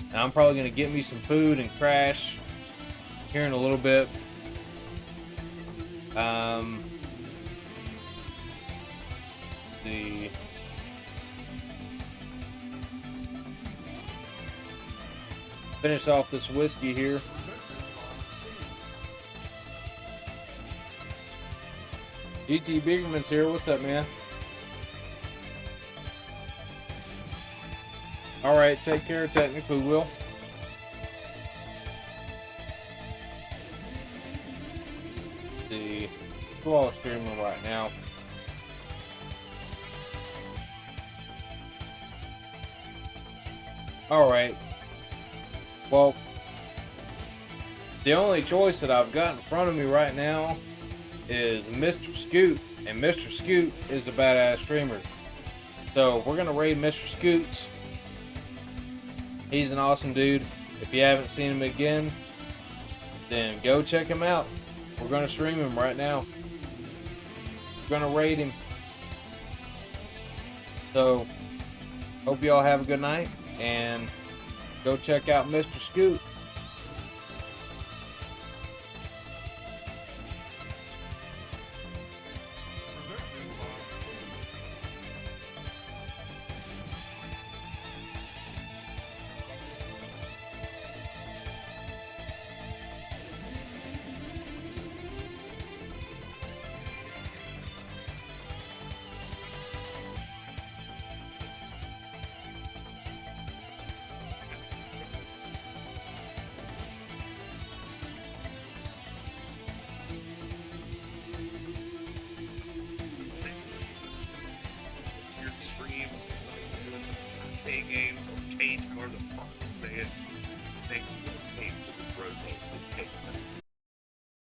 B: And I'm probably gonna get me some food and crash here in a little bit. The finish off this whiskey here. GT Biggerman's here. What's up, man? Alright, take care. Technically, Will. See who all is streaming right now. Alright. Well, the only choice that I've got in front of me right now is Mr. Scoot, and Mr. Scoot is a badass streamer. So we're gonna raid Mr. Scoots. He's an awesome dude. If you haven't seen him again, then go check him out. We're gonna stream him right now. We're gonna raid him. So hope you all have a good night and go check out Mr. Scoot.